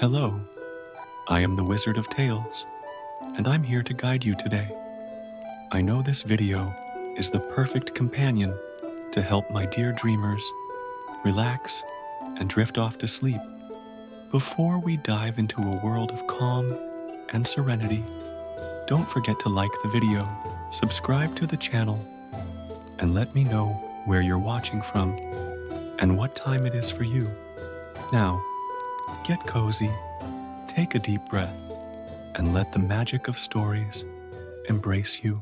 Hello, I am the Wizard of Tales, and I'm here to guide you today. I know this video is the perfect companion to help my dear dreamers relax and drift off to sleep. Before we dive into a world of calm and serenity, don't forget to like the video, subscribe to the channel, and let me know where you're watching from and what time it is for you. Now, get cozy, take a deep breath, and let the magic of stories embrace you.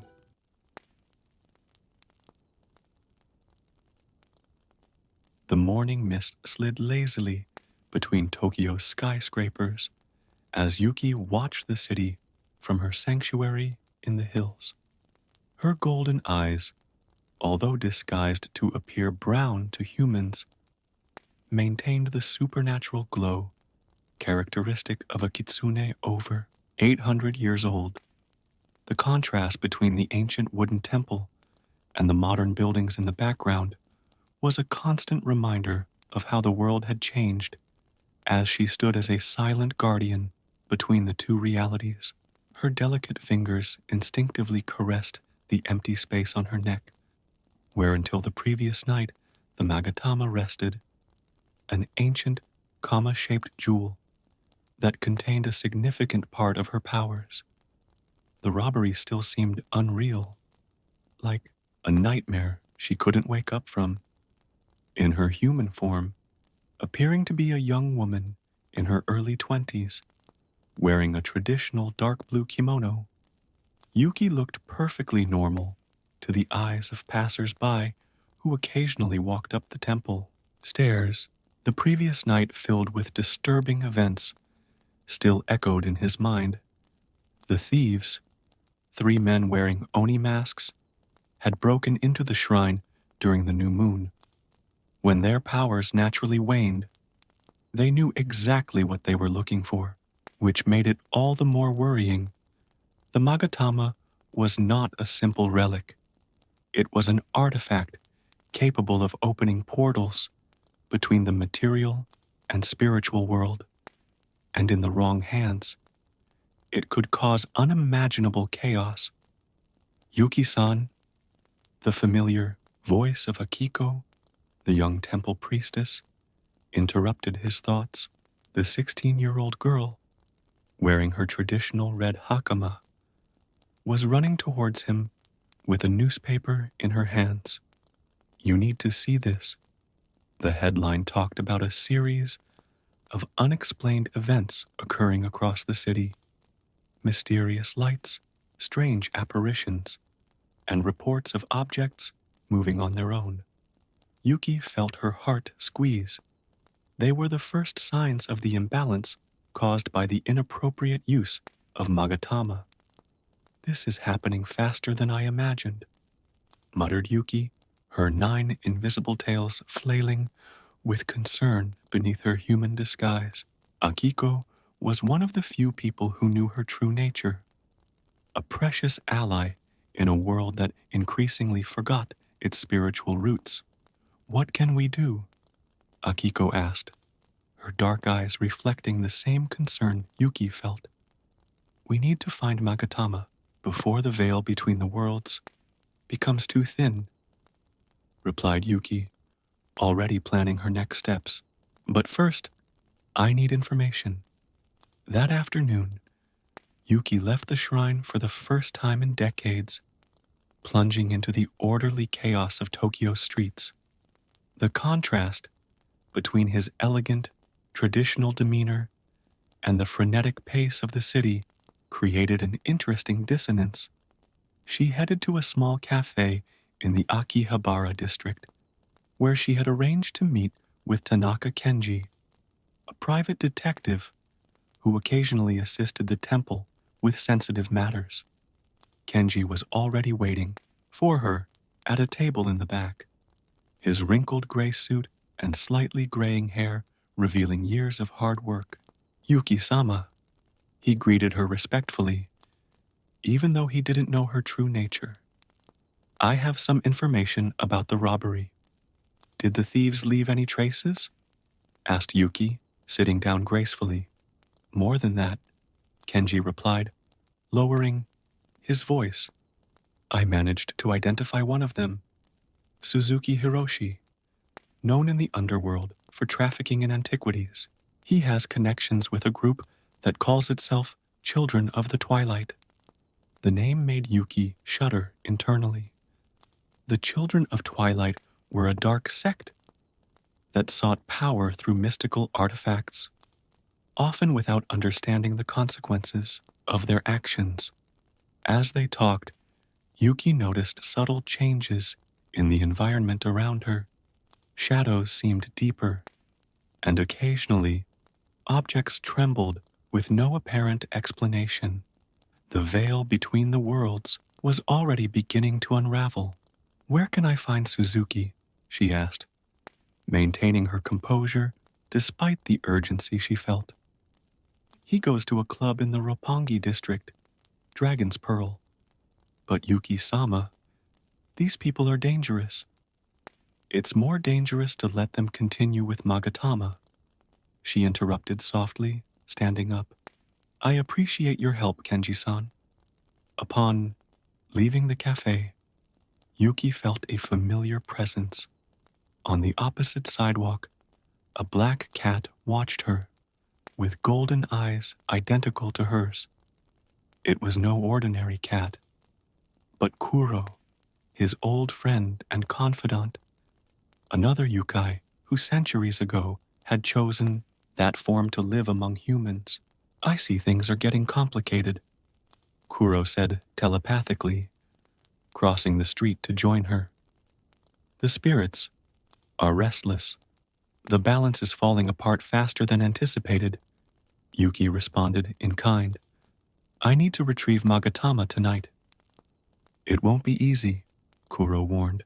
The morning mist slid lazily between Tokyo's skyscrapers as Yuki watched the city from her sanctuary in the hills. Her golden eyes, although disguised to appear brown to humans, maintained the supernatural glow characteristic of a kitsune over 800 years old. The contrast between the ancient wooden temple and the modern buildings in the background was a constant reminder of how the world had changed as she stood as a silent guardian between the two realities. Her delicate fingers instinctively caressed the empty space on her neck, where until the previous night the magatama rested, an ancient comma-shaped jewel that contained a significant part of her powers. The robbery still seemed unreal, like a nightmare she couldn't wake up from. In her human form, appearing to be a young woman in her early 20s, wearing a traditional dark blue kimono, Yuki looked perfectly normal to the eyes of passers-by who occasionally walked up the temple stairs. The previous night filled with disturbing events still echoed in his mind. The thieves, 3 men wearing oni masks, had broken into the shrine during the new moon. When their powers naturally waned, they knew exactly what they were looking for, which made it all the more worrying. The magatama was not a simple relic. It was an artifact capable of opening portals between the material and spiritual world, and in the wrong hands, it could cause unimaginable chaos. Yuki-san, the familiar voice of Akiko, the young temple priestess, interrupted his thoughts. The 16-year-old girl, wearing her traditional red hakama, was running towards him with a newspaper in her hands. "You need to see this." The headline talked about a series of unexplained events occurring across the city. Mysterious lights, strange apparitions, and reports of objects moving on their own. Yuki felt her heart squeeze. They were the first signs of the imbalance caused by the inappropriate use of magatama. "This is happening faster than I imagined," muttered Yuki, her 9 invisible tails flailing with concern beneath her human disguise. Akiko was one of the few people who knew her true nature, a precious ally in a world that increasingly forgot its spiritual roots. "What can we do?" Akiko asked, her dark eyes reflecting the same concern Yuki felt. "We need to find Magatama before the veil between the worlds becomes too thin," replied Yuki, already planning her next steps. "But first, I need information." That afternoon, Yuki left the shrine for the first time in decades, plunging into the orderly chaos of Tokyo's streets. The contrast between his elegant, traditional demeanor and the frenetic pace of the city created an interesting dissonance. She headed to a small cafe in the Akihabara district, where she had arranged to meet with Tanaka Kenji, a private detective who occasionally assisted the temple with sensitive matters. Kenji was already waiting for her at a table in the back, his wrinkled gray suit and slightly graying hair revealing years of hard work. "Yuki-sama," he greeted her respectfully, even though he didn't know her true nature. "I have some information about the robbery." "Did the thieves leave any traces?" asked Yuki, sitting down gracefully. More than that, Kenji replied, lowering his voice. I managed to identify one of them, Suzuki Hiroshi, known in the underworld for trafficking in antiquities. He has connections with a group that calls itself Children of the Twilight. The name made Yuki shudder internally. The Children of Twilight were a dark sect that sought power through mystical artifacts, often without understanding the consequences of their actions. As they talked, Yuki noticed subtle changes in the environment around her. Shadows seemed deeper, and occasionally, objects trembled with no apparent explanation. The veil between the worlds was already beginning to unravel. Where can I find Suzuki? She asked, maintaining her composure despite the urgency she felt. He goes to a club in the Roppongi district, Dragon's Pearl. But Yuki-sama, these people are dangerous. It's more dangerous to let them continue with Magatama, she interrupted softly, standing up. I appreciate your help, Kenji-san. Upon leaving the cafe, Yuki felt a familiar presence. On the opposite sidewalk, a black cat watched her, with golden eyes identical to hers. It was no ordinary cat, but Kuro, his old friend and confidant, another yokai who centuries ago had chosen that form to live among humans. I see things are getting complicated, Kuro said telepathically, crossing the street to join her. The spirits are restless. The balance is falling apart faster than anticipated, Yuki responded in kind. I need to retrieve Magatama tonight. It won't be easy, Kuro warned,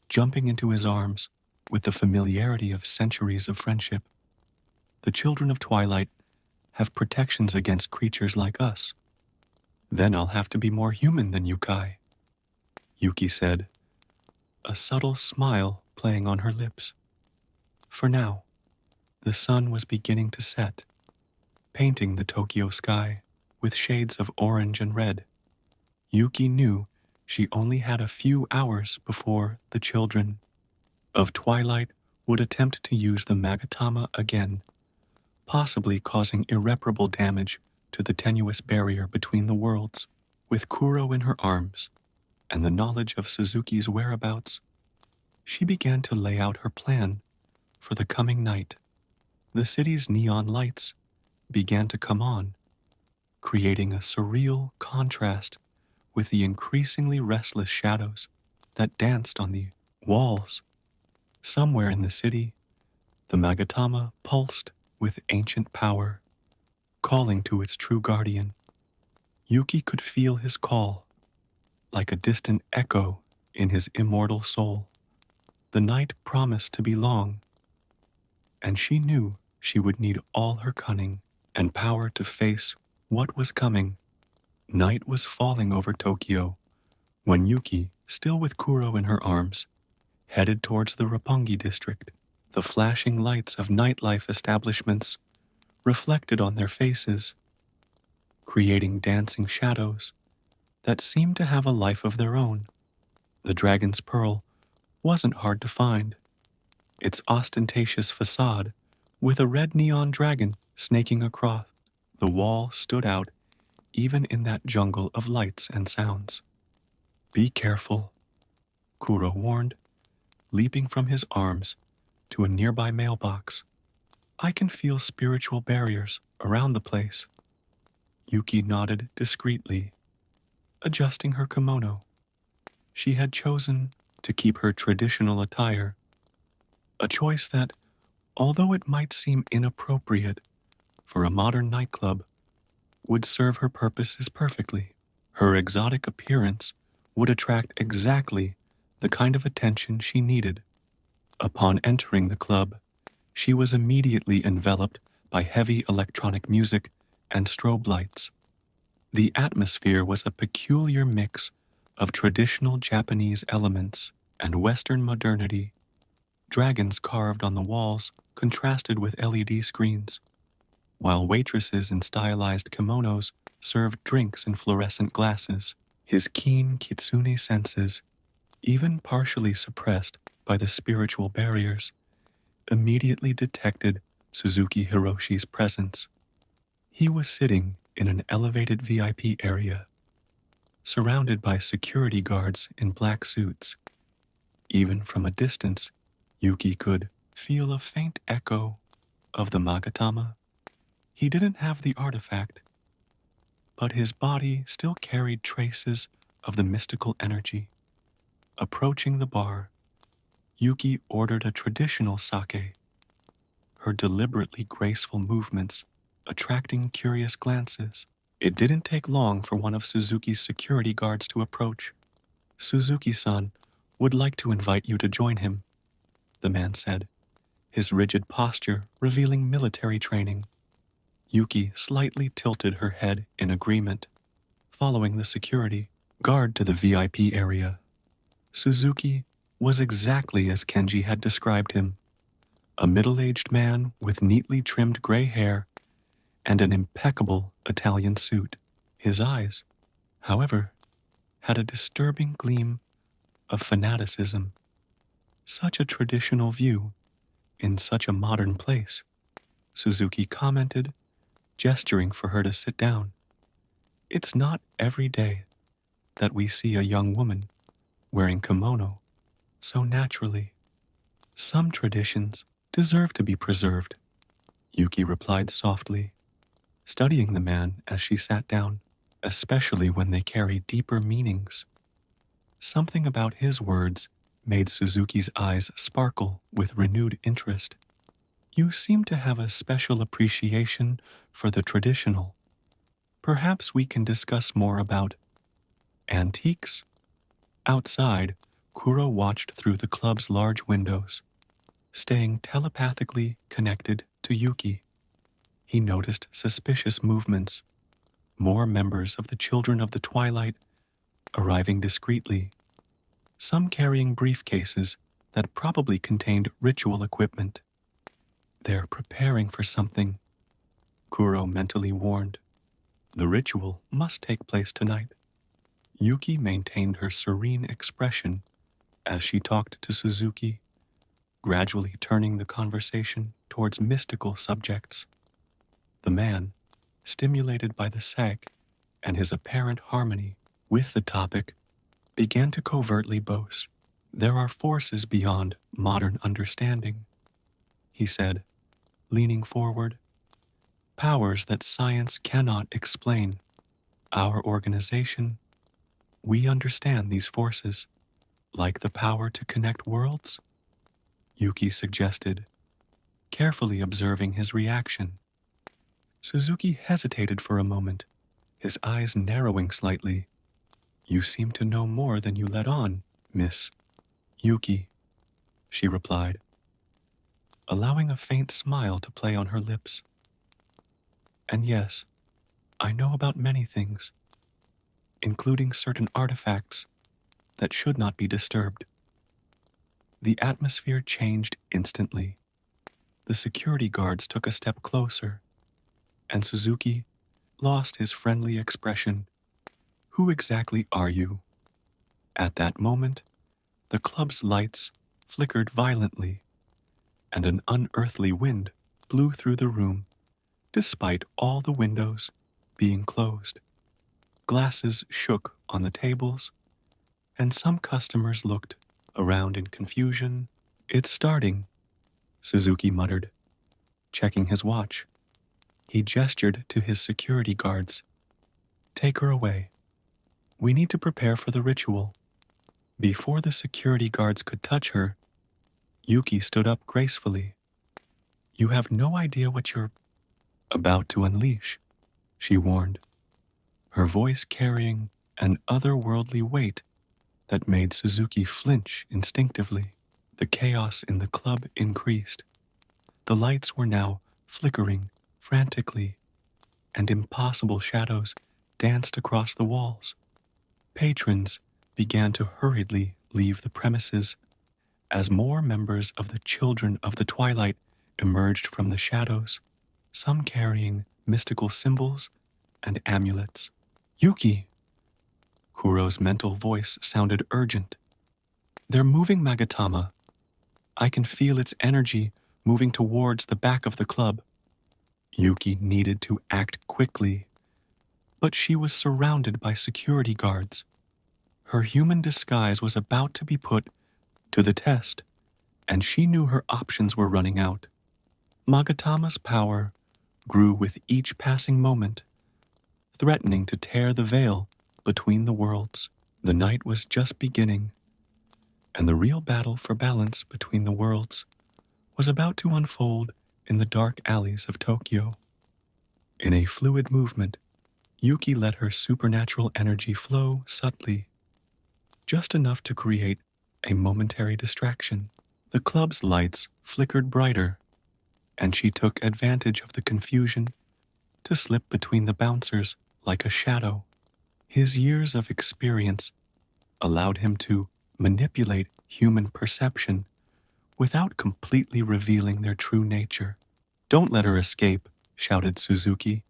jumping into his arms with the familiarity of centuries of friendship. The Children of Twilight have protections against creatures like us. Then I'll have to be more human than Yukai, Yuki said, a subtle smile playing on her lips. For now, the sun was beginning to set, painting the Tokyo sky with shades of orange and red. Yuki knew she only had a few hours before the Children of Twilight would attempt to use the Magatama again, possibly causing irreparable damage to the tenuous barrier between the worlds. With Kuro in her arms and the knowledge of Suzuki's whereabouts, she began to lay out her plan for the coming night. The city's neon lights began to come on, creating a surreal contrast with the increasingly restless shadows that danced on the walls. Somewhere in the city, the Magatama pulsed with ancient power, calling to its true guardian. Yuki could feel his call, like a distant echo in his immortal soul. The night promised to be long, and she knew she would need all her cunning and power to face what was coming. Night was falling over Tokyo when Yuki, still with Kuro in her arms, headed towards the Roppongi district. The flashing lights of nightlife establishments reflected on their faces, creating dancing shadows that seemed to have a life of their own. The Dragon's Pearl wasn't hard to find. Its ostentatious facade, with a red neon dragon snaking across the wall, stood out even in that jungle of lights and sounds. Be careful, Kuro warned, leaping from his arms to a nearby mailbox. I can feel spiritual barriers around the place. Yuki nodded discreetly, adjusting her kimono. She had chosen to keep her traditional attire, a choice that, although it might seem inappropriate for a modern nightclub, would serve her purposes perfectly. Her exotic appearance would attract exactly the kind of attention she needed. Upon entering the club, she was immediately enveloped by heavy electronic music and strobe lights. The atmosphere was a peculiar mix of traditional Japanese elements and Western modernity. Dragons carved on the walls contrasted with LED screens, while waitresses in stylized kimonos served drinks in fluorescent glasses. His keen kitsune senses, even partially suppressed by the spiritual barriers, immediately detected Suzuki Hiroshi's presence. He was sitting in an elevated VIP area, surrounded by security guards in black suits. Even from a distance, Yuki could feel a faint echo of the Magatama. He didn't have the artifact, but his body still carried traces of the mystical energy. Approaching the bar, Yuki ordered a traditional sake, her deliberately graceful movements attracting curious glances. It didn't take long for one of Suzuki's security guards to approach. "Suzuki-san would like to invite you to join him," the man said, his rigid posture revealing military training. Yuki slightly tilted her head in agreement, following the security guard to the VIP area. Suzuki was exactly as Kenji had described him, a middle-aged man with neatly trimmed gray hair and an impeccable Italian suit. His eyes, however, had a disturbing gleam of fanaticism. Such a traditional view in such a modern place, Suzuki commented, gesturing for her to sit down. It's not every day that we see a young woman wearing kimono so naturally. Some traditions deserve to be preserved, Yuki replied softly, studying the man as she sat down, especially when they carry deeper meanings. Something about his words made Suzuki's eyes sparkle with renewed interest. You seem to have a special appreciation for the traditional. Perhaps we can discuss more about antiques? Outside, Kuro watched through the club's large windows, staying telepathically connected to Yuki. He noticed suspicious movements, more members of the Children of the Twilight arriving discreetly, some carrying briefcases that probably contained ritual equipment. They're preparing for something, Kuro mentally warned. The ritual must take place tonight. Yuki maintained her serene expression as she talked to Suzuki, gradually turning the conversation towards mystical subjects. The man, stimulated by the sag and his apparent harmony with the topic, began to covertly boast. There are forces beyond modern understanding, he said, leaning forward. Powers that science cannot explain. Our organization, we understand these forces, like the power to connect worlds, Yuki suggested, carefully observing his reaction. Suzuki hesitated for a moment, his eyes narrowing slightly. You seem to know more than you let on, Miss Yuki, she replied, allowing a faint smile to play on her lips. And yes, I know about many things, including certain artifacts that should not be disturbed. The atmosphere changed instantly. The security guards took a step closer, and Suzuki lost his friendly expression. Who exactly are you? At that moment, the club's lights flickered violently, and an unearthly wind blew through the room, despite all the windows being closed. Glasses shook on the tables, and some customers looked around in confusion. It's starting, Suzuki muttered, checking his watch. He gestured to his security guards. Take her away. We need to prepare for the ritual. Before the security guards could touch her, Yuki stood up gracefully. You have no idea what you're about to unleash, she warned, her voice carrying an otherworldly weight that made Suzuki flinch instinctively. The chaos in the club increased. The lights were now flickering frantically, and impossible shadows danced across the walls. Patrons began to hurriedly leave the premises as more members of the Children of the Twilight emerged from the shadows. some carrying mystical symbols and amulets. Yuki! Kuro's mental voice sounded urgent. They're moving Magatama. I can feel its energy moving towards the back of the club. Yuki needed to act quickly, but she was surrounded by security guards. Her human disguise was about to be put to the test, and she knew her options were running out. Magatama's power grew with each passing moment, threatening to tear the veil between the worlds. The night was just beginning, and the real battle for balance between the worlds was about to unfold in the dark alleys of Tokyo. In a fluid movement, Yuki let her supernatural energy flow subtly, just enough to create a momentary distraction. The club's lights flickered brighter, and she took advantage of the confusion to slip between the bouncers like a shadow. His years of experience allowed him to manipulate human perception without completely revealing their true nature. Don't let her escape, shouted Suzuki,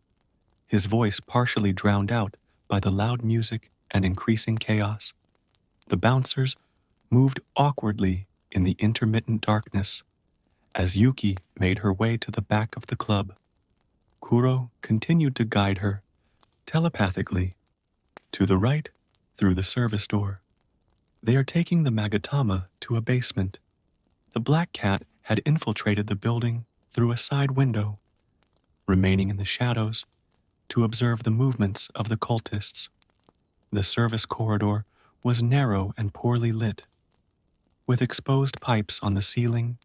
his voice partially drowned out by the loud music and increasing chaos. The bouncers moved awkwardly in the intermittent darkness as Yuki made her way to the back of the club. Kuro continued to guide her, telepathically, to the right through the service door. They are taking the Magatama to a basement. The black cat had infiltrated the building through a side window, remaining in the shadows to observe the movements of the cultists. The service corridor was narrow and poorly lit, with exposed pipes on the ceiling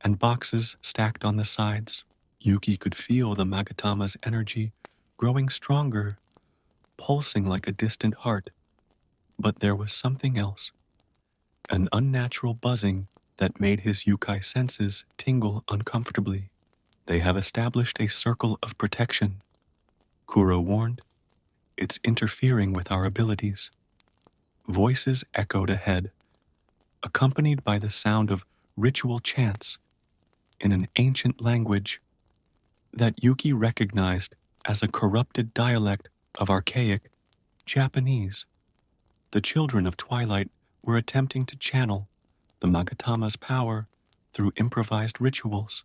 and boxes stacked on the sides. Yuki could feel the Magatama's energy growing stronger, pulsing like a distant heart. But there was something else, an unnatural buzzing that made his yokai senses tingle uncomfortably. They have established a circle of protection, Kuro warned. It's interfering with our abilities. Voices echoed ahead, accompanied by the sound of ritual chants in an ancient language that Yuki recognized as a corrupted dialect of archaic Japanese. The children of Twilight were attempting to channel the Magatama's power through improvised rituals,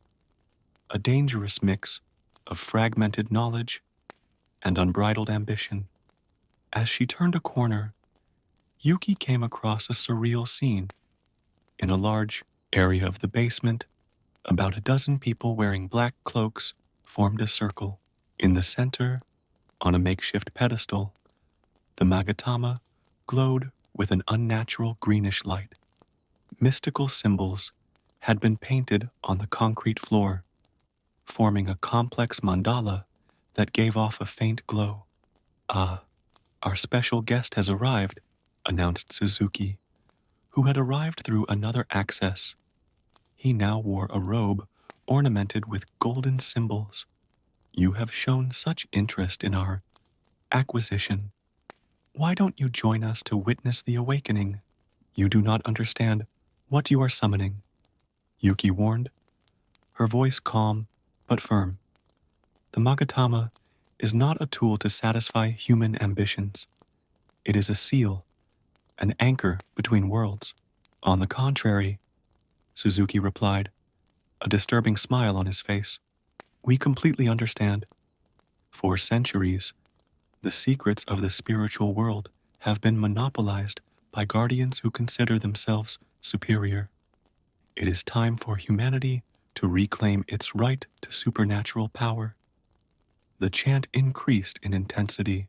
a dangerous mix of fragmented knowledge and unbridled ambition. As she turned a corner, Yuki came across a surreal scene. In a large area of the basement, about a dozen people wearing black cloaks formed a circle. In the center, on a makeshift pedestal, the Magatama glowed with an unnatural greenish light. Mystical symbols had been painted on the concrete floor, forming a complex mandala that gave off a faint glow. Ah, our special guest has arrived, announced Suzuki, who had arrived through another access. He now wore a robe ornamented with golden symbols. You have shown such interest in our acquisition. Why don't you join us to witness the awakening? You do not understand what you are summoning, Yuki warned, her voice calm but firm. The Magatama is not a tool to satisfy human ambitions. It is a seal, an anchor between worlds. On the contrary, Suzuki replied, a disturbing smile on his face. We completely understand. For centuries, the secrets of the spiritual world have been monopolized by guardians who consider themselves superior. It is time for humanity to reclaim its right to supernatural power. The chant increased in intensity,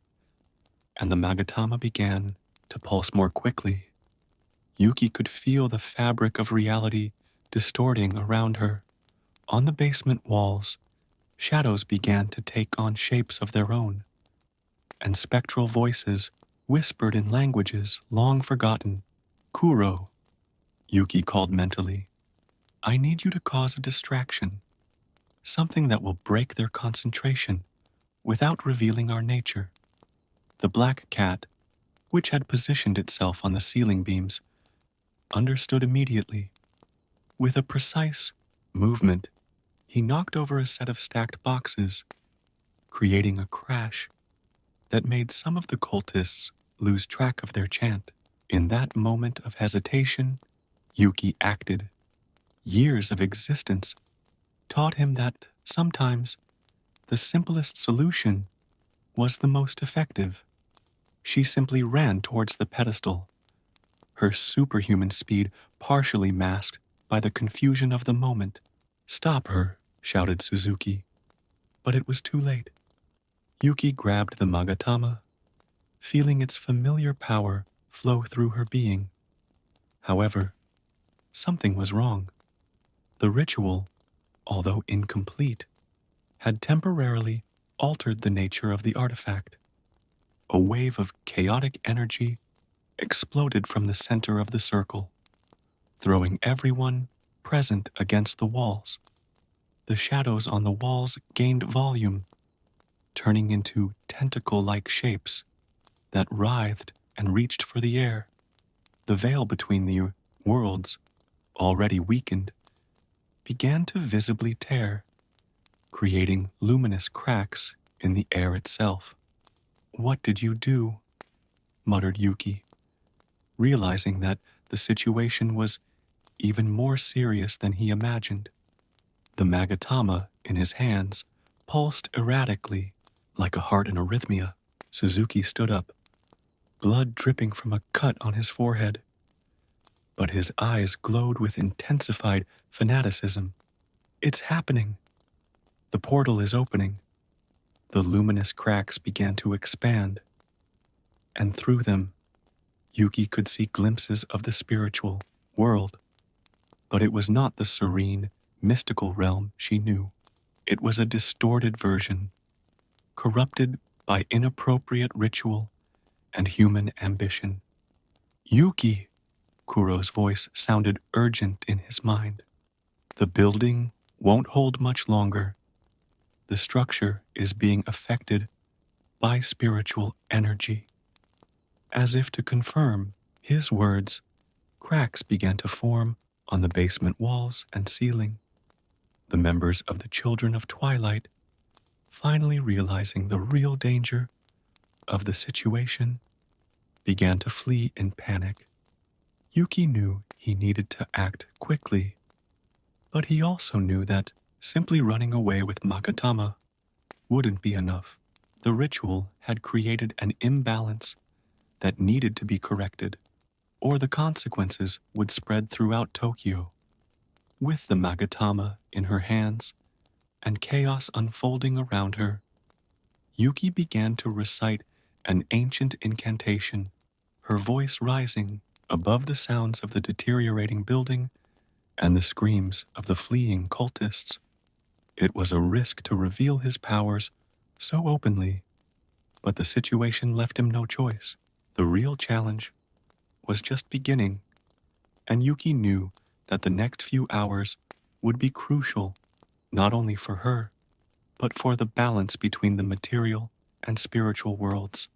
and the Magatama began to pulse more quickly. Yuki could feel the fabric of reality distorting around her. On the basement walls, shadows began to take on shapes of their own, and spectral voices whispered in languages long forgotten. Kuro, Yuki called mentally. I need you to cause a distraction, something that will break their concentration without revealing our nature. The black cat, which had positioned itself on the ceiling beams, understood immediately. With a precise movement, he knocked over a set of stacked boxes, creating a crash that made some of the cultists lose track of their chant. In that moment of hesitation, Yuki acted. Years of existence taught him that sometimes the simplest solution was the most effective. She simply ran towards the pedestal, her superhuman speed partially masked by the confusion of the moment. "Stop her," shouted Suzuki, but it was too late. Yuki grabbed the magatama, feeling its familiar power flow through her being. However, something was wrong. The ritual, although incomplete, had temporarily altered the nature of the artifact. A wave of chaotic energy exploded from the center of the circle, throwing everyone present against the walls. The shadows on the walls gained volume, turning into tentacle-like shapes that writhed and reached for the air. The veil between the worlds, already weakened, began to visibly tear, creating luminous cracks in the air itself. "What did you do?" muttered Yuki, realizing that the situation was even more serious than he imagined. The magatama in his hands pulsed erratically, like a heart in arrhythmia. Suzuki stood up, blood dripping from a cut on his forehead, but his eyes glowed with intensified fanaticism. "It's happening. The portal is opening." The luminous cracks began to expand, and through them, Yuki could see glimpses of the spiritual world. But it was not the serene, mystical realm she knew. It was a distorted version, corrupted by inappropriate ritual and human ambition. "Yuki!" Kuro's voice sounded urgent in his mind. "The building won't hold much longer. The structure is being affected by spiritual energy." As if to confirm his words, cracks began to form on the basement walls and ceiling. The members of the Children of Twilight, finally realizing the real danger of the situation, began to flee in panic. Yuki knew he needed to act quickly, but he also knew that simply running away with Magatama wouldn't be enough. The ritual had created an imbalance that needed to be corrected, or the consequences would spread throughout Tokyo. With the magatama in her hands and chaos unfolding around her, Yuki began to recite an ancient incantation, her voice rising above the sounds of the deteriorating building and the screams of the fleeing cultists. It was a risk to reveal his powers so openly, but the situation left him no choice. The real challenge was just beginning, and Yuki knew that the next few hours would be crucial, not only for her, but for the balance between the material and spiritual worlds.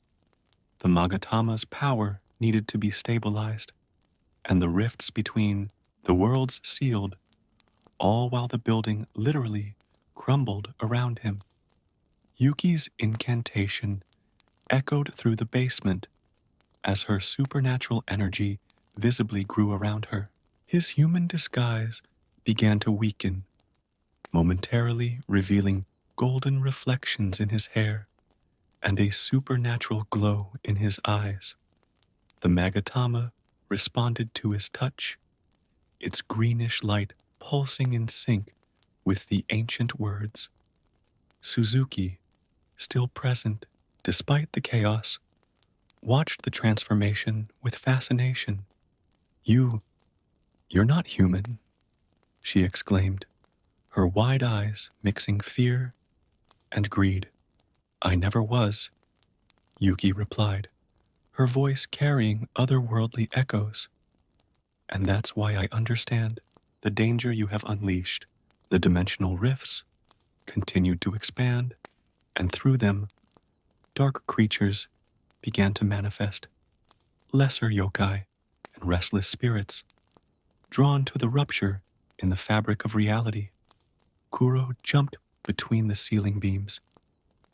The Magatama's power needed to be stabilized, and the rifts between the worlds sealed, all while the building literally crumbled around him. Yuki's incantation echoed through the basement as her supernatural energy visibly grew around her. His human disguise began to weaken, momentarily revealing golden reflections in his hair and a supernatural glow in his eyes. The Magatama responded to his touch, its greenish light pulsing in sync with the ancient words. Suzuki, still present despite the chaos, watched the transformation with fascination. You're not human," she exclaimed, her wide eyes mixing fear and greed. "I never was," Yuki replied, her voice carrying otherworldly echoes. "And that's why I understand the danger you have unleashed." The dimensional rifts continued to expand, and through them, dark creatures began to manifest. Lesser yokai and restless spirits, drawn to the rupture in the fabric of reality. Kuro jumped between the ceiling beams,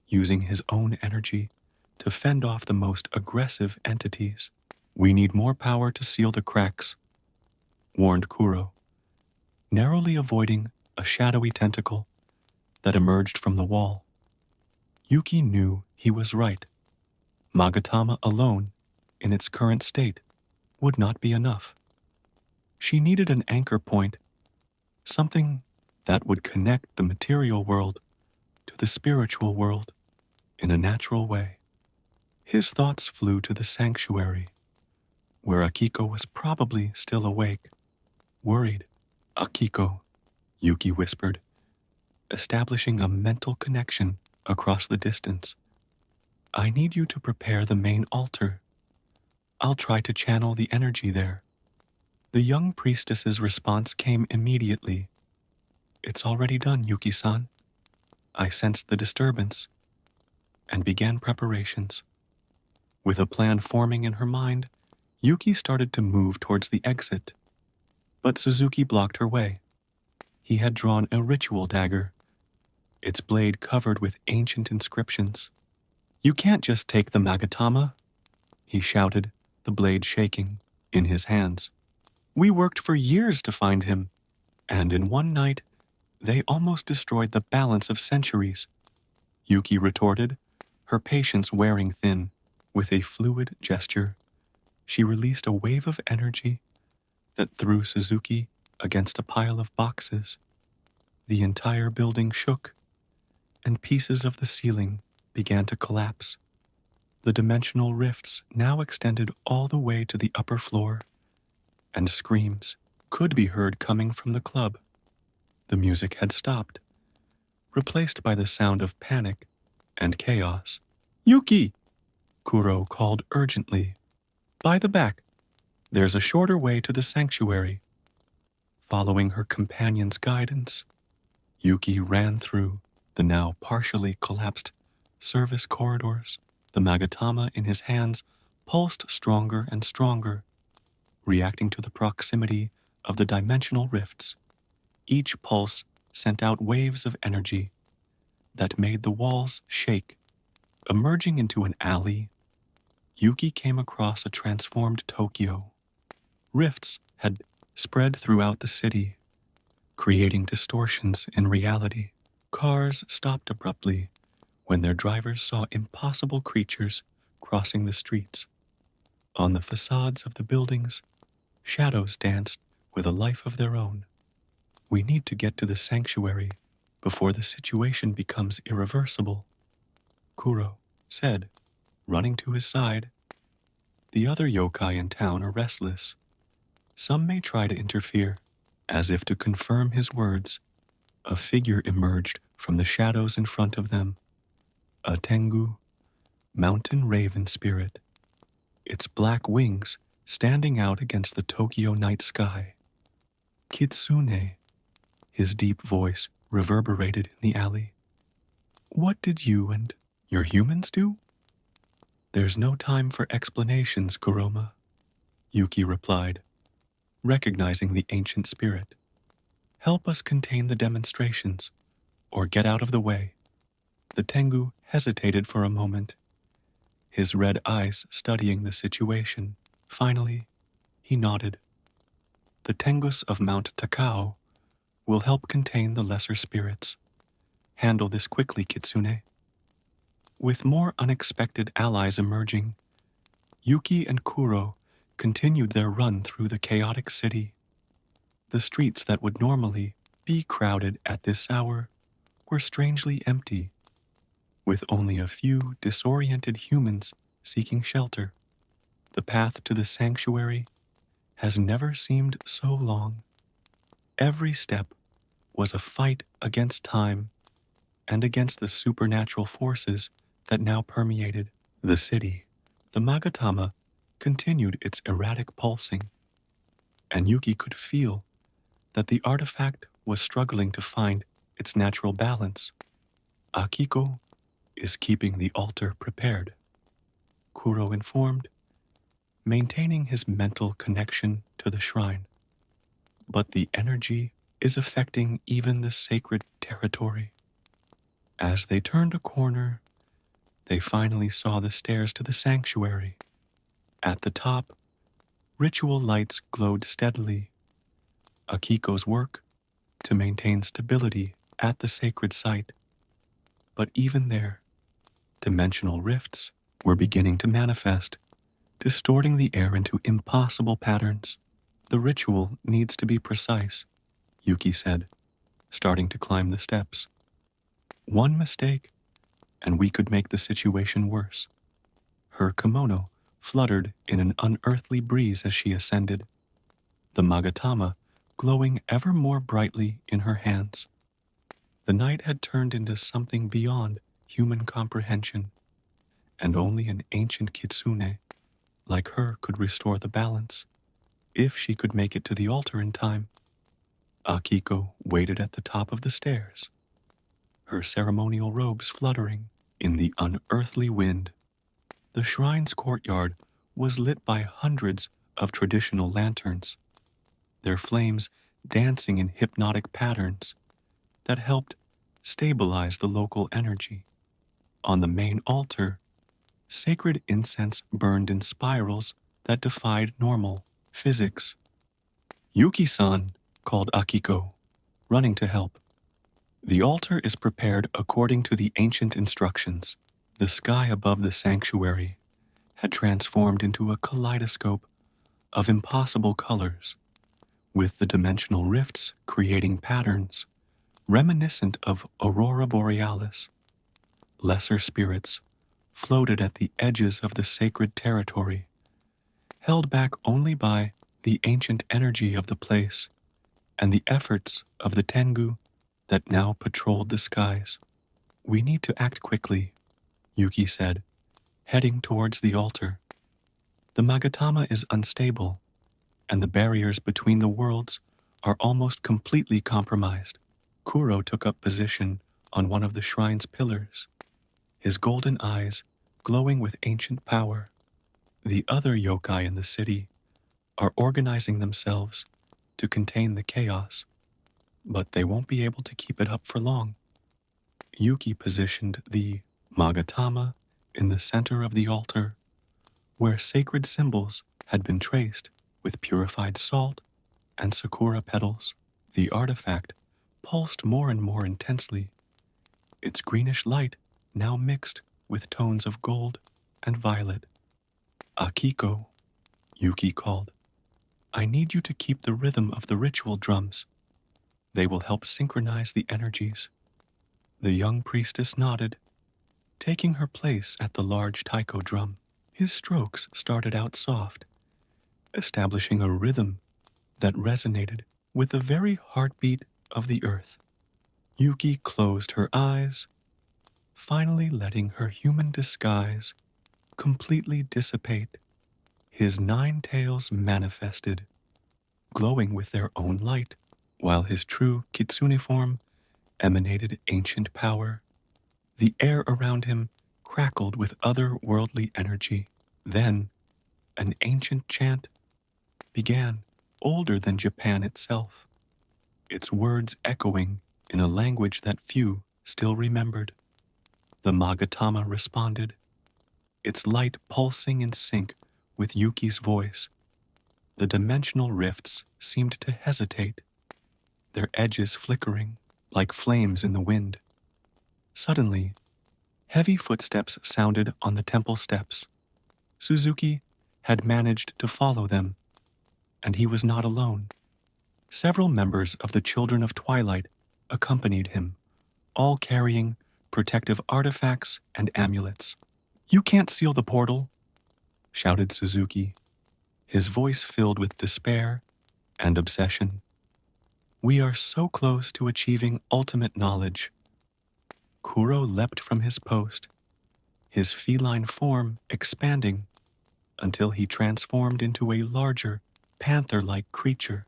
using his own energy to fend off the most aggressive entities. We need more power to seal the cracks, warned Kuro, narrowly avoiding a shadowy tentacle that emerged from the wall. Yuki knew he was right. Magatama alone, in its current state, would not be enough. She needed an anchor point, something that would connect the material world to the spiritual world in a natural way. His thoughts flew to the sanctuary, where Akiko was probably still awake, worried. Akiko, Yuki whispered, establishing a mental connection across the distance. I need you to prepare the main altar. I'll try to channel the energy there. The young priestess's response came immediately. It's already done, Yuki-san. I sensed the disturbance and began preparations. With a plan forming in her mind, Yuki started to move towards the exit, but Suzuki blocked her way. He had drawn a ritual dagger, its blade covered with ancient inscriptions. You can't just take the Magatama, he shouted, the blade shaking in his hands. We worked for years to find him, and in one night, they almost destroyed the balance of centuries. Yuki retorted, her patience wearing thin. With a fluid gesture, she released a wave of energy that threw Suzuki against a pile of boxes. The entire building shook, and pieces of the ceiling began to collapse. The dimensional rifts now extended all the way to the upper floor, and screams could be heard coming from the club. The music had stopped, replaced by the sound of panic and chaos. Yuki! Kuro called urgently. By the back, there's a shorter way to the sanctuary. Following her companion's guidance, Yuki ran through the now partially collapsed service corridors. The Magatama in his hands pulsed stronger and stronger, reacting to the proximity of the dimensional rifts. Each pulse sent out waves of energy that made the walls shake. Emerging into an alley, Yuki came across a transformed Tokyo. Rifts had spread throughout the city, creating distortions in reality. Cars stopped abruptly when their drivers saw impossible creatures crossing the streets. On the facades of the buildings, shadows danced with a life of their own. We need to get to the sanctuary before the situation becomes irreversible, Kuro said, running to his side. The other yokai in town are restless. Some may try to interfere. As if to confirm his words, a figure emerged from the shadows in front of them. A Tangu, mountain raven spirit, its black wings standing out against the Tokyo night sky. Kitsune, his deep voice reverberated in the alley. What did you and your humans do? There's no time for explanations, Kuroma, Yuki replied, recognizing the ancient spirit. Help us contain the demonstrations, or get out of the way. The Tangu hesitated for a moment, his red eyes studying the situation. Finally, he nodded. The Tengus of Mount Takao will help contain the lesser spirits. Handle this quickly, Kitsune. With more unexpected allies emerging, Yuki and Kuro continued their run through the chaotic city. The streets that would normally be crowded at this hour were strangely empty, with only a few disoriented humans seeking shelter. The path to the sanctuary has never seemed so long. Every step was a fight against time and against the supernatural forces that now permeated the city. The Magatama continued its erratic pulsing, and Yuki could feel that the artifact was struggling to find its natural balance. Akiko is keeping the altar prepared, Kuro informed, maintaining his mental connection to the shrine. But the energy is affecting even the sacred territory. As they turned a corner, they finally saw the stairs to the sanctuary. At the top, ritual lights glowed steadily, Akiko's work to maintain stability at the sacred site. But even there, dimensional rifts were beginning to manifest, distorting the air into impossible patterns. The ritual needs to be precise, Yuki said, starting to climb the steps. One mistake, and we could make the situation worse. Her kimono fluttered in an unearthly breeze as she ascended, the magatama glowing ever more brightly in her hands. The night had turned into something beyond human comprehension, and only an ancient kitsune like her could restore the balance, if she could make it to the altar in time. Akiko waited at the top of the stairs, her ceremonial robes fluttering in the unearthly wind. The shrine's courtyard was lit by hundreds of traditional lanterns, their flames dancing in hypnotic patterns that helped stabilize the local energy. On the main altar, sacred incense burned in spirals that defied normal physics. Yuki-san, called Akiko, running to help. The altar is prepared according to the ancient instructions. The sky above the sanctuary had transformed into a kaleidoscope of impossible colors, with the dimensional rifts creating patterns reminiscent of aurora borealis. Lesser spirits floated at the edges of the sacred territory, held back only by the ancient energy of the place and the efforts of the Tangu that now patrolled the skies. We need to act quickly, Yuki said, heading towards the altar. The Magatama is unstable, and the barriers between the worlds are almost completely compromised. Kuro took up position on one of the shrine's pillars, his golden eyes glowing with ancient power. The other yokai in the city are organizing themselves to contain the chaos, but they won't be able to keep it up for long. Yuki positioned the Magatama in the center of the altar, where sacred symbols had been traced with purified salt and sakura petals. The artifact pulsed more and more intensely, its greenish light now mixed with tones of gold and violet. Akiko, Yuki called. I need you to keep the rhythm of the ritual drums. They will help synchronize the energies. The young priestess nodded, taking her place at the large taiko drum. His strokes started out soft, establishing a rhythm that resonated with the very heartbeat of the earth. Yuki closed her eyes, finally letting her human disguise completely dissipate. His 9 tails manifested, glowing with their own light, while his true kitsune form emanated ancient power. The air around him crackled with otherworldly energy. Then, an ancient chant began, older than Japan itself, its words echoing in a language that few still remembered. The Magatama responded, its light pulsing in sync with Yuki's voice. The dimensional rifts seemed to hesitate, their edges flickering like flames in the wind. Suddenly, heavy footsteps sounded on the temple steps. Suzuki had managed to follow them, and he was not alone. Several members of the Children of Twilight accompanied him, all carrying protective artifacts and amulets. You can't seal the portal, shouted Suzuki, his voice filled with despair and obsession. We are so close to achieving ultimate knowledge. Kuro leapt from his post, his feline form expanding until he transformed into a larger, panther-like creature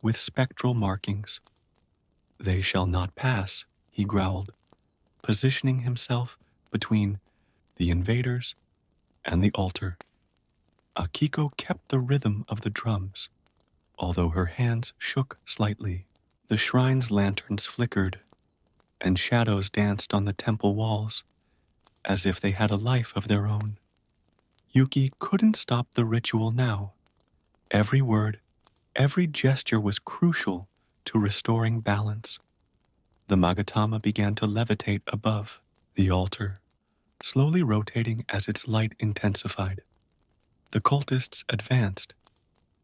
with spectral markings. They shall not pass, he growled, positioning himself between the invaders and the altar. Akiko kept the rhythm of the drums, although her hands shook slightly. The shrine's lanterns flickered, and shadows danced on the temple walls, as if they had a life of their own. Yuki couldn't stop the ritual now. Every word, every gesture was crucial to restoring balance. The Magatama began to levitate above the altar, slowly rotating as its light intensified. The cultists advanced,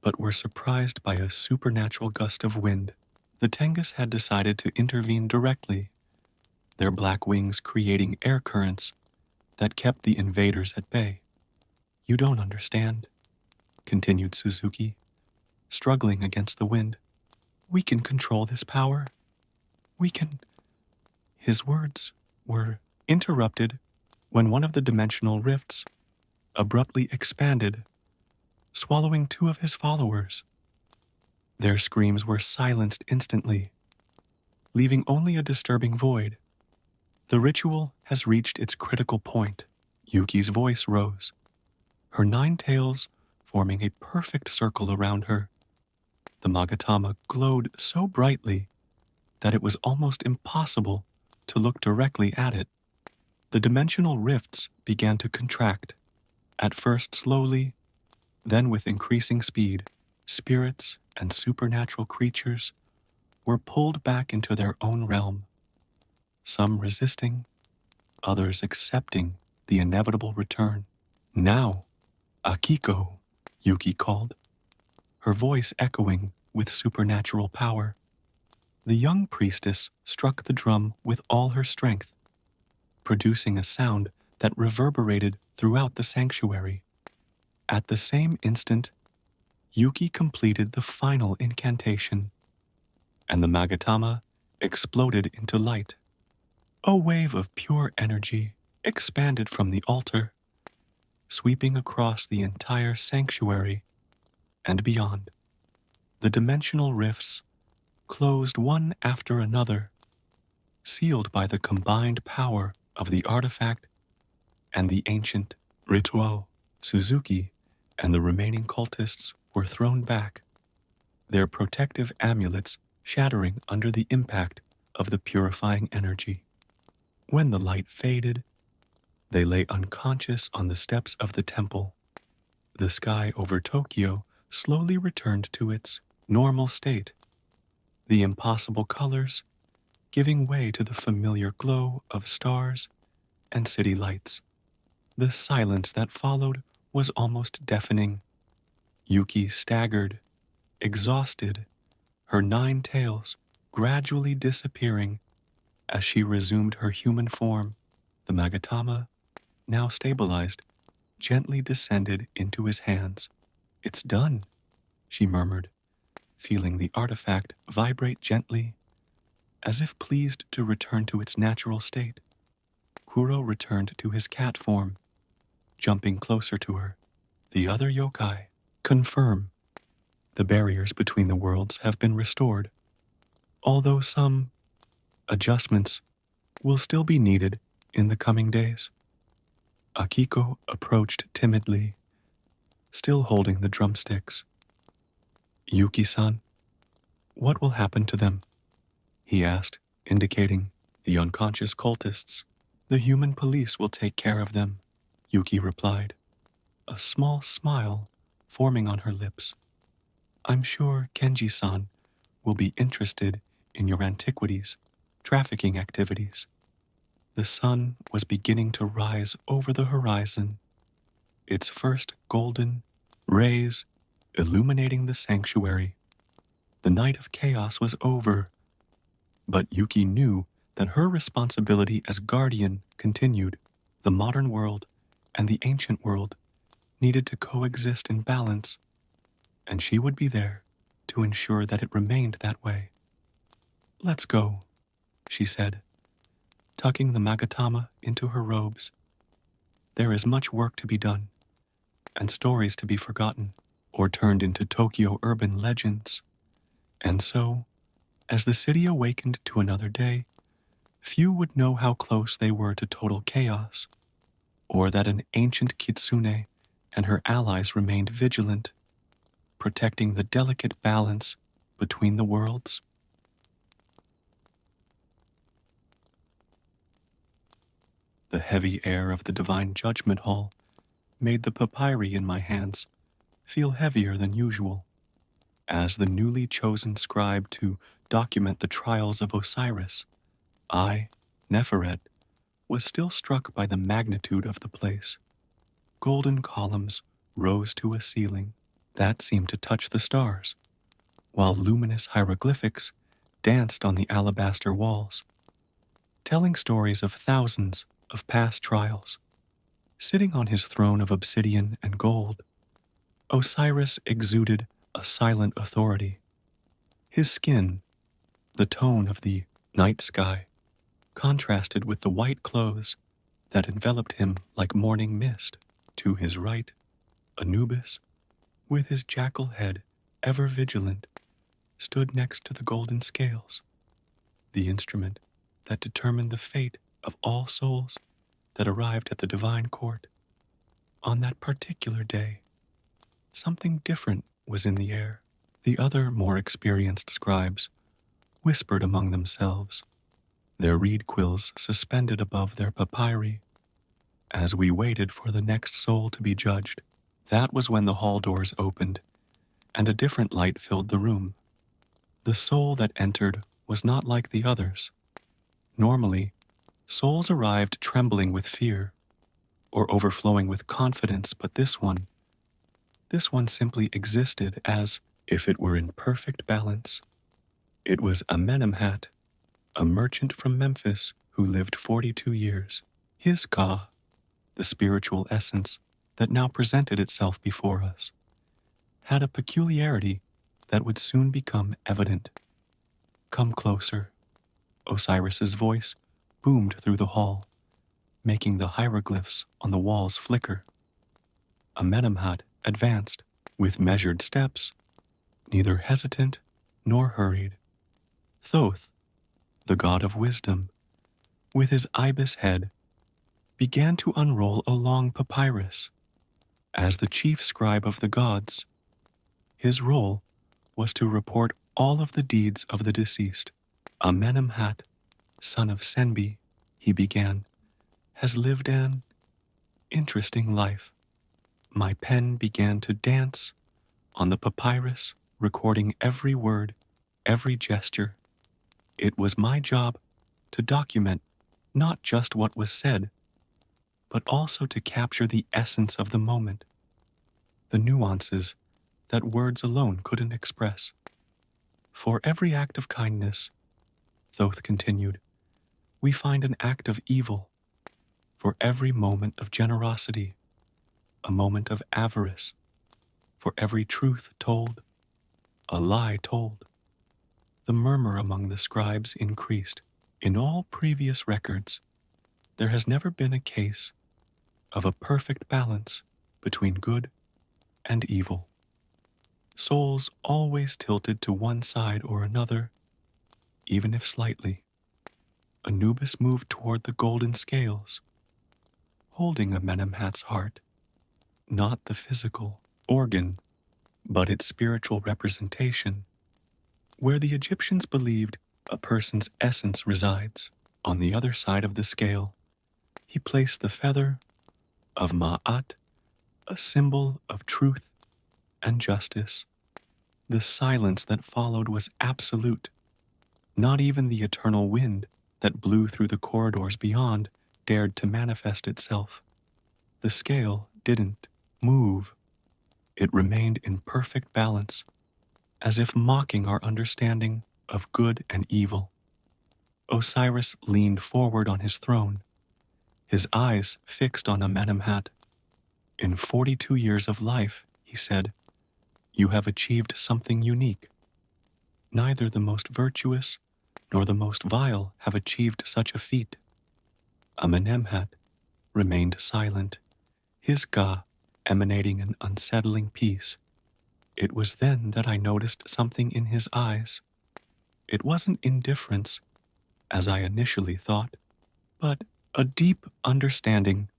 but were surprised by a supernatural gust of wind. The Tengus had decided to intervene directly, their black wings creating air currents that kept the invaders at bay. "You don't understand," continued Suzuki, struggling against the wind. "We can control this power. We can—" His words were interrupted when one of the dimensional rifts abruptly expanded, swallowing two of his followers. Their screams were silenced instantly, leaving only a disturbing void. "The ritual has reached its critical point." Yuki's voice rose, her 9 tails forming a perfect circle around her. The Magatama glowed so brightly that it was almost impossible to look directly at it. The dimensional rifts began to contract, at first slowly, then with increasing speed. Spirits and supernatural creatures were pulled back into their own realm, some resisting, others accepting the inevitable return. "Now, Akiko," Yuki called, her voice echoing with supernatural power. The young priestess struck the drum with all her strength, producing a sound that reverberated throughout the sanctuary. At the same instant, Yuki completed the final incantation, and the Magatama exploded into light. A wave of pure energy expanded from the altar, sweeping across the entire sanctuary and beyond. The dimensional rifts closed one after another, sealed by the combined power of the artifact and the ancient ritual. Suzuki and the remaining cultists were thrown back, their protective amulets shattering under the impact of the purifying energy. When the light faded, they lay unconscious on the steps of the temple. The sky over Tokyo slowly returned to its normal state, the impossible colors giving way to the familiar glow of stars and city lights. The silence that followed was almost deafening. Yuki staggered, exhausted, her 9 tails gradually disappearing as she resumed her human form. The Magatama, now stabilized, gently descended into his hands. "It's done," she murmured, feeling the artifact vibrate gently, as if pleased to return to its natural state. Kuro returned to his cat form, jumping closer to her. "The other yokai confirm the barriers between the worlds have been restored, although some adjustments will still be needed in the coming days." Akiko approached timidly, still holding the drumsticks. "Yuki-san, what will happen to them?" he asked, indicating the unconscious cultists. "The human police will take care of them," Yuki replied, a small smile forming on her lips. "I'm sure Kenji-san will be interested in your antiquities, trafficking activities." The sun was beginning to rise over the horizon, its first golden rays illuminating the sanctuary. The night of chaos was over, but Yuki knew that her responsibility as guardian continued. The modern world and the ancient world needed to coexist in balance, and she would be there to ensure that it remained that way. "Let's go," she said, tucking the Magatama into her robes. "There is much work to be done, and stories to be forgotten or turned into Tokyo urban legends. And so, as the city awakened to another day, few would know how close they were to total chaos, or that an ancient kitsune and her allies remained vigilant, protecting the delicate balance between the worlds. The heavy air of the divine judgment hall made the papyri in my hands feel heavier than usual. As the newly chosen scribe to document the trials of Osiris, I, Neferet, was still struck by the magnitude of the place. Golden columns rose to a ceiling that seemed to touch the stars, while luminous hieroglyphics danced on the alabaster walls, telling stories of thousands of past trials. Sitting on his throne of obsidian and gold, Osiris exuded a silent authority. His skin, the tone of the night sky, contrasted with the white clothes that enveloped him like morning mist. To his right, Anubis, with his jackal head ever vigilant, stood next to the golden scales, the instrument that determined the fate of all souls that arrived at the divine court. On that particular day, something different was in the air. The other more experienced scribes whispered among themselves, their reed quills suspended above their papyri, as we waited for the next soul to be judged. That was when the hall doors opened, and a different light filled the room. The soul that entered was not like the others. Normally, souls arrived trembling with fear, or overflowing with confidence, but this one simply existed as if it were in perfect balance. It was Amenemhat, a merchant from Memphis who lived 42 years. His Ka, the spiritual essence that now presented itself before us, had a peculiarity that would soon become evident. Come closer. Osiris's voice boomed through the hall, making the hieroglyphs on the walls flicker. Amenemhat advanced with measured steps, neither hesitant nor hurried. Thoth, the god of wisdom, with his ibis head, began to unroll a long papyrus. As the chief scribe of the gods, his role was to report all of the deeds of the deceased. Amenemhat, son of Senbi, he began, has lived an interesting life. My pen began to dance on the papyrus, recording every word, every gesture. It was my job to document not just what was said, but also to capture the essence of the moment, the nuances that words alone couldn't express. For every act of kindness, Thoth continued, we find an act of evil. For every moment of generosity, a moment of avarice. For every truth told, a lie told. The murmur among the scribes increased. In all previous records, there has never been a case of a perfect balance between good and evil. Souls always tilted to one side or another, even if slightly. Anubis moved toward the golden scales, holding Amenemhat's heart, not the physical organ, but its spiritual representation, where the Egyptians believed a person's essence resides. On the other side of the scale, he placed the feather of Ma'at, a symbol of truth and justice. The silence that followed was absolute. Not even the eternal wind that blew through the corridors beyond dared to manifest itself. The scale didn't move. It remained in perfect balance, as if mocking our understanding of good and evil. Osiris leaned forward on his throne, his eyes fixed on Amenemhat. In 42 years of life, he said, you have achieved something unique. Neither the most virtuous nor the most vile have achieved such a feat. Amenemhat remained silent, his Ka emanating an unsettling peace. It was then that I noticed something in his eyes. It wasn't indifference, as I initially thought, but a deep understanding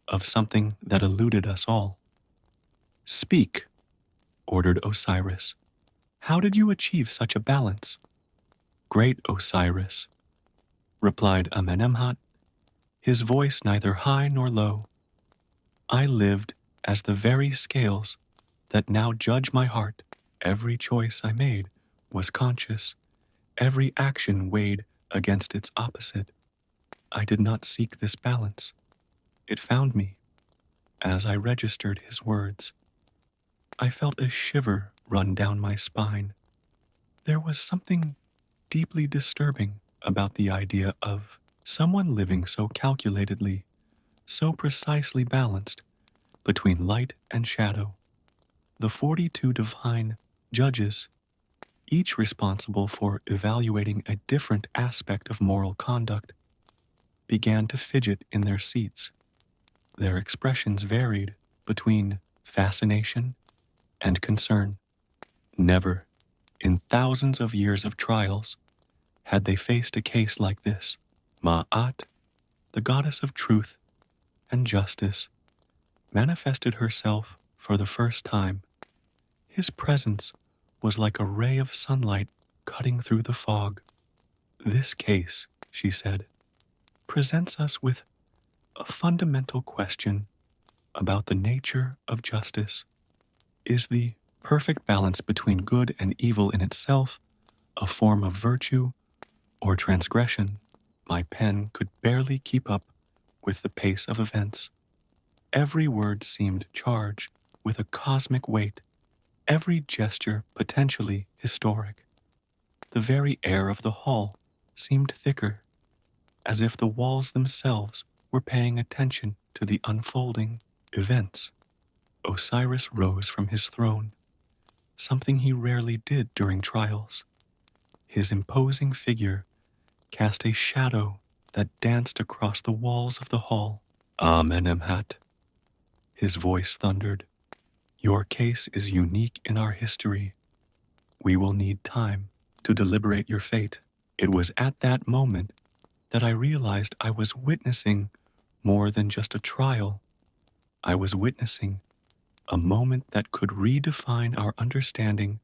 of something that eluded us all. Speak, ordered Osiris. How did you achieve such a balance? Great Osiris, replied Amenemhat, his voice neither high nor low. I lived as the very scales that now judge my heart. Every choice I made was conscious, every action weighed against its opposite. I did not seek this balance. It found me as I registered his words. I felt a shiver run down my spine. There was something deeply disturbing about the idea of someone living so calculatedly, so precisely balanced between light and shadow. The 42 divine judges, each responsible for evaluating a different aspect of moral conduct, began to fidget in their seats. Their expressions varied between fascination and concern. Never, in thousands of years of trials, had they faced a case like this. Ma'at, the goddess of truth and justice, manifested herself for the first time. His presence was like a ray of sunlight cutting through the fog. This case, she said, presents us with a fundamental question about the nature of justice. Is the perfect balance between good and evil in itself a form of virtue or transgression? My pen could barely keep up with the pace of events. Every word seemed charged with a cosmic weight, every gesture potentially historic. The very air of the hall seemed thicker, as if the walls themselves were paying attention to the unfolding events. Osiris rose from his throne, something he rarely did during trials. His imposing figure cast a shadow that danced across the walls of the hall. Amenemhat, his voice thundered. Your case is unique in our history. We will need time to deliberate your fate. It was at that moment that I realized I was witnessing more than just a trial. I was witnessing a moment that could redefine our understanding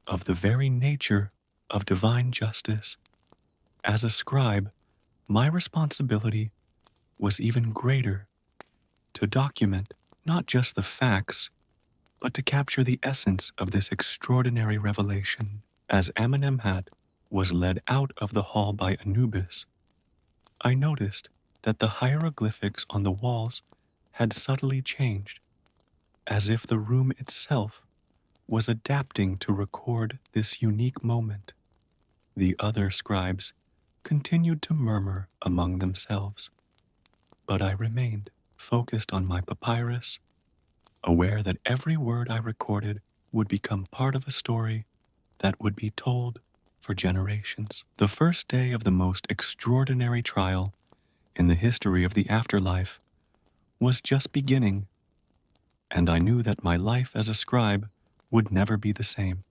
of the very nature of divine justice. As a scribe, my responsibility was even greater, to document not just the facts, but to capture the essence of this extraordinary revelation. As Amenemhat was led out of the hall by Anubis, I noticed that the hieroglyphics on the walls had subtly changed, as if the room itself was adapting to record this unique moment. The other scribes continued to murmur among themselves, but I remained focused on my papyrus, aware that every word I recorded would become part of a story that would be told for generations. The first day of the most extraordinary trial in the history of the afterlife was just beginning, and I knew that my life as a scribe would never be the same.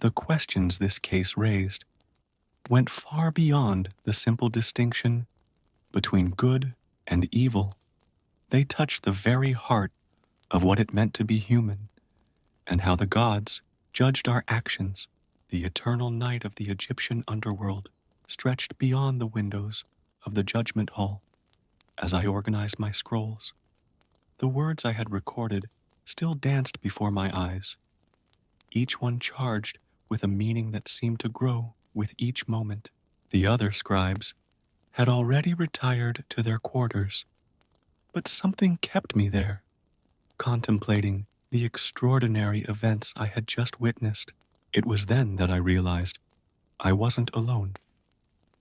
The questions this case raised went far beyond the simple distinction between good and evil. They touched the very heart of what it meant to be human, and how the gods judged our actions. The eternal night of the Egyptian underworld stretched beyond the windows of the judgment hall. As I organized my scrolls, the words I had recorded still danced before my eyes, each one charged with a meaning that seemed to grow with each moment. The other scribes had already retired to their quarters, but something kept me there, contemplating the extraordinary events I had just witnessed. It was then that I realized I wasn't alone.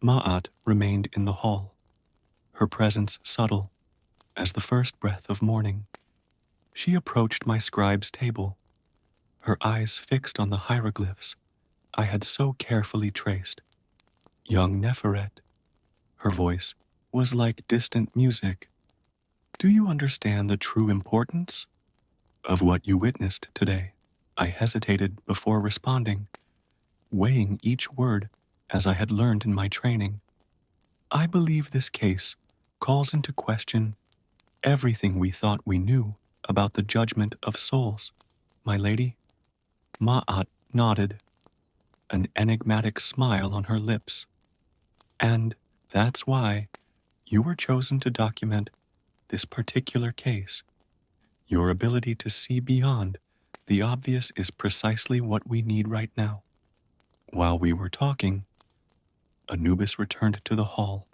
Ma'at remained in the hall, her presence subtle as the first breath of morning. She approached my scribe's table, her eyes fixed on the hieroglyphs I had so carefully traced. Young Neferet, her voice was like distant music. Do you understand the true importance of what you witnessed today? I hesitated before responding, weighing each word as I had learned in my training. I believe this case calls into question everything we thought we knew about the judgment of souls, my lady. Ma'at nodded, an enigmatic smile on her lips. And that's why You were chosen to document this particular case. Your ability to see beyond the obvious is precisely what we need right now." While we were talking, Anubis returned to the hall.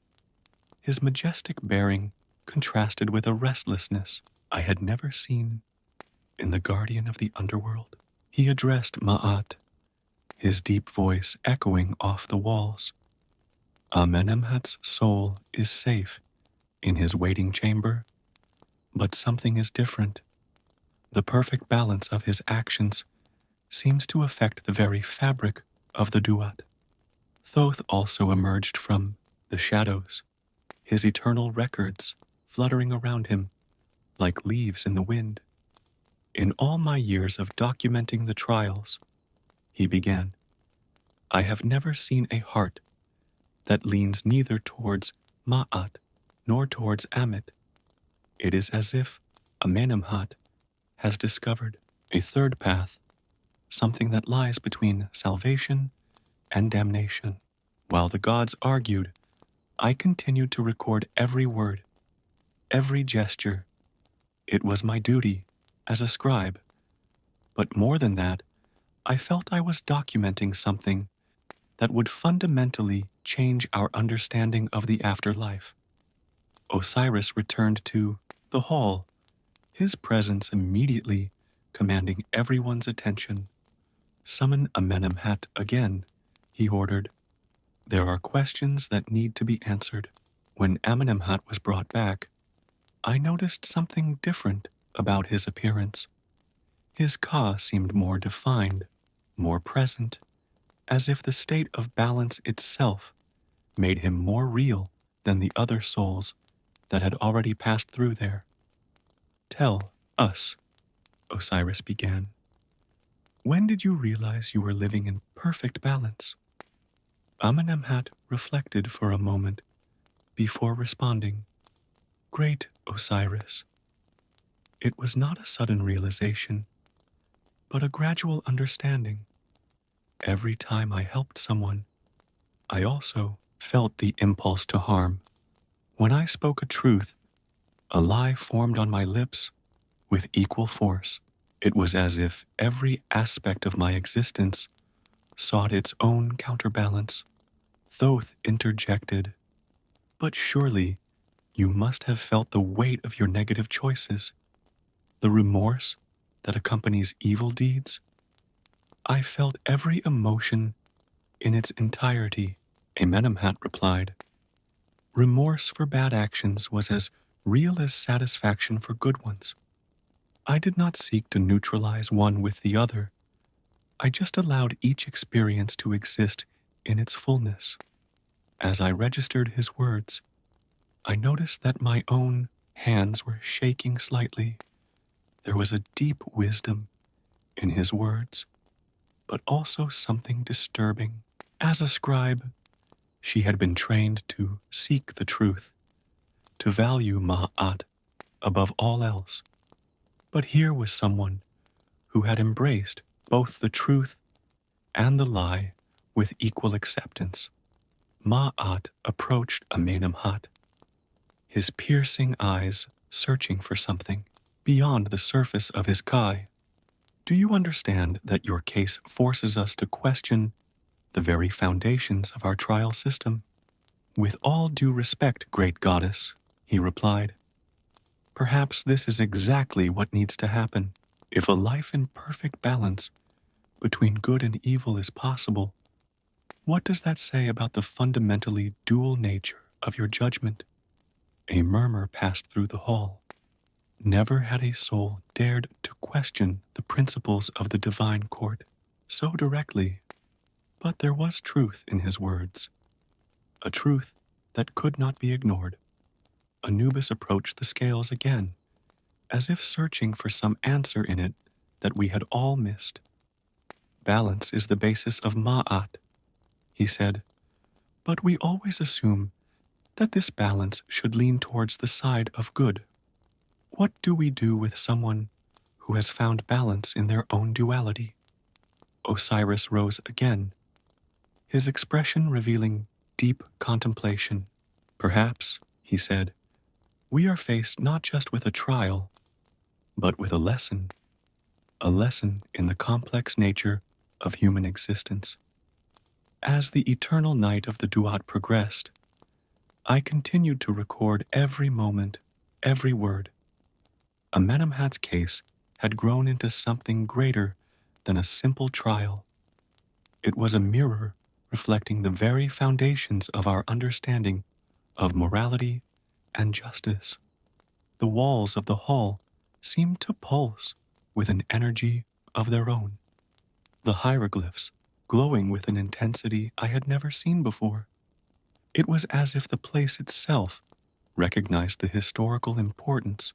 His majestic bearing contrasted with a restlessness I had never seen in the guardian of the underworld. He addressed Ma'at, his deep voice echoing off the walls. Amenemhat's soul is safe in his waiting chamber, but something is different. The perfect balance of his actions seems to affect the very fabric of the duat. Thoth also emerged from the shadows, his eternal records fluttering around him like leaves in the wind. "In all my years of documenting the trials," he began, "I have never seen a heart that leans neither towards Ma'at nor towards Amit. It is as if Amenemhat has discovered a third path, something that lies between salvation and damnation." While the gods argued, I continued to record every word, every gesture. It was my duty as a scribe. But more than that, I felt I was documenting something that would fundamentally change our understanding of the afterlife. Osiris returned to the hall, his presence immediately commanding everyone's attention. "Summon Amenemhat again," he ordered. "There are questions that need to be answered." When Amenemhat was brought back, I noticed something different about his appearance. His ka seemed more defined, more present, as if the state of balance itself made him more real than the other souls that had already passed through there. "Tell us," Osiris began, "when did you realize you were living in perfect balance?" Amenemhat reflected for a moment before responding. "Great Osiris, it was not a sudden realization, but a gradual understanding. Every time I helped someone, I also felt the impulse to harm. When I spoke a truth, a lie formed on my lips with equal force. It was as if every aspect of my existence sought its own counterbalance." Thoth interjected, "But surely you must have felt the weight of your negative choices, the remorse that accompanies evil deeds." "I felt every emotion in its entirety," Amenemhat replied. "Remorse for bad actions was as real as satisfaction for good ones. I did not seek to neutralize one with the other. I just allowed each experience to exist in its fullness." As I registered his words, I noticed that my own hands were shaking slightly. There was a deep wisdom in his words, but also something disturbing. As a scribe, she had been trained to seek the truth, to value Ma'at above all else. But here was someone who had embraced both the truth and the lie with equal acceptance. Ma'at approached Amenemhat, his piercing eyes searching for something beyond the surface of his kai. "Do you understand that your case forces us to question the very foundations of our trial system?" "With all due respect, great goddess," he replied, "perhaps this is exactly what needs to happen. If a life in perfect balance between good and evil is possible, what does that say about the fundamentally dual nature of your judgment?" A murmur passed through the hall. Never had a soul dared to question the principles of the divine court so directly, but there was truth in his words, a truth that could not be ignored. Anubis approached the scales again, as if searching for some answer in it that we had all missed. "Balance is the basis of Ma'at," he said, "but we always assume that this balance should lean towards the side of good. What do we do with someone who has found balance in their own duality?" Osiris rose again, his expression revealing deep contemplation. "Perhaps he said. We are faced not just with a trial, but with a lesson in the complex nature of human existence. As the eternal night of the duat progressed, I continued to record every moment, every word. Amenemhat's case had grown into something greater than a simple trial. It was a mirror reflecting the very foundations of our understanding of morality and justice. The walls of the hall seemed to pulse with an energy of their own, the hieroglyphs glowing with an intensity I had never seen before. It was as if the place itself recognized the historical importance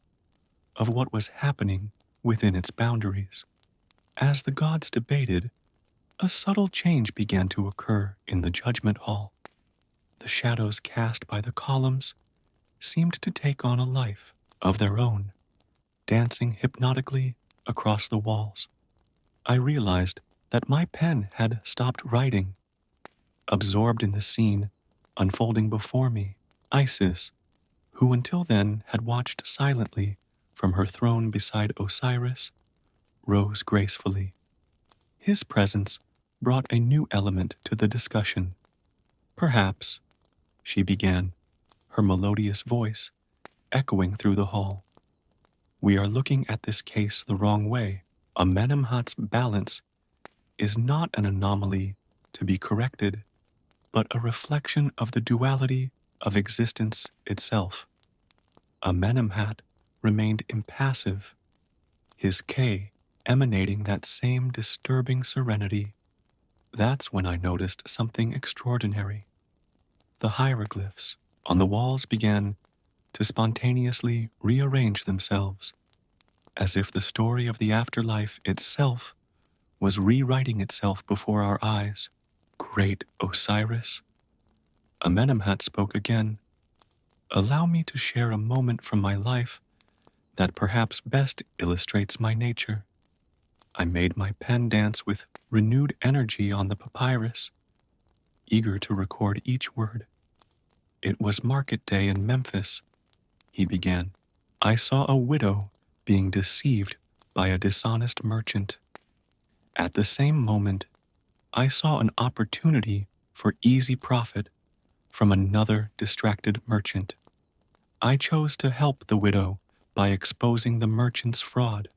of what was happening within its boundaries. As the gods debated, a subtle change began to occur in the judgment hall. The shadows cast by the columns seemed to take on a life of their own, dancing hypnotically across the walls. I realized that my pen had stopped writing, absorbed in the scene unfolding before me. Isis, who until then had watched silently from her throne beside Osiris, rose gracefully. His presence brought a new element to the discussion. Perhaps, she began, her melodious voice echoing through the hall, we are looking at this case the wrong way. Amenemhat's balance is not an anomaly to be corrected, but a reflection of the duality of existence itself. Amenemhat remained impassive, his K emanating that same disturbing serenity. That's when I noticed something extraordinary. The hieroglyphs on the walls began to spontaneously rearrange themselves, as if the story of the afterlife itself was rewriting itself before our eyes. Great Osiris, Amenemhat spoke again. Allow me to share a moment from my life that perhaps best illustrates my nature. I made my pen dance with renewed energy on the papyrus, eager to record each word. It was market day in Memphis, he began. I saw a widow being deceived by a dishonest merchant. At the same moment, I saw an opportunity for easy profit from another distracted merchant. I chose to help the widow by exposing the merchant's fraud,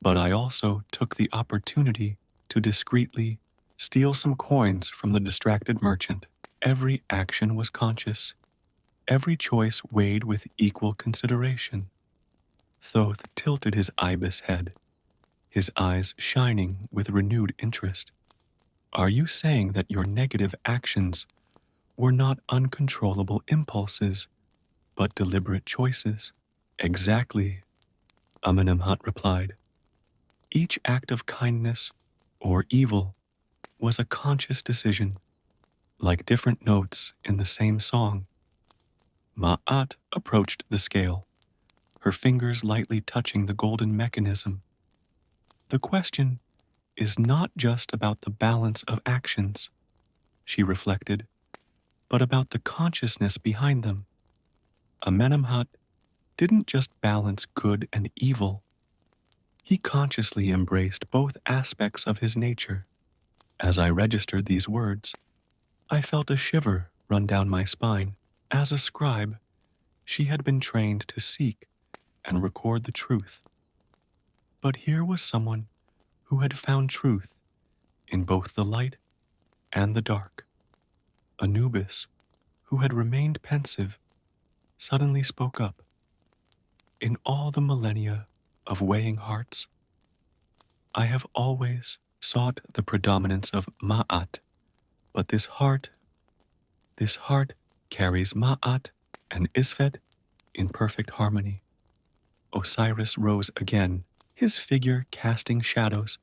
but I also took the opportunity to discreetly steal some coins from the distracted merchant. Every action was conscious, every choice weighed with equal consideration. Thoth tilted his ibis head, his eyes shining with renewed interest. Are you saying that your negative actions were not uncontrollable impulses, but deliberate choices? Exactly, Amenemhat replied. Each act of kindness or evil was a conscious decision, like different notes in the same song. Ma'at approached the scale, her fingers lightly touching the golden mechanism. The question is not just about the balance of actions, she reflected, but about the consciousness behind them. Amenemhat didn't just balance good and evil. He consciously embraced both aspects of his nature. As I registered these words, I felt a shiver run down my spine. As a scribe, she had been trained to seek and record the truth. But here was someone who had found truth in both the light and the dark. Anubis, who had remained pensive, suddenly spoke up. In all the millennia of weighing hearts, I have always sought the predominance of Ma'at, but this heart carries Ma'at and Isfet in perfect harmony. Osiris rose again, his figure casting shadows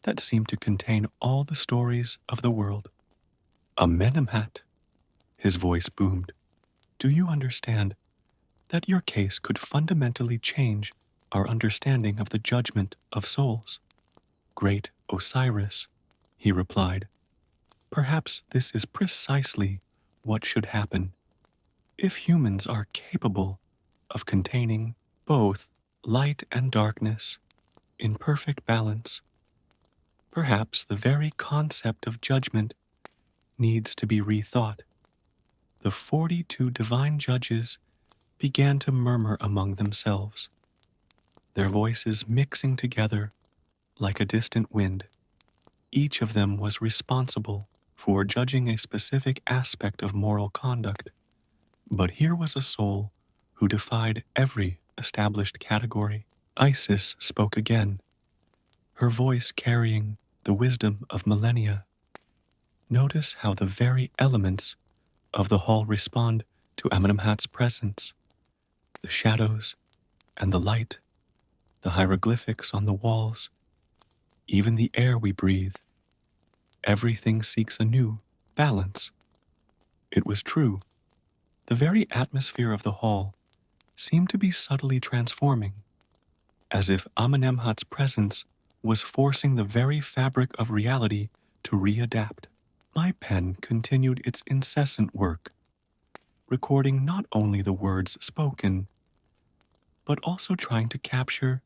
that seemed to contain all the stories of the world. Amenemhat, his voice boomed. Do you understand that your case could fundamentally change our understanding of the judgment of souls? Great Osiris, he replied. Perhaps this is precisely what should happen. If humans are capable of containing both light and darkness in perfect balance, perhaps the very concept of judgment needs to be rethought. The 42 divine judges began to murmur among themselves, their voices mixing together like a distant wind. Each of them was responsible for judging a specific aspect of moral conduct. But here was a soul who defied every established category. Isis spoke again, her voice carrying the wisdom of millennia. Notice how the very elements of the hall respond to Amenemhat's presence. The shadows and the light, the hieroglyphics on the walls, even the air we breathe. Everything seeks a new balance. It was true. The very atmosphere of the hall seemed to be subtly transforming, as if Amenemhat's presence was forcing the very fabric of reality to readapt. My pen continued its incessant work, recording not only the words spoken, but also trying to capture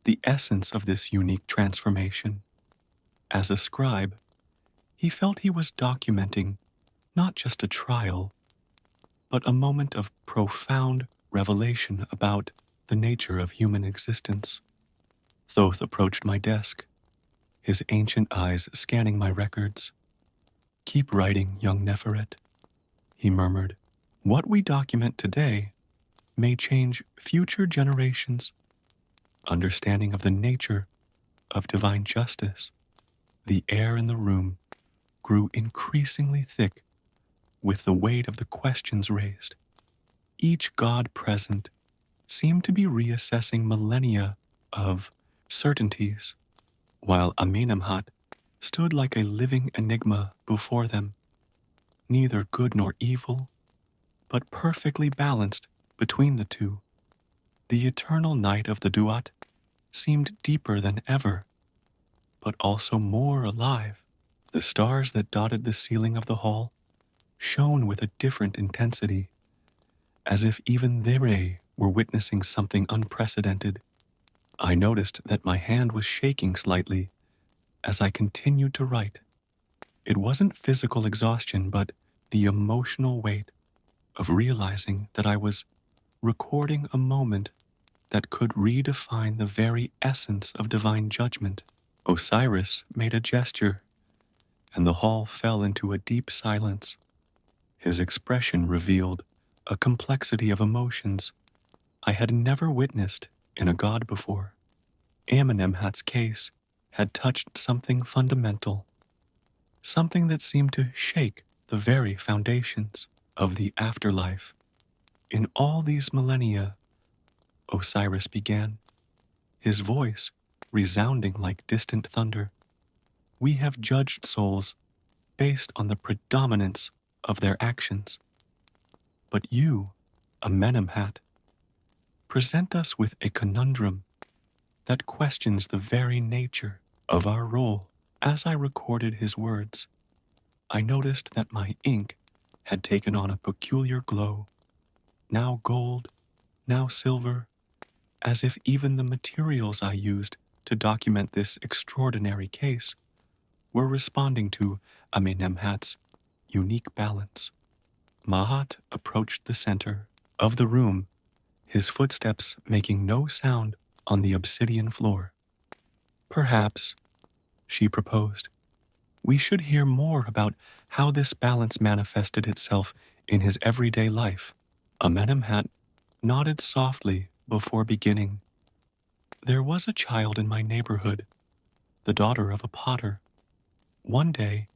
the essence of this unique transformation. As a scribe, he felt he was documenting not just a trial, but a moment of profound revelation about the nature of human existence. Thoth approached my desk, his ancient eyes scanning my records. "Keep writing, young Neferet," he murmured. "What we document today may change future generations' understanding of the nature of divine justice." The air in the room grew increasingly thick with the weight of the questions raised. Each god present seemed to be reassessing millennia of certainties, while Amenemhat stood like a living enigma before them, neither good nor evil, but perfectly balanced between the two. The eternal night of the Duat seemed deeper than ever, but also more alive. The stars that dotted the ceiling of the hall shone with a different intensity, as if even they were witnessing something unprecedented. I noticed that my hand was shaking slightly as I continued to write. It wasn't physical exhaustion, but the emotional weight of realizing that I was recording a moment that could redefine the very essence of divine judgment. Osiris made a gesture, and the hall fell into a deep silence. His expression revealed a complexity of emotions I had never witnessed in a god before. Amenemhat's case had touched something fundamental, something that seemed to shake the very foundations of the afterlife. "In all these millennia," Osiris began, his voice resounding like distant thunder, "we have judged souls based on the predominance of their actions. But you, Amenemhat, present us with a conundrum that questions the very nature of our role." As I recorded his words, I noticed that my ink had taken on a peculiar glow, now gold, now silver, as if even the materials I used to document this extraordinary case were responding to Amenemhat's unique balance. Mahat approached the center of the room, his footsteps making no sound on the obsidian floor. "Perhaps," she proposed, "we should hear more about how this balance manifested itself in his everyday life." Amenemhat nodded softly before beginning. "There was a child in my neighborhood, the daughter of a potter. One day,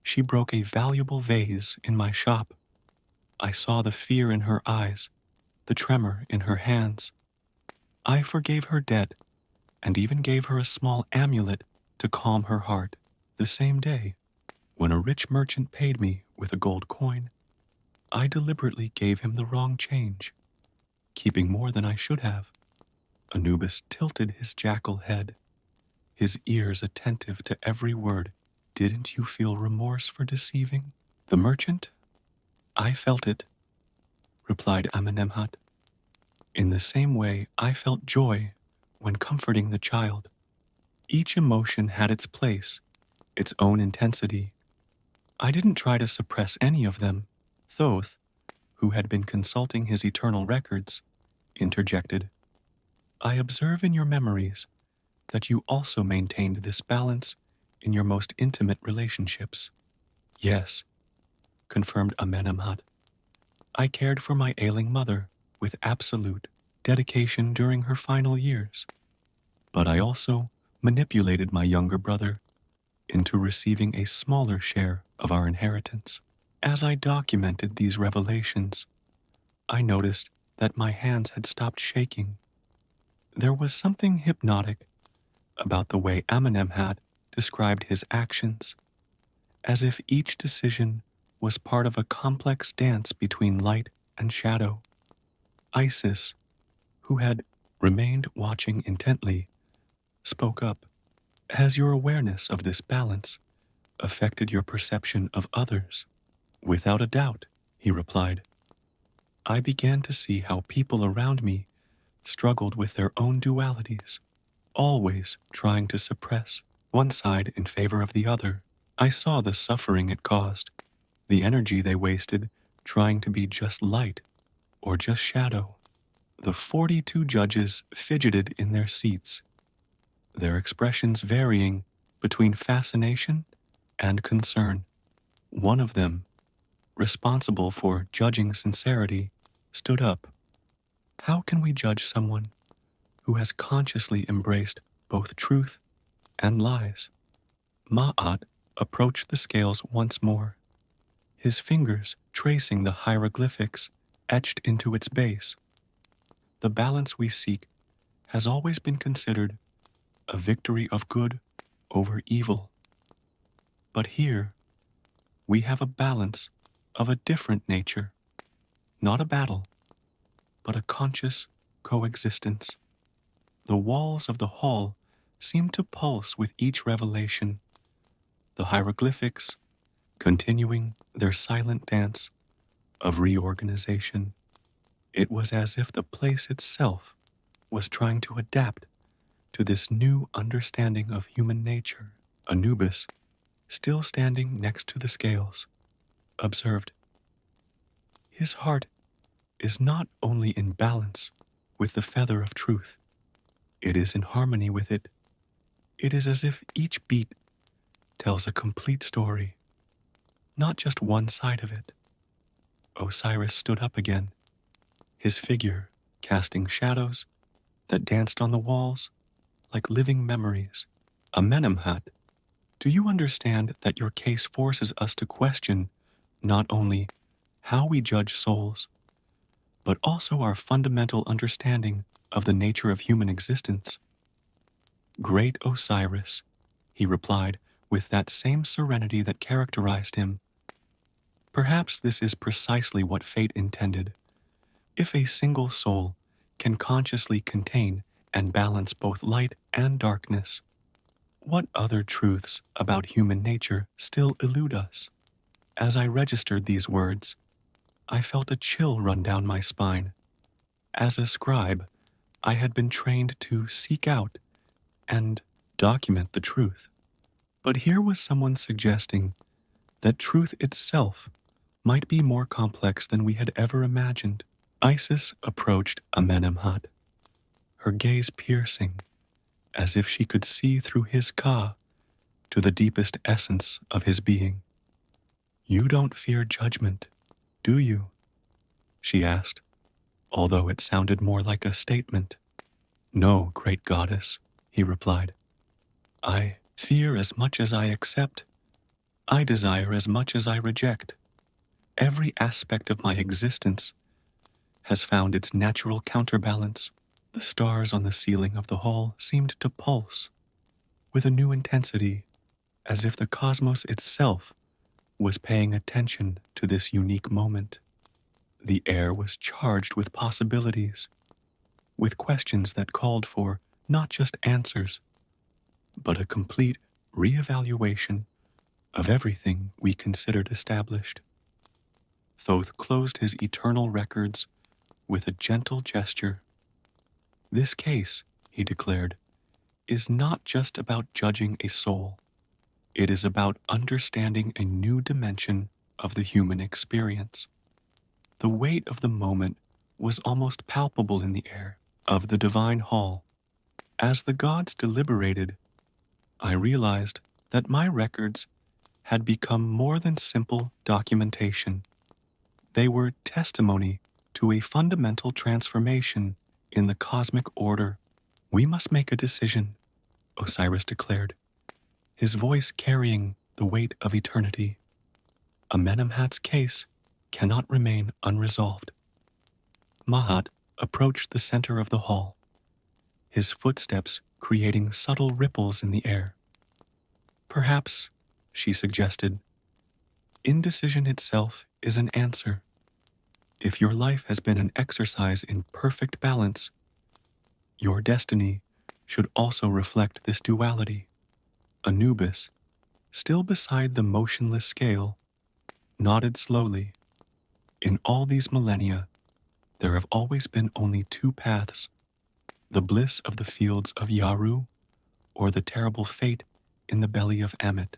she broke a valuable vase in my shop. I saw the fear in her eyes, the tremor in her hands. I forgave her debt and even gave her a small amulet to calm her heart. The same day, when a rich merchant paid me with a gold coin, I deliberately gave him the wrong change, keeping more than I should have." Anubis tilted his jackal head, his ears attentive to every word. "Didn't you feel remorse for deceiving the merchant?" "I felt it. replied Amenemhat. In the same way I felt joy when comforting the child. Each emotion had its place, its own intensity. I didn't try to suppress any of them. Thoth, who had been consulting his eternal records, interjected. I observe in your memories that you also maintained this balance in your most intimate relationships. Yes, confirmed Amenemhat. I cared for my ailing mother with absolute dedication during her final years. But I also manipulated my younger brother into receiving a smaller share of our inheritance. As I documented these revelations, I noticed that my hands had stopped shaking. There was something hypnotic about the way Amenemhat described his actions, as if each decision was part of a complex dance between light and shadow. Isis, who had remained watching intently, spoke up. Has your awareness of this balance affected your perception of others? Without a doubt, he replied. I began to see how people around me struggled with their own dualities, always trying to suppress one side in favor of the other. I saw the suffering it caused, the energy they wasted trying to be just light or just shadow. The 42 judges fidgeted in their seats, their expressions varying between fascination and concern. One of them, responsible for judging sincerity, stood up. How can we judge someone who has consciously embraced both truth and lies? Ma'at approached the scales once more, his fingers tracing the hieroglyphics etched into its base. The balance we seek has always been considered a victory of good over evil. But here, we have a balance of a different nature, not a battle, but a conscious coexistence. The walls of the hall seemed to pulse with each revelation, the hieroglyphics continuing their silent dance of reorganization. It was as if the place itself was trying to adapt to this new understanding of human nature. Anubis, still standing next to the scales, observed, his heart is not only in balance with the feather of truth, it is in harmony with it. It is as if each beat tells a complete story, not just one side of it. Osiris stood up again, his figure casting shadows that danced on the walls like living memories. Amenemhat, do you understand that your case forces us to question not only how we judge souls, but also our fundamental understanding of the nature of human existence? Great Osiris, he replied with that same serenity that characterized him. Perhaps this is precisely what fate intended. If a single soul can consciously contain and balance both light and darkness, what other truths about human nature still elude us? As I registered these words, I felt a chill run down my spine. As a scribe, I had been trained to seek out and document the truth. But here was someone suggesting that truth itself might be more complex than we had ever imagined. Isis approached Amenemhat, her gaze piercing, as if she could see through his ka to the deepest essence of his being. You don't fear judgment, do you? She asked, although it sounded more like a statement. No, great goddess, he replied. I fear as much as I accept. I desire as much as I reject. Every aspect of my existence has found its natural counterbalance. The stars on the ceiling of the hall seemed to pulse with a new intensity, as if the cosmos itself was paying attention to this unique moment. The air was charged with possibilities, with questions that called for not just answers, but a complete reevaluation of everything we considered established. Thoth closed his eternal records with a gentle gesture. This case, he declared, is not just about judging a soul. It is about understanding a new dimension of the human experience. The weight of the moment was almost palpable in the air of the divine hall. As the gods deliberated, I realized that my records had become more than simple documentation. They were testimony to a fundamental transformation in the cosmic order. We must make a decision, Osiris declared, his voice carrying the weight of eternity. Amenemhat's case cannot remain unresolved. Mahat approached the center of the hall, his footsteps creating subtle ripples in the air. Perhaps, she suggested, indecision itself is an answer. If your life has been an exercise in perfect balance, your destiny should also reflect this duality. Anubis, still beside the motionless scale, nodded slowly. In all these millennia, there have always been only two paths: the bliss of the fields of Yaru, or the terrible fate in the belly of Ammit.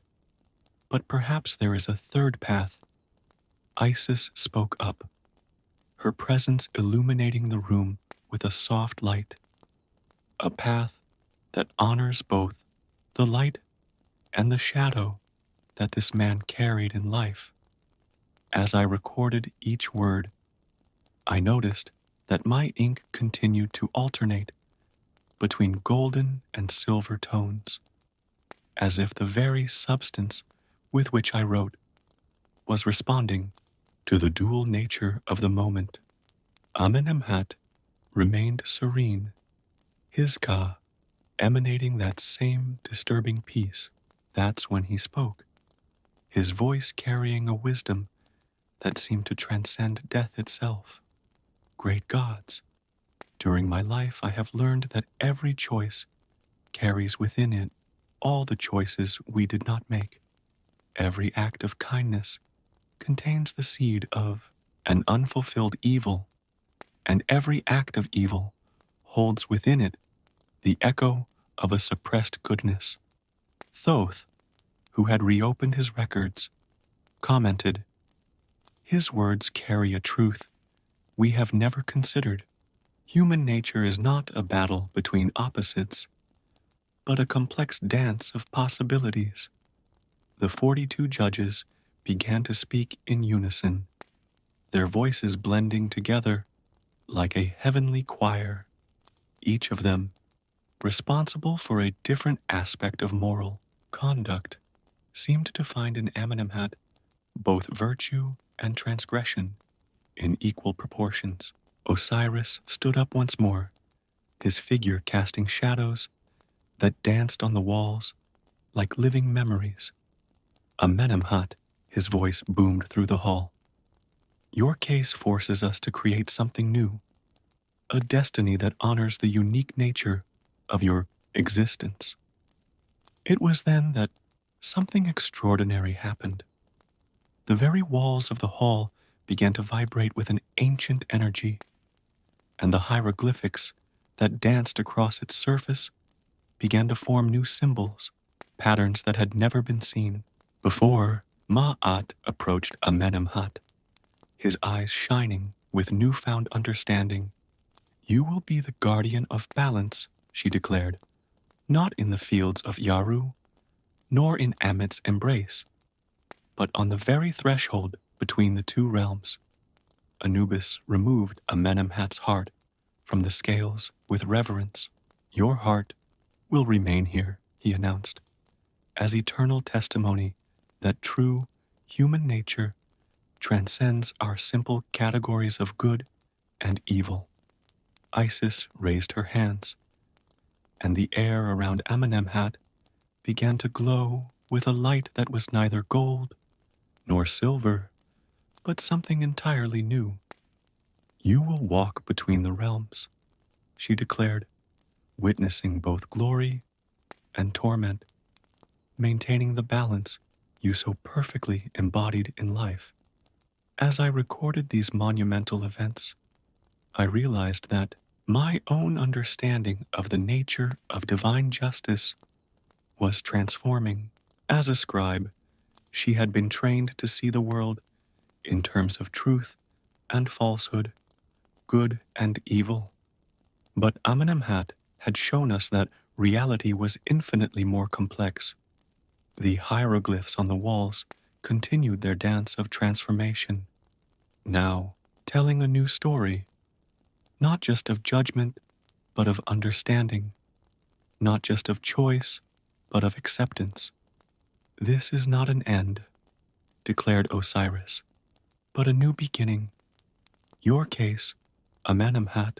But perhaps there is a third path. Isis spoke up, her presence illuminating the room with a soft light. A path that honors both the light and the shadow that this man carried in life. As I recorded each word, I noticed that my ink continued to alternate between golden and silver tones, as if the very substance with which I wrote was responding to the dual nature of the moment. Amenemhat remained serene, his ka emanating that same disturbing peace. That's when he spoke, his voice carrying a wisdom that seemed to transcend death itself. Great gods, during my life I have learned that every choice carries within it all the choices we did not make. Every act of kindness contains the seed of an unfulfilled evil, and every act of evil holds within it the echo of a suppressed goodness. Thoth, who had reopened his records, commented, "His words carry a truth we have never considered. Human nature is not a battle between opposites, but a complex dance of possibilities." The 42 judges began to speak in unison, their voices blending together like a heavenly choir, each of them responsible for a different aspect of moral conduct, seemed to find in Amenemhat both virtue and transgression in equal proportions. Osiris stood up once more, his figure casting shadows that danced on the walls like living memories. Amenemhat, his voice boomed through the hall. Your case forces us to create something new, a destiny that honors the unique nature of your existence. It was then that something extraordinary happened. The very walls of the hall began to vibrate with an ancient energy, and the hieroglyphics that danced across its surface began to form new symbols, patterns that had never been seen before. Ma'at approached Amenemhat, his eyes shining with newfound understanding. "You will be the guardian of balance," she declared, "not in the fields of Yaru, nor in Ammit's embrace, but on the very threshold between the two realms." Anubis removed Amenemhat's heart from the scales with reverence. "Your heart will remain here," he announced, "as eternal testimony that true human nature transcends our simple categories of good and evil." Isis raised her hands, and the air around Amenemhat began to glow with a light that was neither gold nor silver, but something entirely new. "You will walk between the realms," she declared, witnessing both glory and torment, maintaining the balance you so perfectly embodied in life. As I recorded these monumental events, I realized that my own understanding of the nature of divine justice was transforming. As a scribe, she had been trained to see the world in terms of truth and falsehood, good and evil. But Amenemhat had shown us that reality was infinitely more complex. The hieroglyphs on the walls continued their dance of transformation, now telling a new story, not just of judgment, but of understanding, not just of choice, but of acceptance. This is not an end, declared Osiris, but a new beginning. Your case, Amenemhat,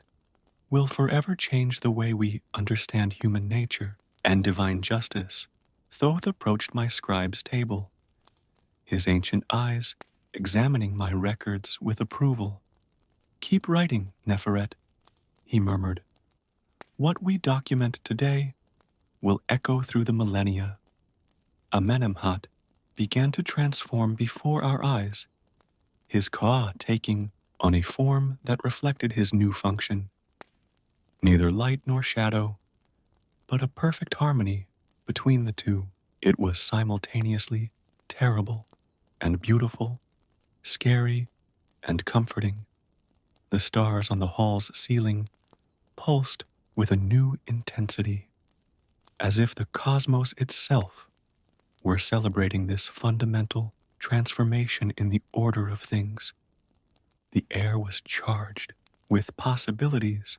will forever change the way we understand human nature and divine justice. Thoth approached my scribe's table, his ancient eyes examining my records with approval. Keep writing, Neferet, he murmured. What we document today will echo through the millennia. Amenemhat began to transform before our eyes, his ka taking on a form that reflected his new function. Neither light nor shadow, but a perfect harmony between the two. It was simultaneously terrible and beautiful, scary and comforting. The stars on the hall's ceiling pulsed with a new intensity, as if the cosmos itself were celebrating this fundamental transformation in the order of things. The air was charged with possibilities,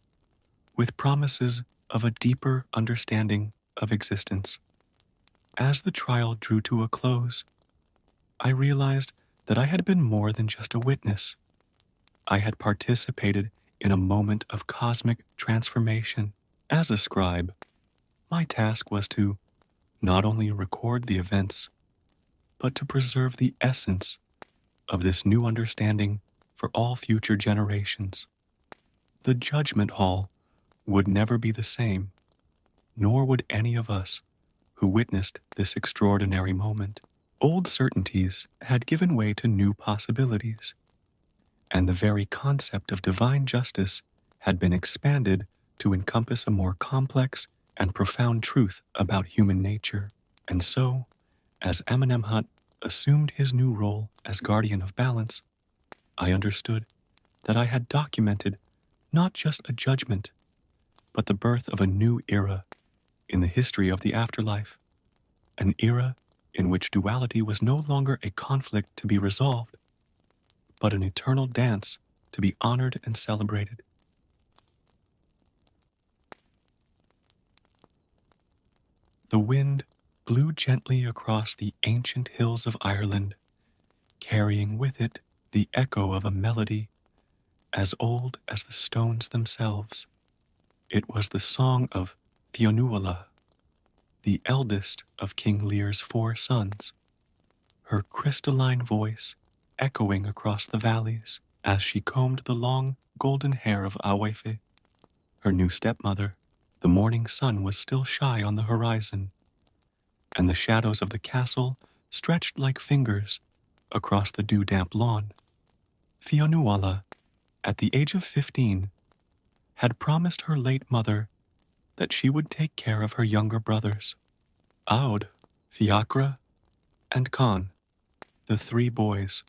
with promises of a deeper understanding of existence. As the trial drew to a close, I realized that I had been more than just a witness. I had participated in a moment of cosmic transformation. As a scribe, my task was to not only record the events, but to preserve the essence of this new understanding for all future generations. The judgment hall would never be the same, nor would any of us who witnessed this extraordinary moment. Old certainties had given way to new possibilities, and the very concept of divine justice had been expanded to encompass a more complex and profound truth about human nature. And so, as Amenemhat assumed his new role as guardian of balance, I understood that I had documented not just a judgment, but the birth of a new era in the history of the afterlife, an era in which duality was no longer a conflict to be resolved, but an eternal dance to be honored and celebrated. The wind blew gently across the ancient hills of Ireland, carrying with it the echo of a melody as old as the stones themselves. It was the song of Fionnuala, the eldest of King Lear's 4 sons, her crystalline voice echoing across the valleys as she combed the long golden hair of Awefe, her new stepmother. The morning sun was still shy on the horizon, and the shadows of the castle stretched like fingers across the dew-damp lawn. Fionnuala, at the age of 15, had promised her late mother that she would take care of her younger brothers, Aud, Fiacre, and Con, the 3 boys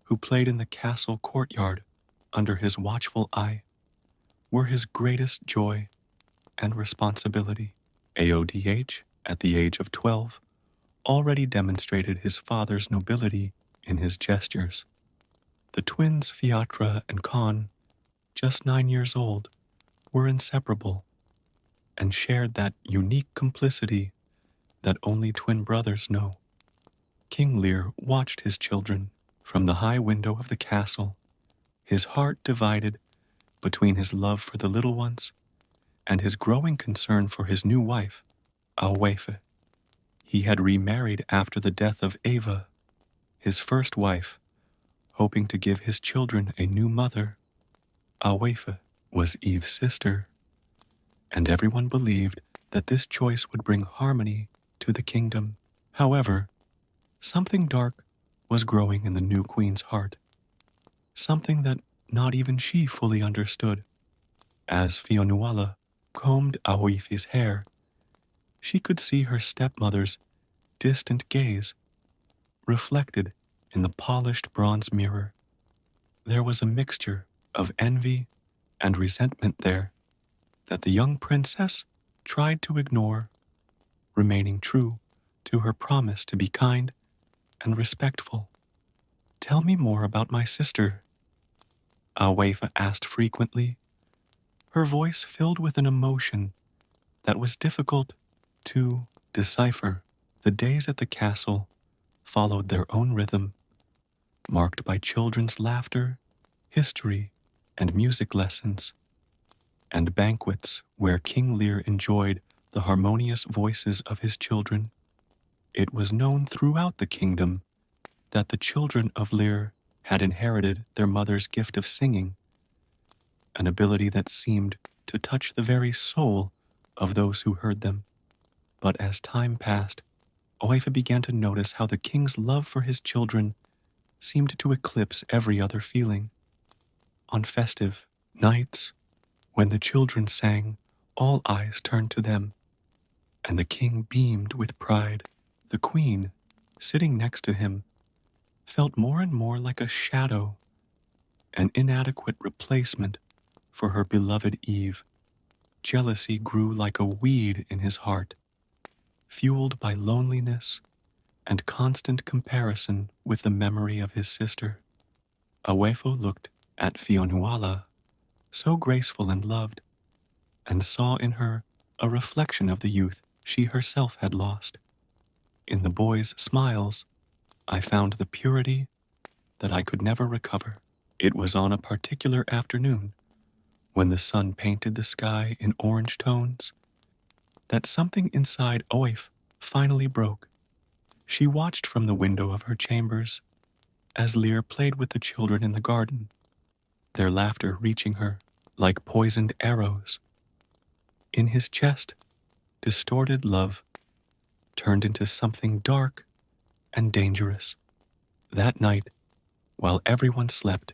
who played in the castle courtyard under his watchful eye, were his greatest joy and responsibility. Aodh, at the age of 12, already demonstrated his father's nobility in his gestures. The twins Fiacre and Con, just 9 years old, were inseparable and shared that unique complicity that only twin brothers know. King Lear watched his children from the high window of the castle, his heart divided between his love for the little ones and his growing concern for his new wife, Awefe. He had remarried after the death of Ava, his first wife, hoping to give his children a new mother. Awefe was Eve's sister, and everyone believed that this choice would bring harmony to the kingdom. However, something dark was growing in the new queen's heart. something that not even she fully understood. As Fionuala combed Aoife's hair, she could see her stepmother's distant gaze reflected in the polished bronze mirror. There was a mixture of envy and resentment there that the young princess tried to ignore, remaining true to her promise to be kind and respectful. "Tell me more about my sister," Awaifa asked frequently, her voice filled with an emotion that was difficult to decipher. The days at the castle followed their own rhythm, marked by children's laughter, history, and music lessons, and banquets where King Lear enjoyed the harmonious voices of his children. It was known throughout the kingdom that the children of Lear had inherited their mother's gift of singing, an ability that seemed to touch the very soul of those who heard them. But as time passed, Oifa began to notice how the king's love for his children seemed to eclipse every other feeling. On festive nights, when the children sang, all eyes turned to them, and the king beamed with pride. The queen, sitting next to him, felt more and more like a shadow, an inadequate replacement for her beloved Eve. Jealousy grew like a weed in his heart, fueled by loneliness and constant comparison with the memory of his sister. Awefo looked at Fionuala, so graceful and loved, and saw in her a reflection of the youth she herself had lost. In the boy's smiles, I found the purity that I could never recover. It was on a particular afternoon, when the sun painted the sky in orange tones, that something inside Oif finally broke. She watched from the window of her chambers as Lear played with the children in the garden, their laughter reaching her like poisoned arrows. In his chest, distorted love turned into something dark and dangerous. That night, while everyone slept,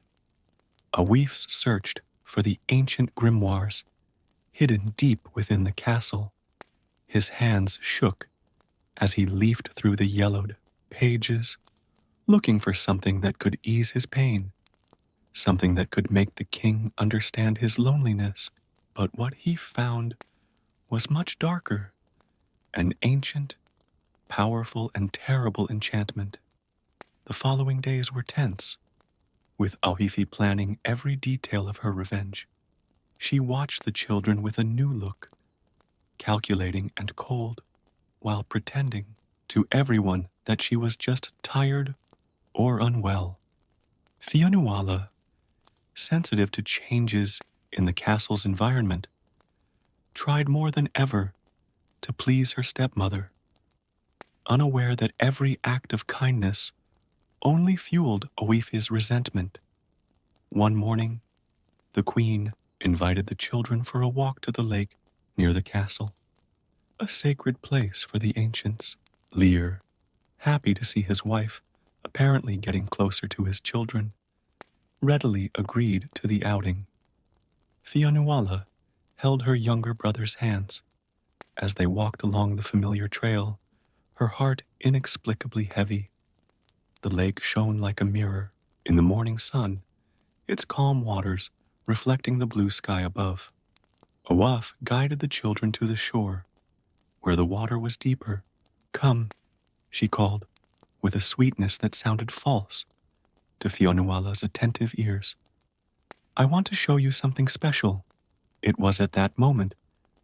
Awif searched for the ancient grimoires hidden deep within the castle. His hands shook as he leafed through the yellowed pages, looking for something that could ease his pain, something that could make the king understand his loneliness. But what he found was much darker, an ancient, powerful, and terrible enchantment. The following days were tense, with Auhifi planning every detail of her revenge. She watched the children with a new look, calculating and cold, while pretending to everyone that she was just tired or unwell. Fionuala, sensitive to changes in the castle's environment, tried more than ever to please her stepmother, unaware that every act of kindness only fueled Oifi's resentment. One morning, the queen invited the children for a walk to the lake near the castle, a sacred place for the ancients. Lear, happy to see his wife apparently getting closer to his children, readily agreed to the outing. Fionuala held her younger brother's hands as they walked along the familiar trail, her heart inexplicably heavy. The lake shone like a mirror in the morning sun, its calm waters reflecting the blue sky above. Awaf guided the children to the shore, where the water was deeper. "Come," she called, with a sweetness that sounded false to Fionuala's attentive ears. "I want to show you something special." It was at that moment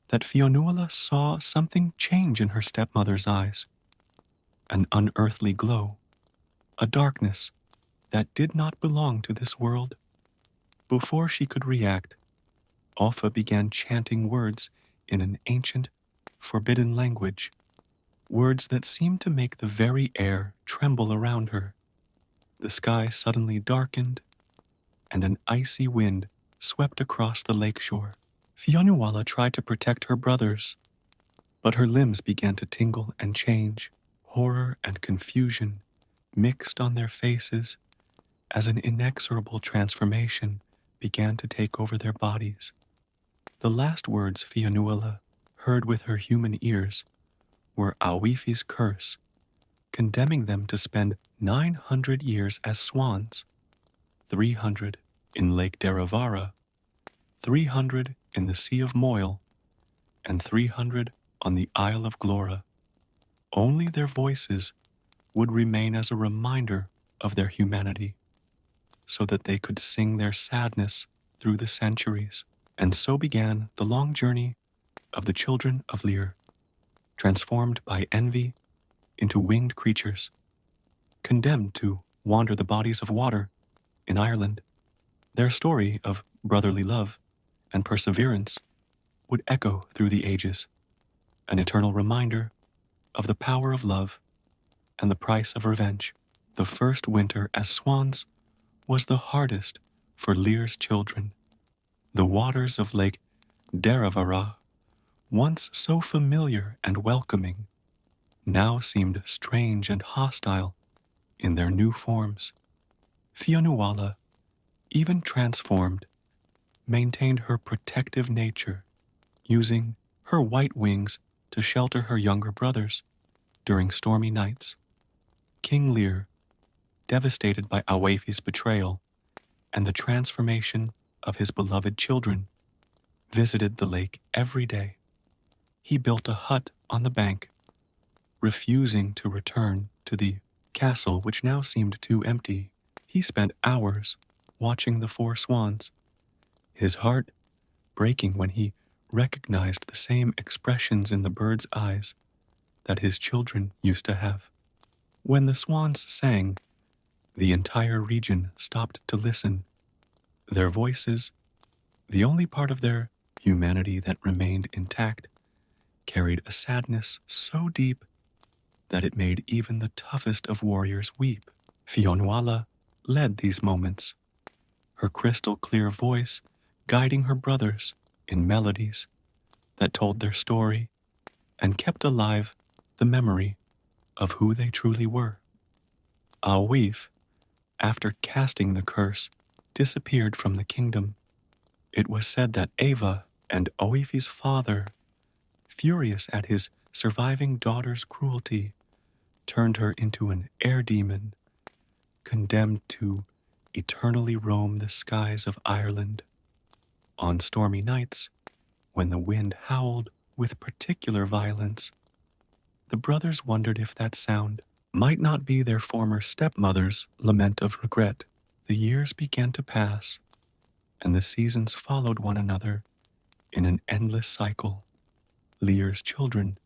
that Fionuala saw something change in her stepmother's eyes, an unearthly glow, a darkness that did not belong to this world. Before she could react, Offa began chanting words in an ancient, forbidden language, words that seemed to make the very air tremble around her. The sky suddenly darkened, and an icy wind swept across the lakeshore. Fionuala tried to protect her brothers, but her limbs began to tingle and change. Horror and confusion mixed on their faces as an inexorable transformation began to take over their bodies. The last words Fionuala heard with her human ears were Awifi's curse, condemning them to spend 900 years as swans, 300 in Lake Deravara, 300 in the Sea of Moyle, and 300 on the Isle of Glora. Only their voices would remain as a reminder of their humanity, so that they could sing their sadness through the centuries. And so began the long journey of the children of Lear, transformed by envy into winged creatures, condemned to wander the bodies of water in Ireland. Their story of brotherly love and perseverance would echo through the ages, an eternal reminder of the power of love and the price of revenge. The first winter as swans was the hardest for Lear's children. The waters of Lake Deravara, once so familiar and welcoming, now seemed strange and hostile in their new forms. Fionuala, even transformed, maintained her protective nature, using her white wings to shelter her younger brothers during stormy nights. King Lear, devastated by Awefi's betrayal and the transformation of his beloved children, visited the lake every day. He built a hut on the bank, refusing to return to the castle which now seemed too empty. He spent hours watching the four swans, his heart breaking when he recognized the same expressions in the birds' eyes that his children used to have. When the swans sang, the entire region stopped to listen. Their voices, the only part of their humanity that remained intact, carried a sadness so deep that it made even the toughest of warriors weep. Fionuala led these moments, her crystal clear voice guiding her brothers in melodies that told their story and kept alive the memory of who they truly were. Awif, after casting the curse, disappeared from the kingdom. It was said that Ava and Oifi's father, furious at his surviving daughter's cruelty, turned her into an air demon, condemned to eternally roam the skies of Ireland. On stormy nights, when the wind howled with particular violence, the brothers wondered if that sound might not be their former stepmother's lament of regret. The years began to pass, and the seasons followed one another in an endless cycle. Lear's children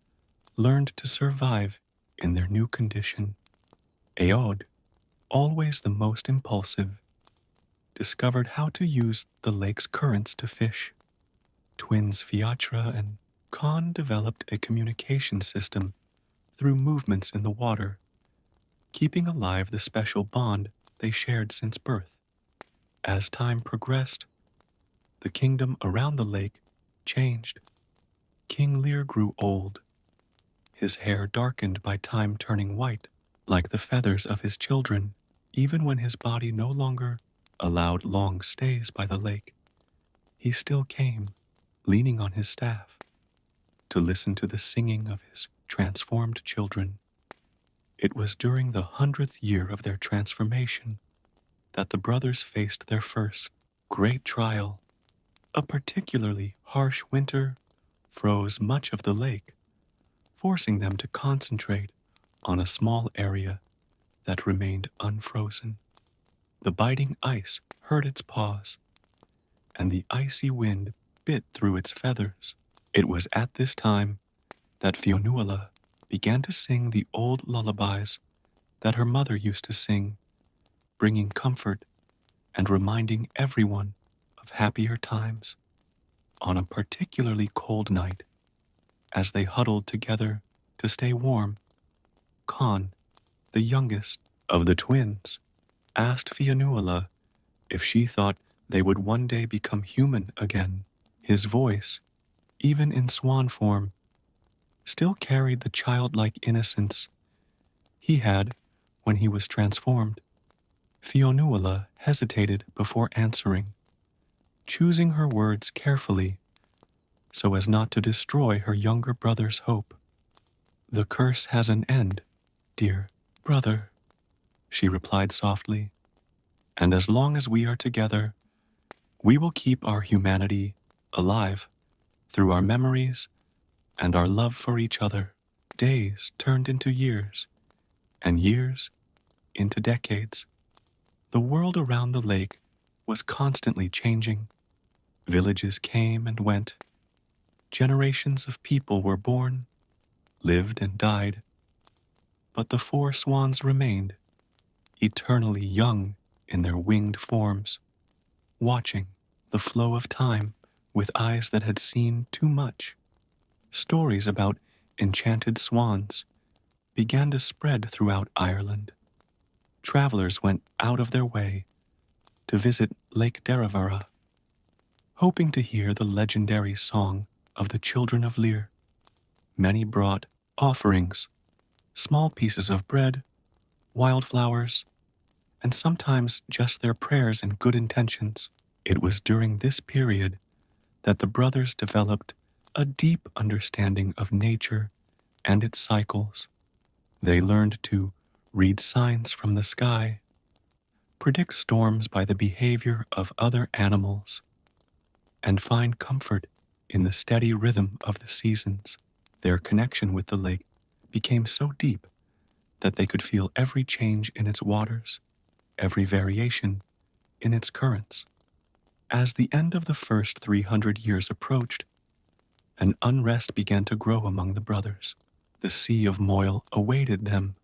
learned to survive in their new condition. Aod, always the most impulsive, discovered how to use the lake's currents to fish. Twins Fiatra and Khan developed a communication system through movements in the water, keeping alive the special bond they shared since birth. As time progressed, the kingdom around the lake changed. King Lear grew old, his hair darkened by time turning white, like the feathers of his children. Even when his body no longer allowed long stays by the lake, he still came, leaning on his staff, to listen to the singing of his transformed children. It was during the 100th year of their transformation that the brothers faced their first great trial. A particularly harsh winter froze much of the lake, forcing them to concentrate on a small area that remained unfrozen. The biting ice hurt its paws, and the icy wind bit through its feathers. It was at this time that Fionuala began to sing the old lullabies that her mother used to sing, bringing comfort and reminding everyone of happier times. On a particularly cold night, as they huddled together to stay warm, Khan, the youngest of the twins, asked Fionuala if she thought they would one day become human again. His voice, even in swan form, still carried the childlike innocence he had when he was transformed. Fionuala hesitated before answering, choosing her words carefully so as not to destroy her younger brother's hope. "The curse has an end, dear brother," she replied softly, "and as long as we are together, we will keep our humanity alive through our memories and our love for each other." Days turned into years, and years into decades. The world around the lake was constantly changing. Villages came and went. Generations of people were born, lived and died. But the four swans remained, eternally young in their winged forms, watching the flow of time with eyes that had seen too much. Stories about enchanted swans began to spread throughout Ireland. Travelers went out of their way to visit Lake Derravara, hoping to hear the legendary song of the children of Lear. Many brought offerings, small pieces of bread, wildflowers, and sometimes just their prayers and good intentions. It was during this period that the brothers developed a deep understanding of nature and its cycles. They learned to read signs from the sky, predict storms by the behavior of other animals, and find comfort in the steady rhythm of the seasons. Their connection with the lake became so deep that they could feel every change in its waters, every variation in its currents. As the end of the first 300 years approached, an unrest began to grow among the brothers. The Sea of Moyle awaited them,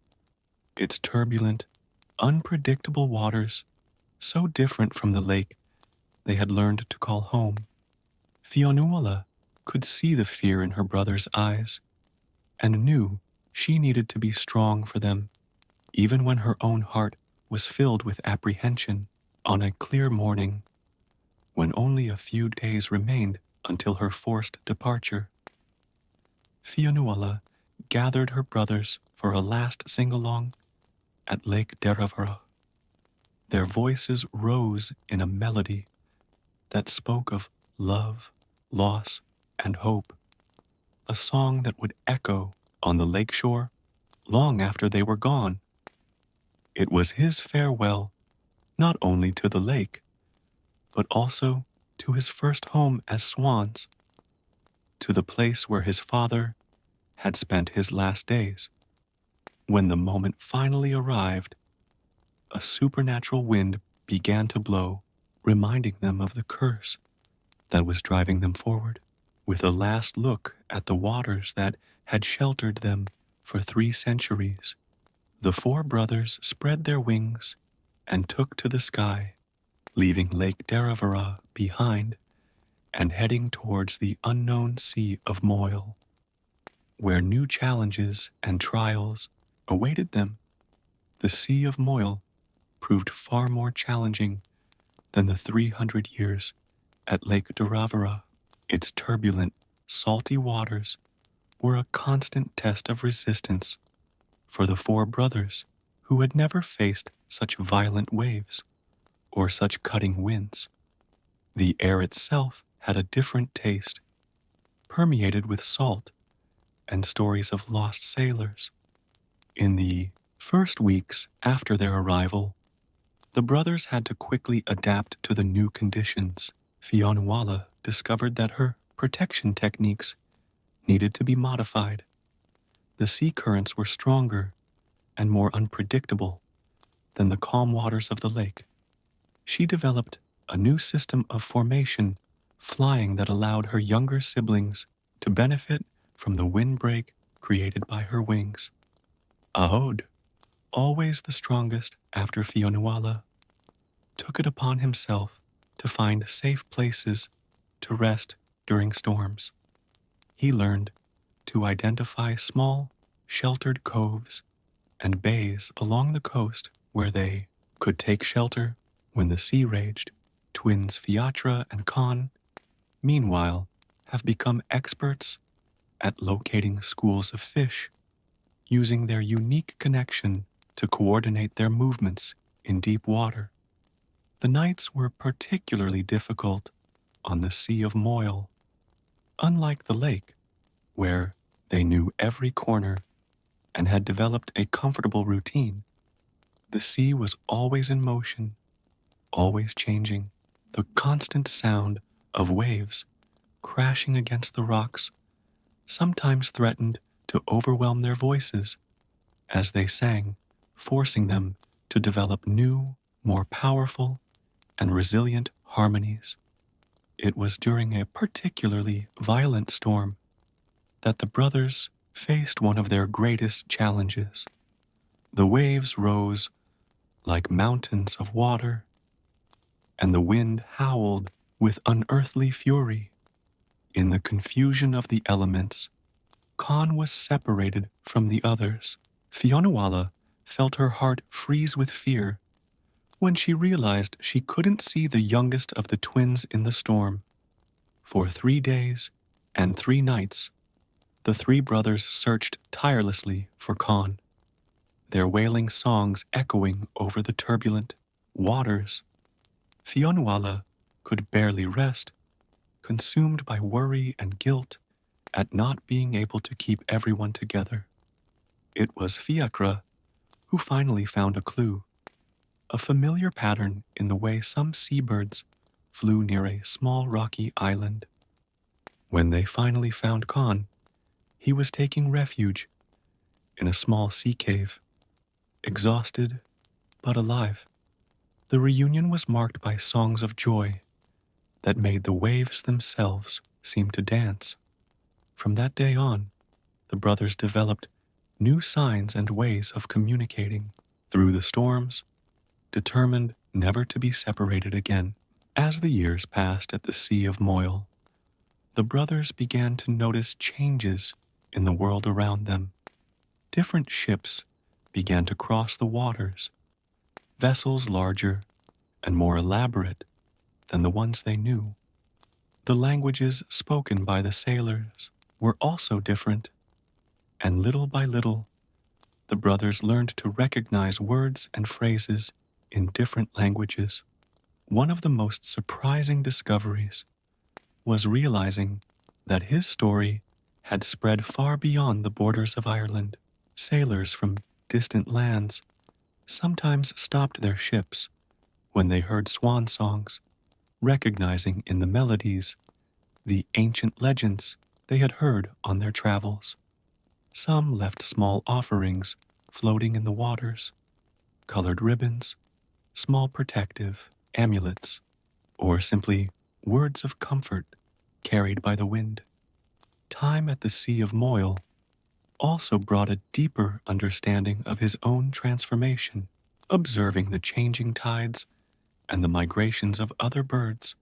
its turbulent, unpredictable waters so different from the lake they had learned to call home. Fionuala could see the fear in her brother's eyes and knew she needed to be strong for them, even when her own heart was filled with apprehension. On a clear morning, when only a few days remained until her forced departure, Fionuala gathered her brothers for a last sing-along at Lake Derravara. Their voices rose in a melody that spoke of love, loss, and hope, a song that would echo on the lakeshore long after they were gone. It was his farewell not only to the lake, but also to his first home as swans, to the place where his father had spent his last days. When the moment finally arrived, a supernatural wind began to blow, reminding them of the curse that was driving them forward. With a last look at the waters that had sheltered them for 3 centuries, the 4 brothers spread their wings and took to the sky, leaving Lake Derravara behind and heading towards the unknown Sea of Moyle, where new challenges and trials awaited them. The Sea of Moyle proved far more challenging than the 300 years at Lake Derravara. Its turbulent, salty waters were a constant test of resistance for the 4 brothers who had never faced such violent waves or such cutting winds. The air itself had a different taste, permeated with salt and stories of lost sailors. In the first weeks after their arrival, the brothers had to quickly adapt to the new conditions. Fionuala discovered that her protection techniques needed to be modified. The sea currents were stronger and more unpredictable than the calm waters of the lake. She developed a new system of formation, flying that allowed her younger siblings to benefit from the windbreak created by her wings. Ahod, always the strongest after Fionuala, took it upon himself to find safe places to rest during storms. He learned to identify small, sheltered coves and bays along the coast where they could take shelter when the sea raged. Twins Fiatra and Khan, meanwhile, have become experts at locating schools of fish, using their unique connection to coordinate their movements in deep water. The nights were particularly difficult on the Sea of Moyle. Unlike the lake, where they knew every corner and had developed a comfortable routine, the sea was always in motion, always changing. The constant sound of waves crashing against the rocks sometimes threatened to overwhelm their voices as they sang, forcing them to develop new, more powerful, and resilient harmonies. It was during a particularly violent storm that the brothers faced one of their greatest challenges. The waves rose like mountains of water, and the wind howled with unearthly fury. In the confusion of the elements, Khan was separated from the others. Fionnuala felt her heart freeze with fear when she realized she couldn't see the youngest of the twins in the storm. For 3 days and 3 nights, the 3 brothers searched tirelessly for Khan, their wailing songs echoing over the turbulent waters. Fionnuala could barely rest, consumed by worry and guilt at not being able to keep everyone together. It was Fiacre who finally found a clue, a familiar pattern in the way some seabirds flew near a small rocky island. When they finally found Khan, he was taking refuge in a small sea cave, exhausted but alive. The reunion was marked by songs of joy that made the waves themselves seem to dance. From that day on, the brothers developed new signs and ways of communicating through the storms, determined never to be separated again. As the years passed at the Sea of Moyle, the brothers began to notice changes in the world around them. Different ships began to cross the waters, vessels larger and more elaborate than the ones they knew. The languages spoken by the sailors were also different, and little by little, the brothers learned to recognize words and phrases in different languages. One of the most surprising discoveries was realizing that his story had spread far beyond the borders of Ireland. Sailors from distant lands sometimes stopped their ships when they heard swan songs, recognizing in the melodies the ancient legends they had heard on their travels. Some left small offerings floating in the waters, colored ribbons, small protective amulets, or simply words of comfort carried by the wind. Time at the Sea of Moyle also brought a deeper understanding of his own transformation, observing the changing tides and the migrations of other birds.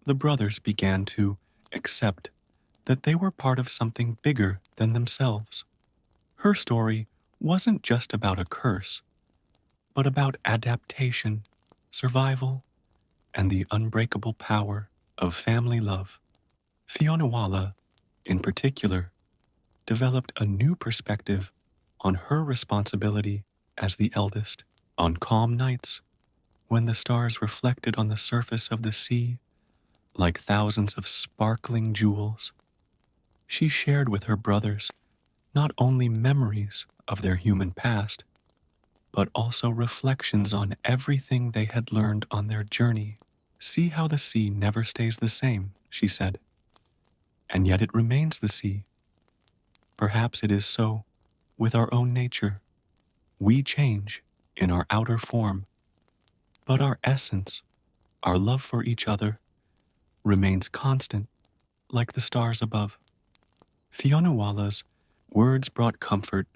The brothers began to accept that they were part of something bigger than themselves. Her story wasn't just about a curse, but about adaptation, survival, and the unbreakable power of family love. Fionnuala, in particular, developed a new perspective on her responsibility as the eldest. On calm nights, when the stars reflected on the surface of the sea like thousands of sparkling jewels, she shared with her brothers not only memories of their human past, but also reflections on everything they had learned on their journey. See how the sea never stays the same, she said, and yet it remains the sea. Perhaps it is so with our own nature. We change in our outer form, but our essence, our love for each other, remains constant like the stars above. Fionnuala's words brought comfort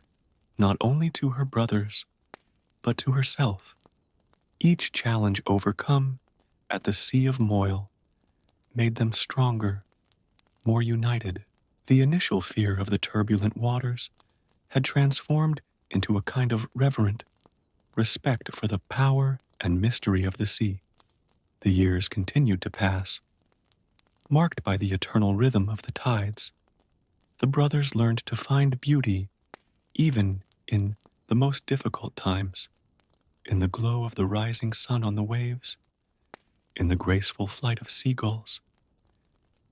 not only to her brothers, but to herself. Each challenge overcome at the Sea of Moyle made them stronger, more united. The initial fear of the turbulent waters had transformed into a kind of reverent respect for the power and mystery of the sea. The years continued to pass, marked by the eternal rhythm of the tides. The brothers learned to find beauty even in the most difficult times. in the glow of the rising sun on the waves, in the graceful flight of seagulls,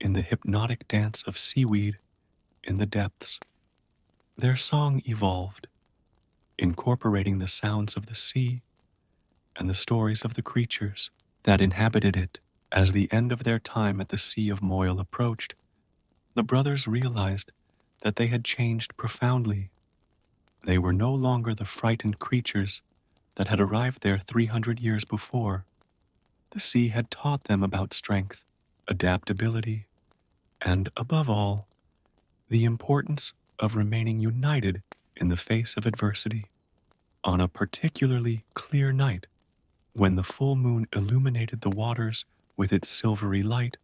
in the hypnotic dance of seaweed in the depths. Their song evolved, incorporating the sounds of the sea and the stories of the creatures that inhabited it. As the end of their time at the Sea of Moyle approached, the brothers realized that they had changed profoundly. They were no longer the frightened creatures that had arrived there 300 years before. The sea had taught them about strength, adaptability, and, above all, the importance of remaining united in the face of adversity. On a particularly clear night, when the full moon illuminated the waters with its silvery light,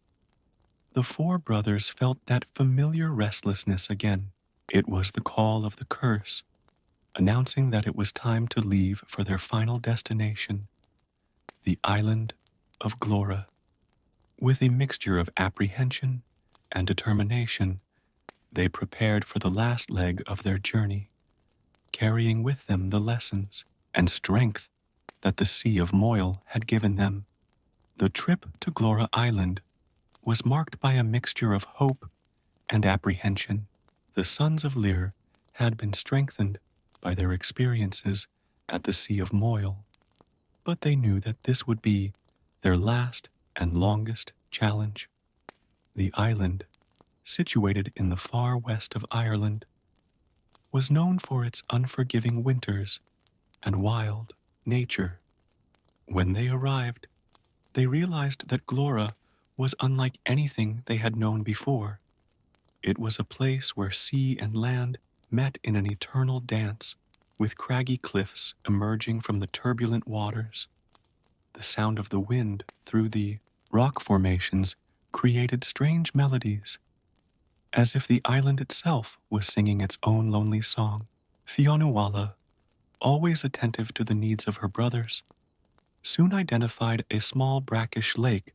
the four brothers felt that familiar restlessness again. It was the call of the curse, announcing that it was time to leave for their final destination, the island of Glora. With a mixture of apprehension and determination, they prepared for the last leg of their journey, carrying with them the lessons and strength that the Sea of Moyle had given them. The trip to Glora Island was marked by a mixture of hope and apprehension. The sons of Lear had been strengthened by their experiences at the Sea of Moyle, but they knew that this would be their last and longest challenge. The island, situated in the far west of Ireland, was known for its unforgiving winters and wild nature. When they arrived, they realized that Glora was unlike anything they had known before. It was a place where sea and land met in an eternal dance, with craggy cliffs emerging from the turbulent waters. The sound of the wind through the rock formations created strange melodies, as if the island itself was singing its own lonely song. Fionuala, always attentive to the needs of her brothers, soon identified a small brackish lake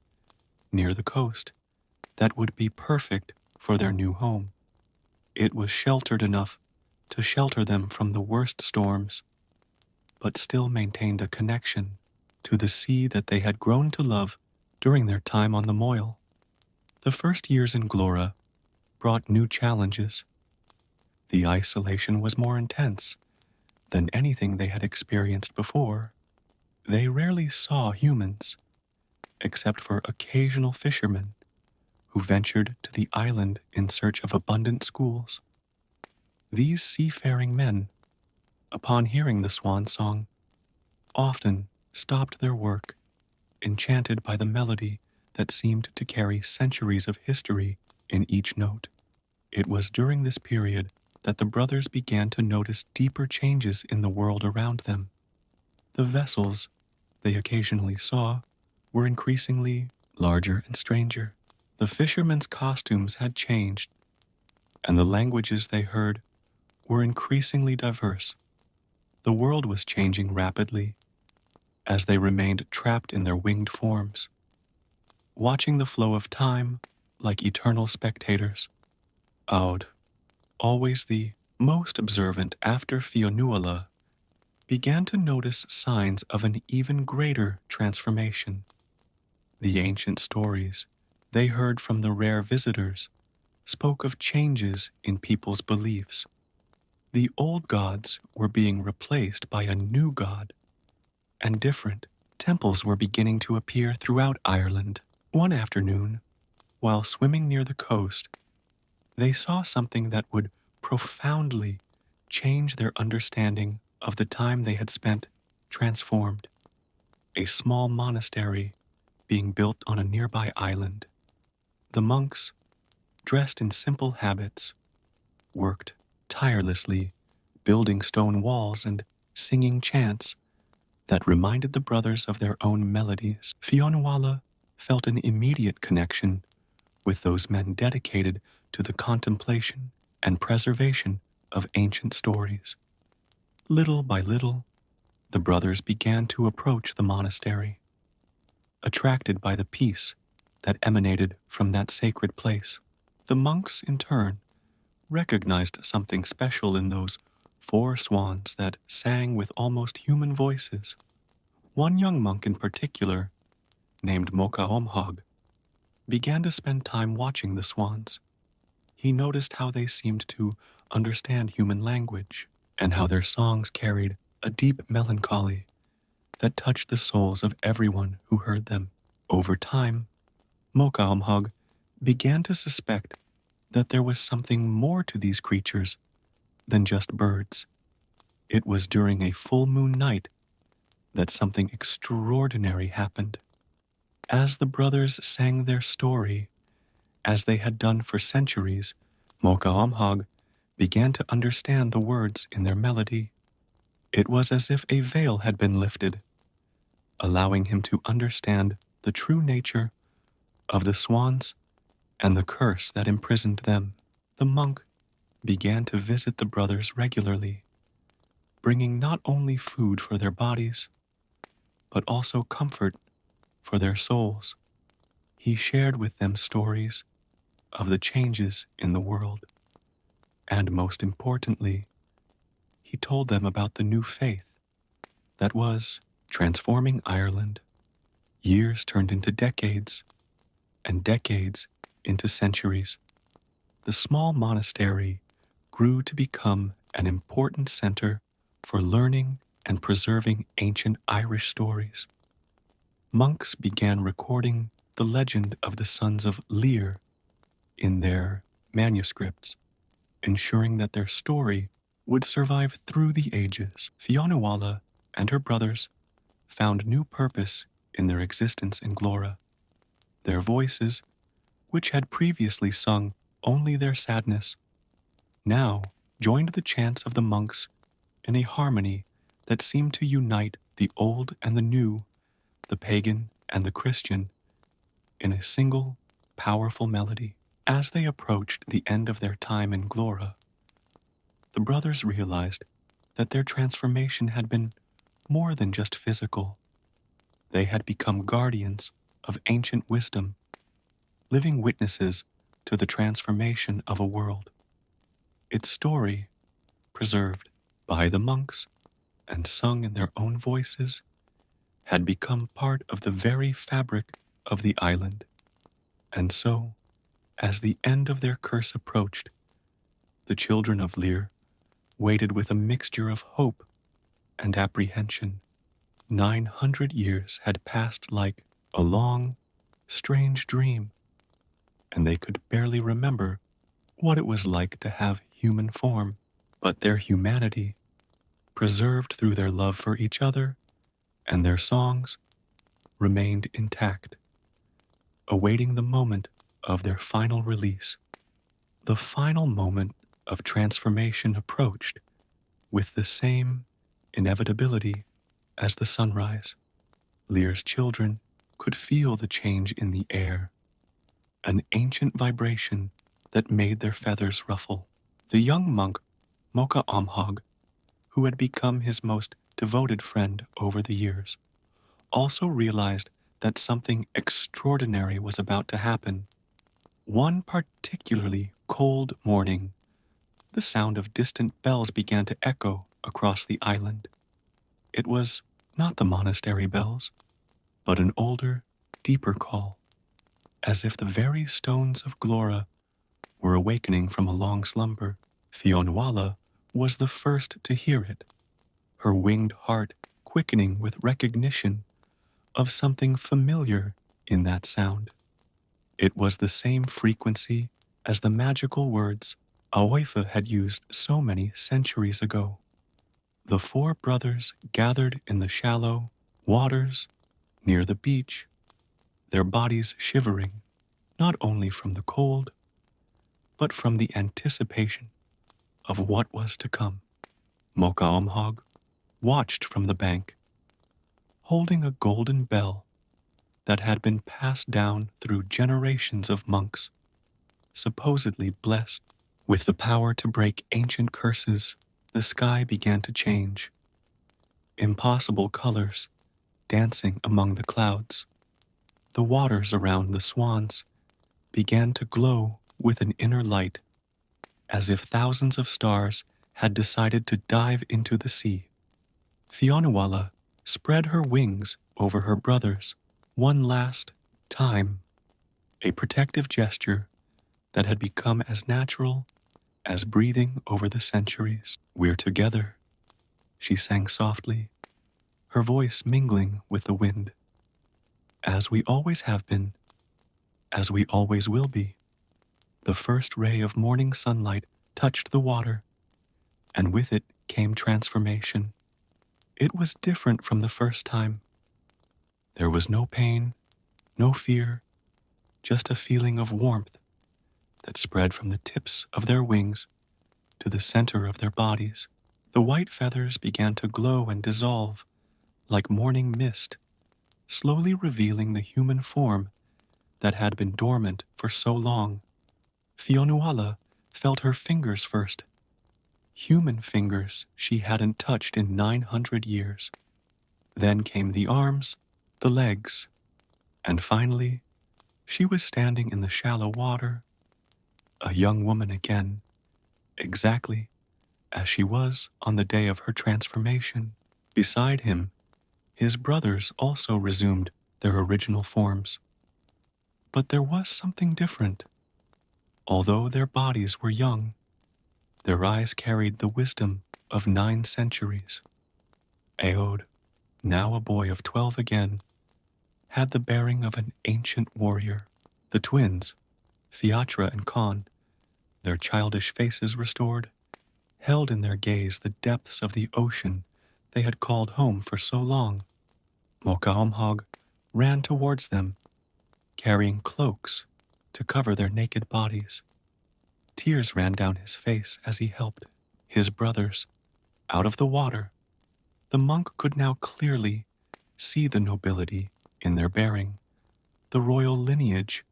near the coast that would be perfect for their new home. It was sheltered enough to shelter them from the worst storms, but still maintained a connection to the sea that they had grown to love during their time on the Moyle. The first years in Glora brought new challenges. The isolation was more intense than anything they had experienced before. They rarely saw humans, except for occasional fishermen who ventured to the island in search of abundant schools. These seafaring men, upon hearing the swan song, often stopped their work, enchanted by the melody that seemed to carry centuries of history in each note. It was during this period that the brothers began to notice deeper changes in the world around them. The vessels they occasionally saw were increasingly larger and stranger. The fishermen's costumes had changed, and the languages they heard were increasingly diverse. The world was changing rapidly as they remained trapped in their winged forms, watching the flow of time like eternal spectators. Aud, always the most observant after Fionuala, began to notice signs of an even greater transformation. The ancient stories they heard from the rare visitors spoke of changes in people's beliefs. The old gods were being replaced by a new god, and different temples were beginning to appear throughout Ireland. One afternoon, while swimming near the coast, they saw something that would profoundly change their understanding of the time they had spent transformed. A small monastery being built on a nearby island. The monks, dressed in simple habits, worked tirelessly, building stone walls and singing chants that reminded the brothers of their own melodies. Fionuala felt an immediate connection with those men dedicated to the contemplation and preservation of ancient stories. Little by little, the brothers began to approach the monastery, attracted by the peace that emanated from that sacred place. The monks, in turn, recognized something special in those four swans that sang with almost human voices. One young monk in particular, named Moka Omhog, began to spend time watching the swans. He noticed how they seemed to understand human language and how their songs carried a deep melancholy that touched the souls of everyone who heard them. Over time, Moka Omhog began to suspect that there was something more to these creatures than just birds. It was during a full moon night that something extraordinary happened. As the brothers sang their story, as they had done for centuries, Moka Omhog began to understand the words in their melody. It was as if a veil had been lifted, allowing him to understand the true nature of the swans and the curse that imprisoned them. The monk began to visit the brothers regularly, bringing not only food for their bodies, but also comfort for their souls. He shared with them stories of the changes in the world, and most importantly, he told them about the new faith that was transforming Ireland. Years turned into decades, and decades into centuries. The small monastery grew to become an important center for learning and preserving ancient Irish stories. Monks began recording the legend of the sons of Lear in their manuscripts, ensuring that their story would survive through the ages. Fionnuala and her brothers found new purpose in their existence in Glora. Their voices, which had previously sung only their sadness, now joined the chants of the monks in a harmony that seemed to unite the old and the new, the pagan and the Christian, in a single, powerful melody. As they approached the end of their time in Glora, the brothers realized that their transformation had been more than just physical. They had become guardians of ancient wisdom, living witnesses to the transformation of a world. Its story, preserved by the monks and sung in their own voices, had become part of the very fabric of the island. And so, as the end of their curse approached, the children of Lear waited with a mixture of hope and apprehension. 900 years had passed like a long, strange dream, and they could barely remember what it was like to have human form. But their humanity, preserved through their love for each other and their songs, remained intact, awaiting the moment of their final release. The final moment of transformation approached with the same inevitability as the sunrise. Lear's children could feel the change in the air, an ancient vibration that made their feathers ruffle. The young monk, Moka Omhog, who had become his most devoted friend over the years, also realized that something extraordinary was about to happen. One particularly cold morning, the sound of distant bells began to echo across the island. It was not the monastery bells, but an older, deeper call, as if the very stones of Glora were awakening from a long slumber. Fionnuala was the first to hear it, her winged heart quickening with recognition of something familiar in that sound. It was the same frequency as the magical words Aoife had used so many centuries ago. The four brothers gathered in the shallow waters near the beach, their bodies shivering, not only from the cold, but from the anticipation of what was to come. Moka Omhog watched from the bank, holding a golden bell that had been passed down through generations of monks, supposedly blessed with the power to break ancient curses. The sky began to change, impossible colors dancing among the clouds. The waters around the swans began to glow with an inner light, as if thousands of stars had decided to dive into the sea. Fionnuala spread her wings over her brothers one last time, a protective gesture that had become as natural as breathing over the centuries. "We're together," she sang softly, her voice mingling with the wind. "As we always have been, as we always will be." The first ray of morning sunlight touched the water, and with it came transformation. It was different from the first time. There was no pain, no fear, just a feeling of warmth that spread from the tips of their wings to the center of their bodies. The white feathers began to glow and dissolve like morning mist, slowly revealing the human form that had been dormant for so long. Fionuala felt her fingers first, human fingers she hadn't touched in 900 years. Then came the arms, the legs, and finally, she was standing in the shallow water, a young woman again, exactly as she was on the day of her transformation. Beside him, his brothers also resumed their original forms. But there was something different. Although their bodies were young, their eyes carried the wisdom of 9 centuries. Aod, now a boy of 12 again, had the bearing of an ancient warrior. The twins, Fiatra and Khan, their childish faces restored, held in their gaze the depths of the ocean they had called home for so long. Mokaomhog ran towards them, carrying cloaks to cover their naked bodies. Tears ran down his face as he helped his brothers out of the water. The monk could now clearly see the nobility in their bearing, the royal lineage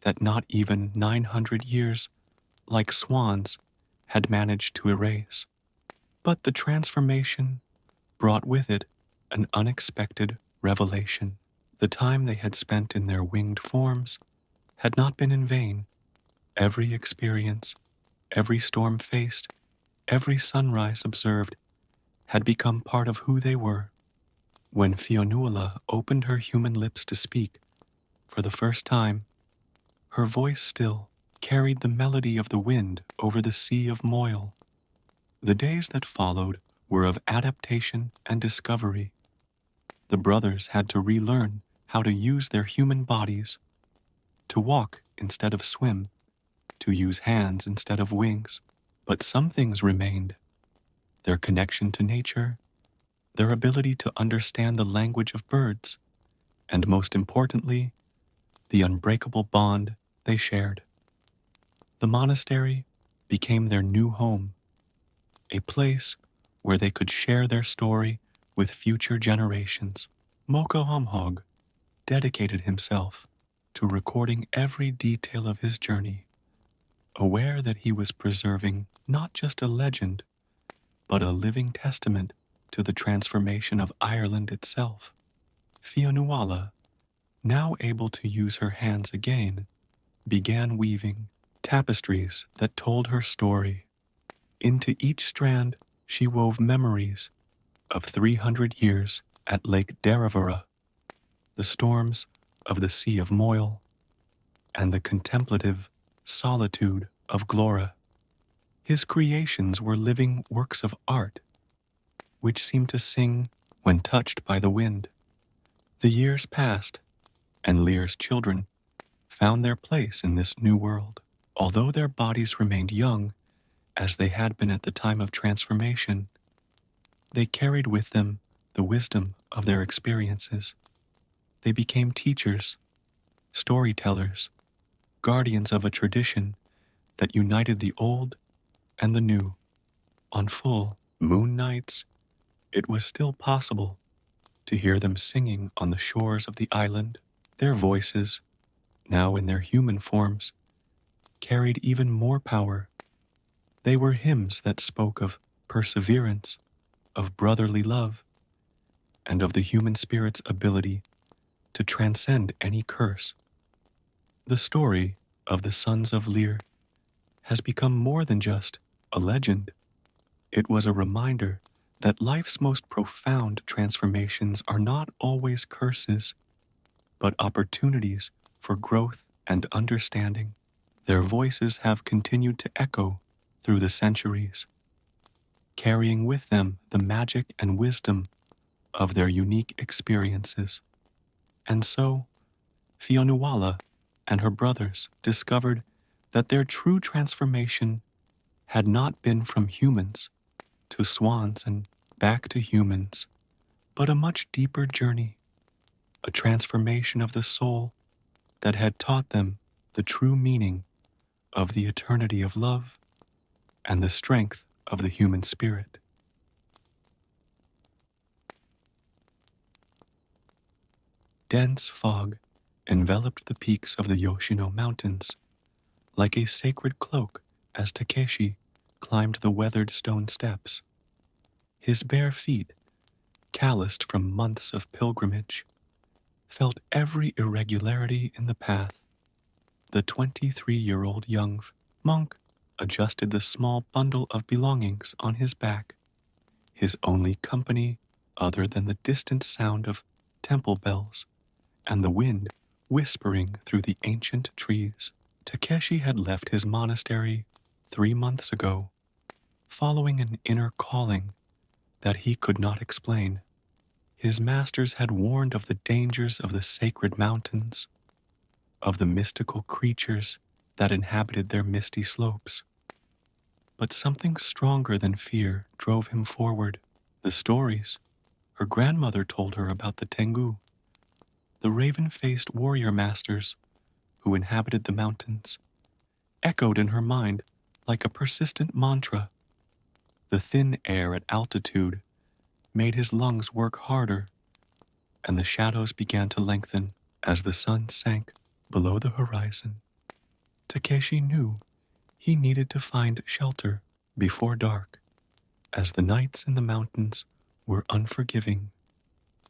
that not even 900 years, like swans, had managed to erase. But the transformation brought with it an unexpected revelation. The time they had spent in their winged forms had not been in vain. Every experience, every storm faced, every sunrise observed had become part of who they were. When Fionuala opened her human lips to speak for the first time, her voice still carried the melody of the wind over the sea of Moyle. The days that followed were of adaptation and discovery. The brothers had to relearn how to use their human bodies, to walk instead of swim, to use hands instead of wings. But some things remained: their connection to nature, their ability to understand the language of birds, and most importantly, the unbreakable bond they shared. The monastery became their new home, a place where they could share their story with future generations. Mokohomhog dedicated himself to recording every detail of his journey, aware that he was preserving not just a legend, but a living testament to the transformation of Ireland itself. Fionuala, now able to use her hands again, began weaving tapestries that told her story. Into each strand she wove memories of 300 years at Lake Daravara, the storms of the Sea of Moyle, and the contemplative solitude of Glora. His creations were living works of art, which seemed to sing when touched by the wind. The years passed, and Lear's children found their place in this new world. Although their bodies remained young, as they had been at the time of transformation, they carried with them the wisdom of their experiences. They became teachers, storytellers, guardians of a tradition that united the old and the new. On full moon nights, it was still possible to hear them singing on the shores of the island. Their voices, now in their human forms, carried even more power. They were hymns that spoke of perseverance, of brotherly love, and of the human spirit's ability to transcend any curse. The story of the sons of Lear has become more than just a legend. It was a reminder that life's most profound transformations are not always curses, but opportunities for growth and understanding. Their voices have continued to echo through the centuries, carrying with them the magic and wisdom of their unique experiences. And so, Fionuala and her brothers discovered that their true transformation had not been from humans to swans and back to humans, but a much deeper journey, a transformation of the soul that had taught them the true meaning of the eternity of love and the strength of the human spirit. Dense fog enveloped the peaks of the Yoshino Mountains like a sacred cloak as Takeshi climbed the weathered stone steps. His bare feet, calloused from months of pilgrimage, felt every irregularity in the path. The 23-year-old young monk adjusted the small bundle of belongings on his back, his only company other than the distant sound of temple bells and the wind whispering through the ancient trees. Takeshi had left his monastery 3 months ago, following an inner calling that he could not explain. His masters had warned of the dangers of the sacred mountains, of the mystical creatures that inhabited their misty slopes. But something stronger than fear drove him forward. The stories her grandmother told her about the Tangu, the raven-faced warrior masters who inhabited the mountains, echoed in her mind like a persistent mantra. The thin air at altitude made his lungs work harder, and the shadows began to lengthen as the sun sank below the horizon. Takeshi knew he needed to find shelter before dark, as the nights in the mountains were unforgiving.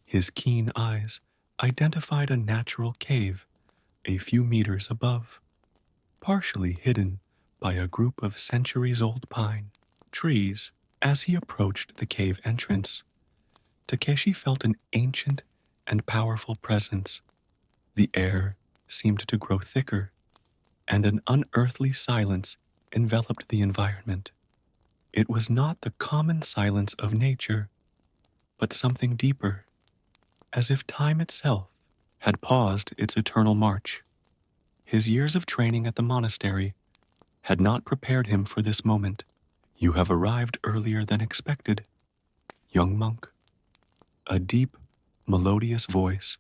His keen eyes identified a natural cave a few meters above, partially hidden by a group of centuries-old pine trees. As he approached the cave entrance, Takeshi felt an ancient and powerful presence. The air seemed to grow thicker, and an unearthly silence enveloped the environment. It was not the common silence of nature, but something deeper, as if time itself had paused its eternal march. His years of training at the monastery had not prepared him for this moment. "You have arrived earlier than expected, young monk." A deep, melodious voice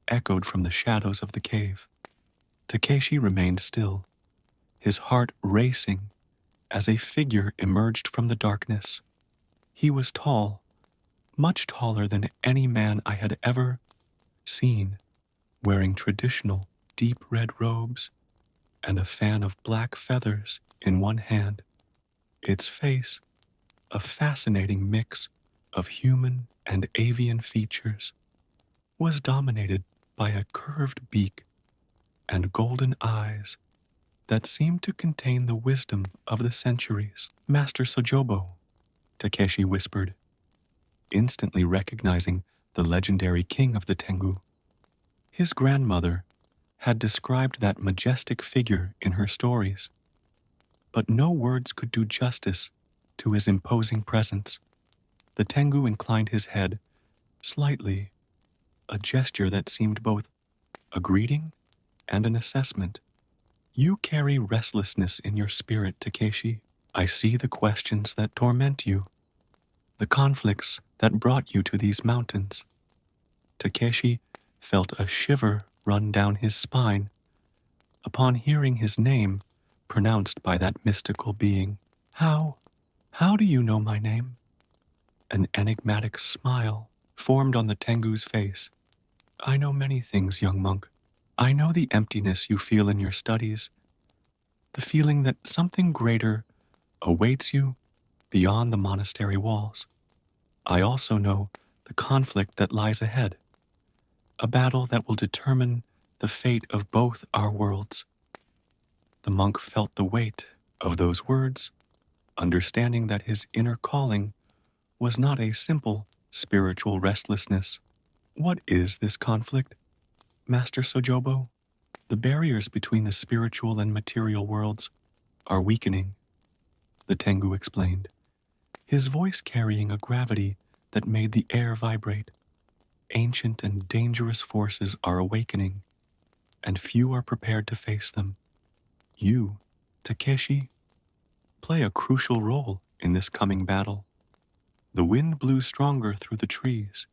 echoed from the shadows of the cave. Takeshi remained still, his heart racing as a figure emerged from the darkness. He was tall, much taller than any man I had ever seen, wearing traditional deep red robes and a fan of black feathers in one hand. Its face, a fascinating mix of human and avian features, was dominated by a curved beak and golden eyes that seemed to contain the wisdom of the centuries. "Master Sojobo," Takeshi whispered, instantly recognizing the legendary king of the Tangu. His grandmother had described that majestic figure in her stories, but no words could do justice to his imposing presence. The Tangu inclined his head slightly, a gesture that seemed both a greeting and an assessment. "You carry restlessness in your spirit, Takeshi. I see the questions that torment you, the conflicts that brought you to these mountains." Takeshi felt a shiver run down his spine upon hearing his name pronounced by that mystical being. How do you know my name?" An enigmatic smile formed on the Tengu's face. "I know many things, young monk. I know the emptiness you feel in your studies, the feeling that something greater awaits you beyond the monastery walls. I also know the conflict that lies ahead, a battle that will determine the fate of both our worlds." The monk felt the weight of those words, understanding that his inner calling was not a simple spiritual restlessness. What is this conflict, Master Sojobo? The barriers between the spiritual and material worlds are weakening, the Tangu explained, his voice carrying a gravity that made the air vibrate. Ancient and dangerous forces are awakening, and few are prepared to face them. You, Takeshi, play a crucial role in this coming battle. The wind blew stronger through the trees,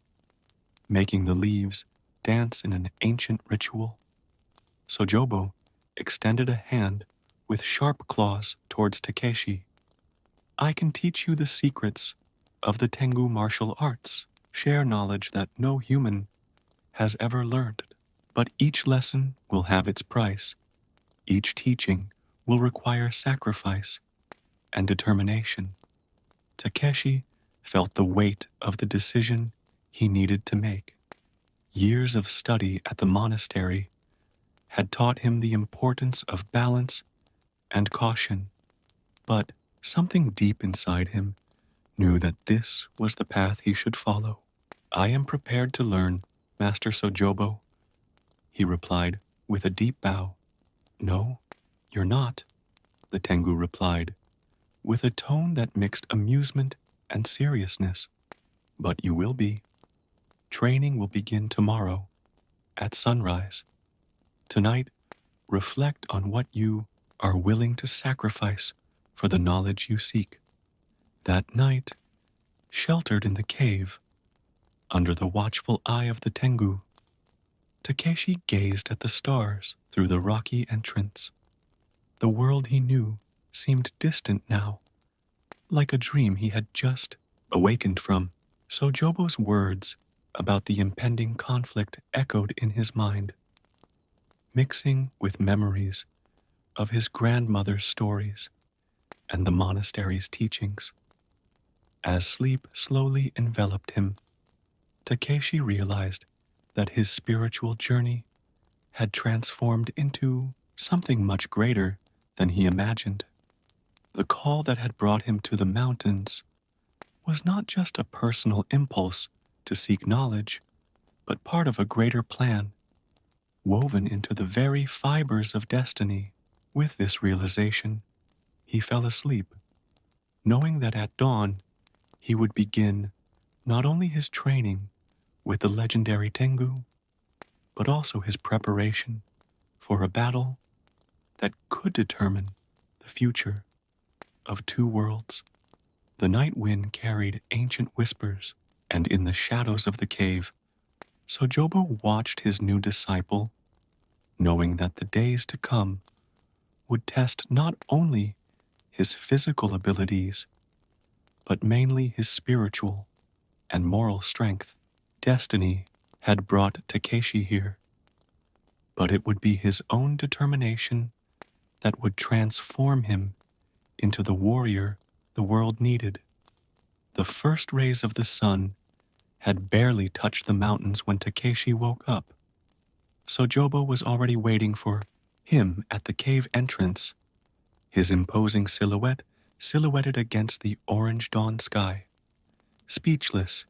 making the leaves dance in an ancient ritual. Sojobo extended a hand with sharp claws towards Takeshi. I can teach you the secrets of the Tengu martial arts, share knowledge that no human has ever learned. But each lesson will have its price. Each teaching will require sacrifice and determination. Takeshi felt the weight of the decision he needed to make. Years of study at the monastery had taught him the importance of balance and caution, but something deep inside him knew that this was the path he should follow. I am prepared to learn, Master Sojobo, he replied with a deep bow. No, you're not, the Tengu replied, with a tone that mixed amusement and seriousness. But you will be. Training will begin tomorrow, at sunrise. Tonight, reflect on what you are willing to sacrifice for the knowledge you seek. That night, sheltered in the cave, under the watchful eye of the Tengu, Takeshi gazed at the stars through the rocky entrance. The world he knew seemed distant now, like a dream he had just awakened from. Sojobo's words about the impending conflict echoed in his mind, mixing with memories of his grandmother's stories and the monastery's teachings. As sleep slowly enveloped him, Takeshi realized that his spiritual journey had transformed into something much greater than he imagined. The call that had brought him to the mountains was not just a personal impulse to seek knowledge, but part of a greater plan, woven into the very fibers of destiny. With this realization, he fell asleep, knowing that at dawn he would begin not only his training with the legendary Tengu, but also his preparation for a battle that could determine the future of two worlds. The night wind carried ancient whispers, and in the shadows of the cave, Sojobo watched his new disciple, knowing that the days to come would test not only his physical abilities, but mainly his spiritual and moral strength. Destiny had brought Takeshi here, but it would be his own determination that would transform him into the warrior the world needed. The first rays of the sun had barely touched the mountains when Takeshi woke up. Sojobo was already waiting for him at the cave entrance, his imposing silhouette silhouetted against the orange dawn sky. Speechless,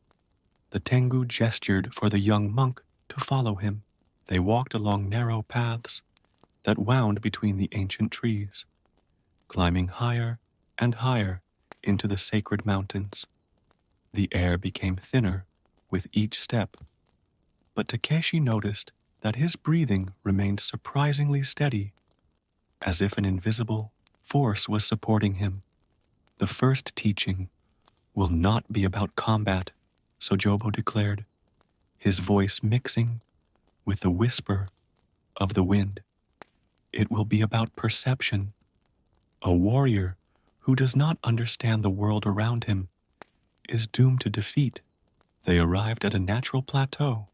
the Tengu gestured for the young monk to follow him. They walked along narrow paths that wound between the ancient trees, climbing higher and higher into the sacred mountains. The air became thinner with each step, but Takeshi noticed that his breathing remained surprisingly steady, as if an invisible force was supporting him. The first teaching will not be about combat, Sojobo declared, his voice mixing with the whisper of the wind. It will be about perception. A warrior who does not understand the world around him is doomed to defeat. They arrived at a natural plateau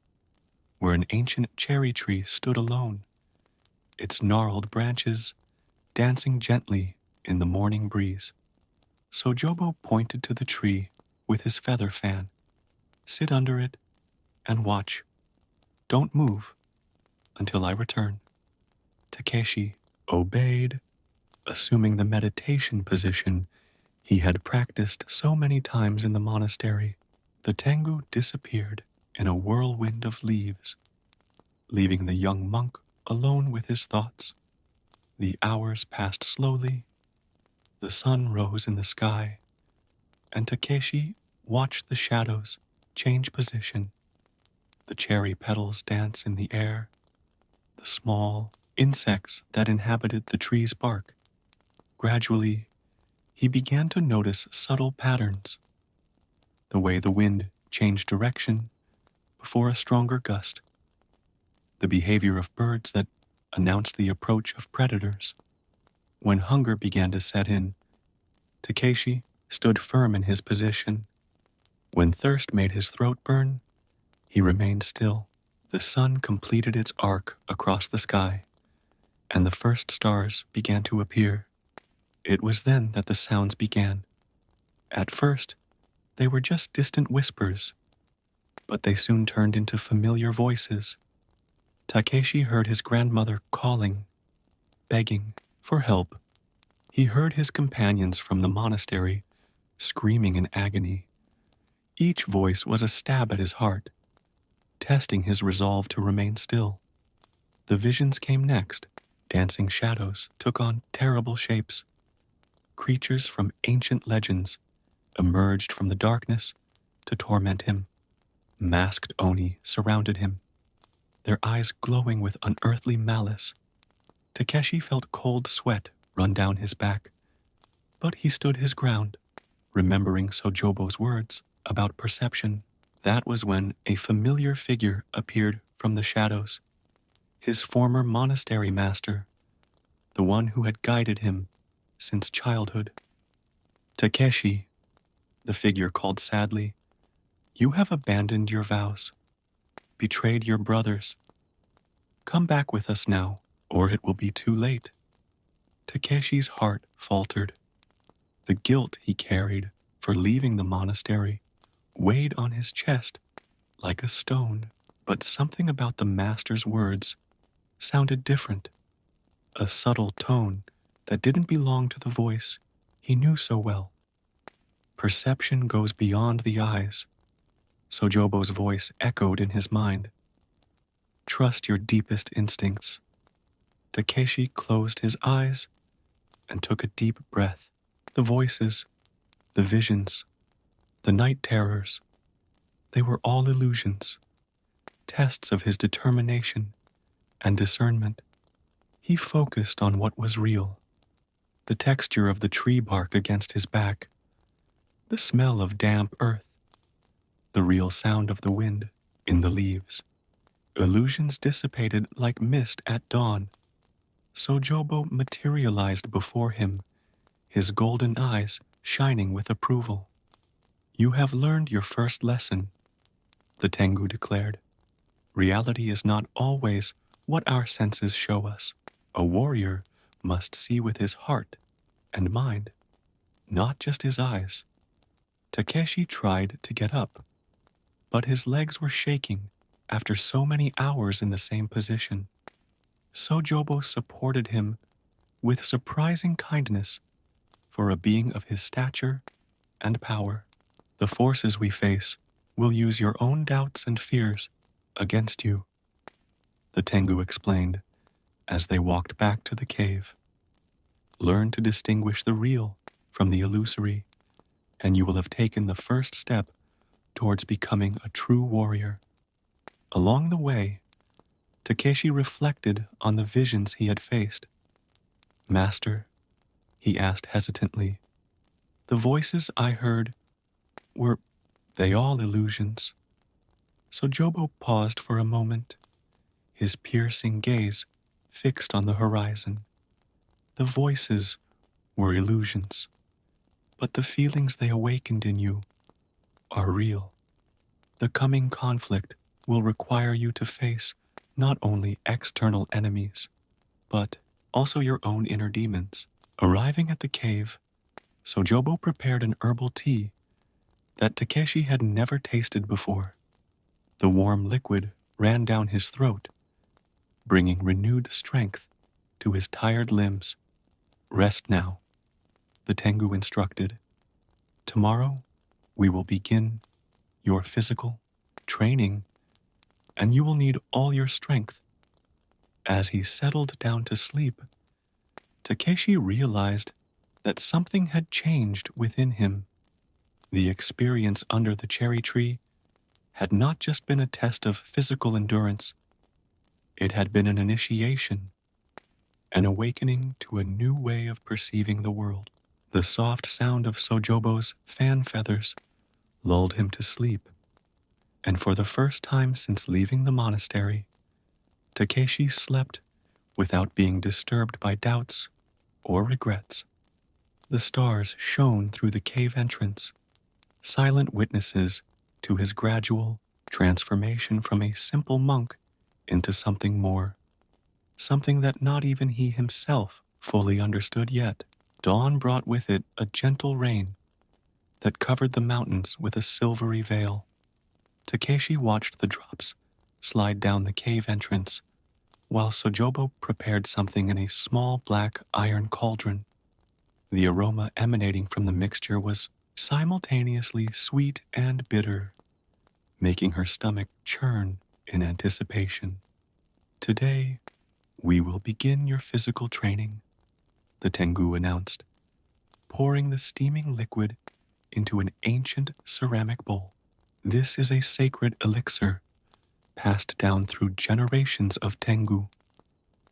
where an ancient cherry tree stood alone, its gnarled branches dancing gently in the morning breeze. Sojobo pointed to the tree with his feather fan. Sit under it and watch. Don't move until I return. Takeshi obeyed, assuming the meditation position He had practiced so many times in the monastery. The Tangu disappeared in a whirlwind of leaves, leaving the young monk alone with his thoughts. The hours passed slowly, the sun rose in the sky, and Takeshi watched the shadows change position. The cherry petals dance in the air, the small insects that inhabited the tree's bark. Gradually, he began to notice subtle patterns, the way the wind changed direction before a stronger gust, the behavior of birds that announced the approach of predators. When hunger began to set in, Takeshi stood firm in his position. When thirst made his throat burn, he remained still. The sun completed its arc across the sky, and the first stars began to appear. It was then that the sounds began. At first, they were just distant whispers, but they soon turned into familiar voices. Takeshi heard his grandmother calling, begging for help. He heard his companions from the monastery screaming in agony. Each voice was a stab at his heart, testing his resolve to remain still. The visions came next. Dancing shadows took on terrible shapes. Creatures from ancient legends emerged from the darkness to torment him. Masked Oni surrounded him, their eyes glowing with unearthly malice. Takeshi felt cold sweat run down his back, but he stood his ground, remembering Sojobo's words about perception. That was when a familiar figure appeared from the shadows. His former monastery master, the one who had guided him since childhood. Takeshi, the figure called sadly, you have abandoned your vows, betrayed your brothers. Come back with us now, or it will be too late. Takeshi's heart faltered. The guilt he carried for leaving the monastery weighed on his chest like a stone, but something about the master's words sounded different, a subtle tone that didn't belong to the voice he knew so well. Perception goes beyond the eyes, Sojobo's voice echoed in his mind. Trust your deepest instincts. Takeshi closed his eyes and took a deep breath. The voices, the visions, the night terrors, they were all illusions, tests of his determination and discernment. He focused on what was real, the texture of the tree bark against his back, the smell of damp earth, the real sound of the wind in the leaves. Illusions dissipated like mist at dawn. Sojobo materialized before him, his golden eyes shining with approval. You have learned your first lesson, the Tangu declared. Reality is not always what our senses show us. A warrior must see with his heart and mind, not just his eyes. Takeshi tried to get up, but his legs were shaking after so many hours in the same position. Sojobo supported him with surprising kindness for a being of his stature and power. The forces we face will use your own doubts and fears against you, the Tangu explained as they walked back to the cave. Learn to distinguish the real from the illusory, and you will have taken the first step towards becoming a true warrior. Along the way, Takeshi reflected on the visions he had faced. Master, he asked hesitantly, the voices I heard, were they all illusions? Sojobo paused for a moment, his piercing gaze fixed on the horizon. The voices were illusions, but the feelings they awakened in you are real. The coming conflict will require you to face not only external enemies, but also your own inner demons. Arriving at the cave, Sojobo prepared an herbal tea that Takeshi had never tasted before. The warm liquid ran down his throat, bringing renewed strength to his tired limbs. Rest now, the Tangu instructed, Tomorrow, we will begin your physical training, and you will need all your strength. As he settled down to sleep, Takeshi realized that something had changed within him. The experience under the cherry tree had not just been a test of physical endurance, it had been an initiation, an awakening to a new way of perceiving the world. The soft sound of Sojobo's fan feathers lulled him to sleep, and for the first time since leaving the monastery, Takeshi slept without being disturbed by doubts or regrets. The stars shone through the cave entrance, silent witnesses to his gradual transformation from a simple monk into something more, something that not even he himself fully understood yet. Dawn brought with it a gentle rain that covered the mountains with a silvery veil. Takeshi watched the drops slide down the cave entrance, while Sojobo prepared something in a small black iron cauldron. The aroma emanating from the mixture was simultaneously sweet and bitter, making her stomach churn in anticipation. Today, we will begin your physical training, the Tangu announced, pouring the steaming liquid into an ancient ceramic bowl. This is a sacred elixir passed down through generations of Tangu.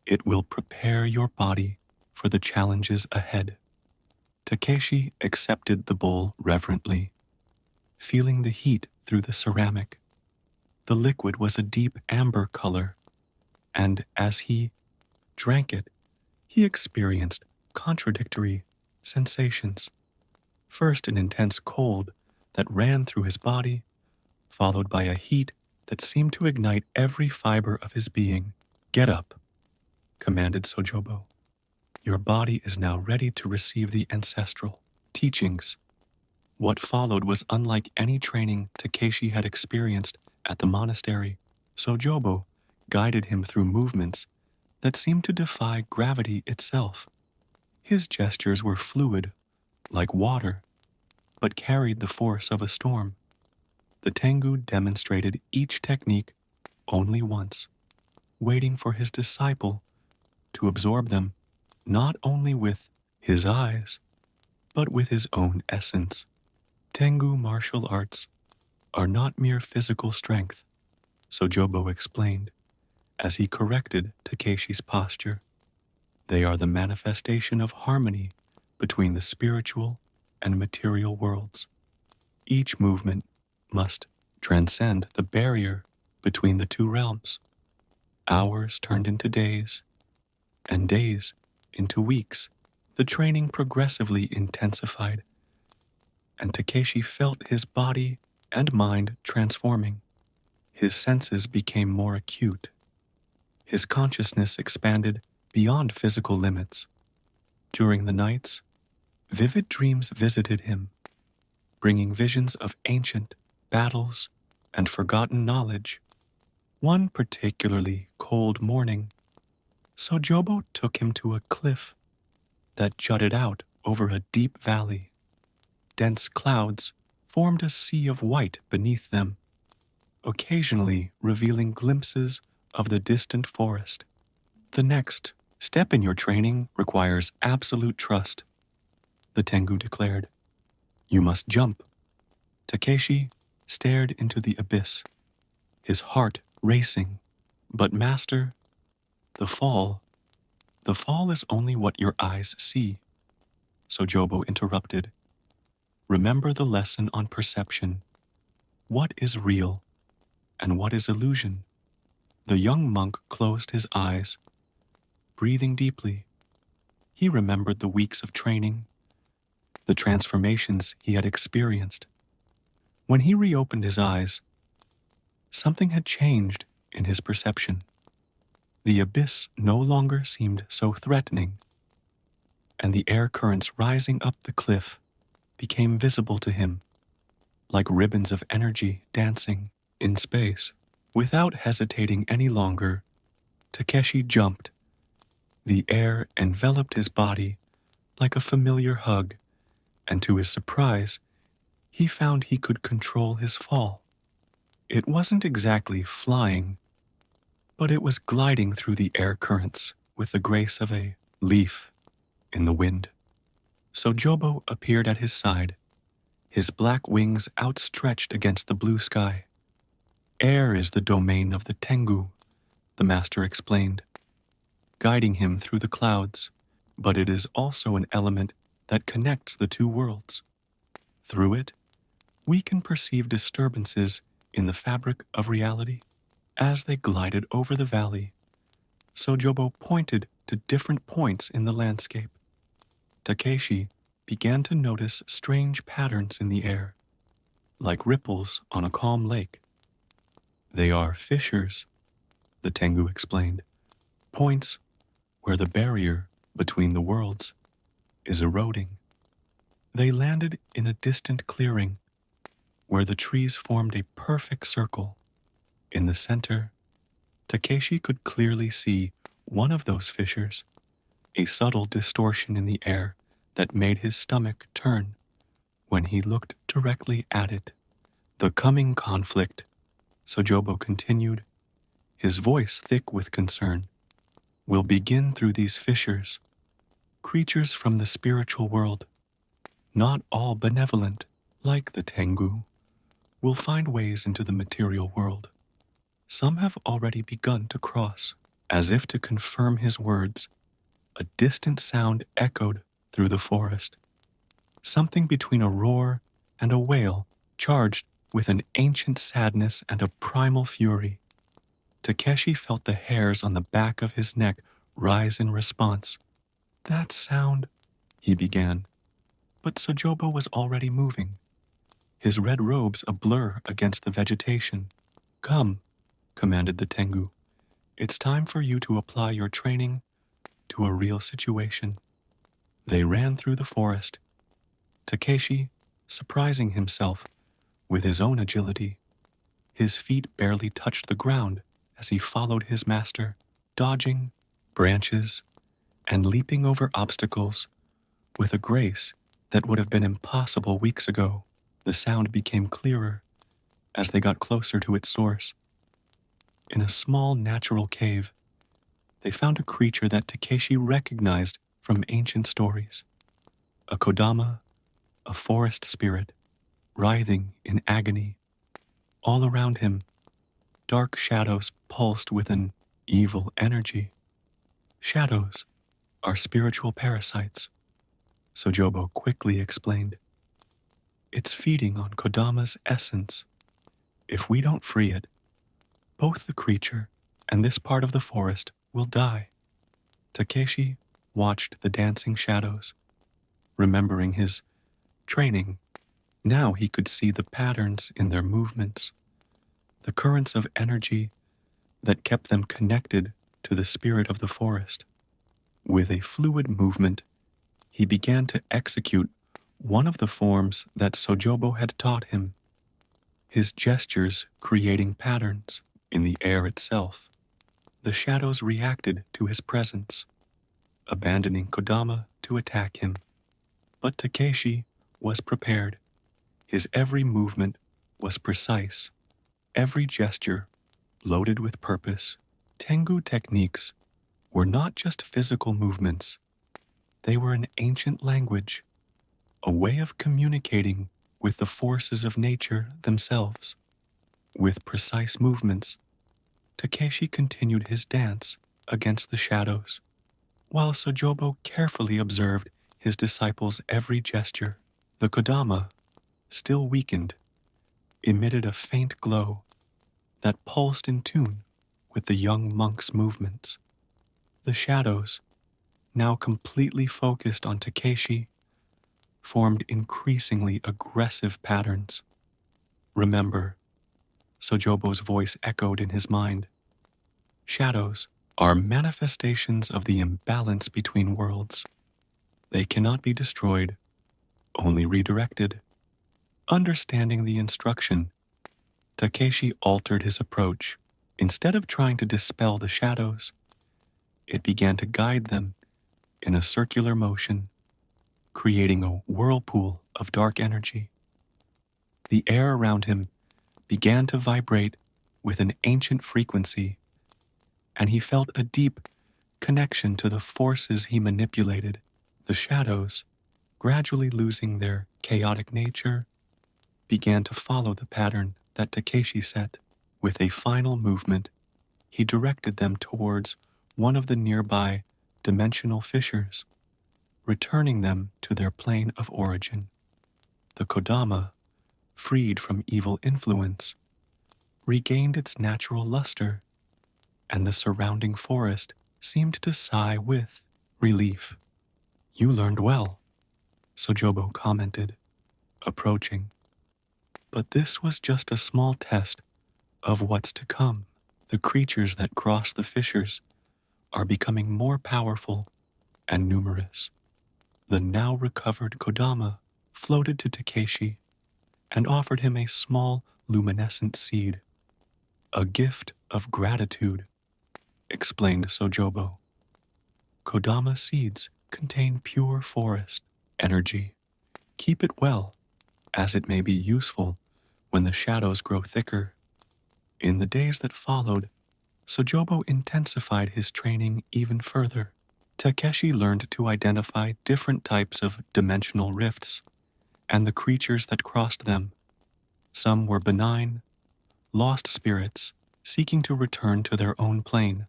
It will prepare your body for the challenges ahead. Takeshi accepted the bowl reverently, feeling the heat through the ceramic. The liquid was a deep amber color, and as he drank it, he experienced contradictory sensations. First, an intense cold that ran through his body, followed by a heat that seemed to ignite every fiber of his being. "Get up," commanded Sojobo. "Your body is now ready to receive the ancestral teachings." What followed was unlike any training Takeshi had experienced at the monastery. Sojobo guided him through movements that seemed to defy gravity itself. His gestures were fluid, like water, but carried the force of a storm. The Tangu demonstrated each technique only once, waiting for his disciple to absorb them, not only with his eyes, but with his own essence. Tangu martial arts are not mere physical strength, Sojobo explained, as he corrected Takeshi's posture. They are the manifestation of harmony between the spiritual and material worlds. Each movement must transcend the barrier between the two realms. Hours turned into days, and days into weeks. The training progressively intensified, and Takeshi felt his body and mind transforming. His senses became more acute. His consciousness expanded beyond physical limits. During the nights, vivid dreams visited him, bringing visions of ancient battles and forgotten knowledge. One particularly cold morning, Sojobo took him to a cliff that jutted out over a deep valley. Dense clouds formed a sea of white beneath them, occasionally revealing glimpses of the distant forest. "The next step in your training requires absolute trust," the Tengu declared. "You must jump." Takeshi stared into the abyss, his heart racing. "But master, the fall is only what your eyes see," Sojobo interrupted. "Remember the lesson on perception. What is real and what is illusion?" The young monk closed his eyes, breathing deeply. He remembered the weeks of training, the transformations he had experienced. When he reopened his eyes, something had changed in his perception. The abyss no longer seemed so threatening, and the air currents rising up the cliff became visible to him, like ribbons of energy dancing in space. Without hesitating any longer, Takeshi jumped. The air enveloped his body like a familiar hug, and to his surprise, he found he could control his fall. It wasn't exactly flying, but it was gliding through the air currents with the grace of a leaf in the wind. So Jobo appeared at his side, his black wings outstretched against the blue sky. Air is the domain of the Tangu, the master explained, guiding him through the clouds, but it is also an element that connects the two worlds. Through it, we can perceive disturbances in the fabric of reality. As they glided over the valley, Sojobo pointed to different points in the landscape. Takeshi began to notice strange patterns in the air, like ripples on a calm lake. They are fissures, the Tengu explained, points where the barrier between the worlds is eroding. They landed in a distant clearing where the trees formed a perfect circle. In the center, Takeshi could clearly see one of those fissures, a subtle distortion in the air that made his stomach turn when he looked directly at it. The coming conflict, Sojobo continued, his voice thick with concern, will begin through these fissures. Creatures from the spiritual world, not all benevolent, like the Tangu, will find ways into the material world. Some have already begun to cross. As if to confirm his words, a distant sound echoed through the forest. Something between a roar and a wail, charged with an ancient sadness and a primal fury. Takeshi felt the hairs on the back of his neck rise in response. That sound, he began, but Sojobo was already moving, his red robes a blur against the vegetation. Come, commanded the Tengu. It's time for you to apply your training to a real situation. They ran through the forest, Takeshi surprising himself with his own agility. His feet barely touched the ground as he followed his master, dodging branches and leaping over obstacles with a grace that would have been impossible weeks ago. The sound became clearer as they got closer to its source. In a small natural cave, they found a creature that Takeshi recognized from ancient stories. A kodama, a forest spirit, writhing in agony. All around him, dark shadows pulsed with an evil energy. Shadows are spiritual parasites, Sojobo quickly explained. It's feeding on Kodama's essence. If we don't free it, both the creature and this part of the forest will die. Takeshi watched the dancing shadows, remembering his training. Now he could see the patterns in their movements, the currents of energy that kept them connected to the spirit of the forest. With a fluid movement, he began to execute one of the forms that Sojobo had taught him, his gestures creating patterns in the air itself. The shadows reacted to his presence, abandoning Kodama to attack him. But Takeshi was prepared. His every movement was precise, every gesture loaded with purpose. Tengu techniques were not just physical movements. They were an ancient language, a way of communicating with the forces of nature themselves. With precise movements, Takeshi continued his dance against the shadows, while Sojobo carefully observed his disciple's every gesture. The Kodama, still weakened, emitted a faint glow that pulsed in tune with the young monk's movements. The shadows, now completely focused on Takeshi, formed increasingly aggressive patterns. Remember, Sojobo's voice echoed in his mind. Shadows are manifestations of the imbalance between worlds. They cannot be destroyed, only redirected. Understanding the instruction, Takeshi altered his approach. Instead of trying to dispel the shadows, it began to guide them in a circular motion, creating a whirlpool of dark energy. The air around him began to vibrate with an ancient frequency, and he felt a deep connection to the forces he manipulated. The shadows, gradually losing their chaotic nature, began to follow the pattern that Takeshi set. With a final movement, he directed them towards one of the nearby dimensional fissures, returning them to their plane of origin. The Kodama, freed from evil influence, regained its natural luster, and the surrounding forest seemed to sigh with relief. "You learned well," Sojobo commented, approaching. "But this was just a small test of what's to come. The creatures that cross the fissures are becoming more powerful and numerous." The now recovered Kodama floated to Takeshi and offered him a small luminescent seed. "A gift of gratitude," explained Sojobo. "Kodama seeds contain pure forest energy. Keep it well, as it may be useful when the shadows grow thicker." In the days that followed, Sojobo intensified his training even further. Takeshi learned to identify different types of dimensional rifts and the creatures that crossed them. Some were benign, lost spirits seeking to return to their own plane.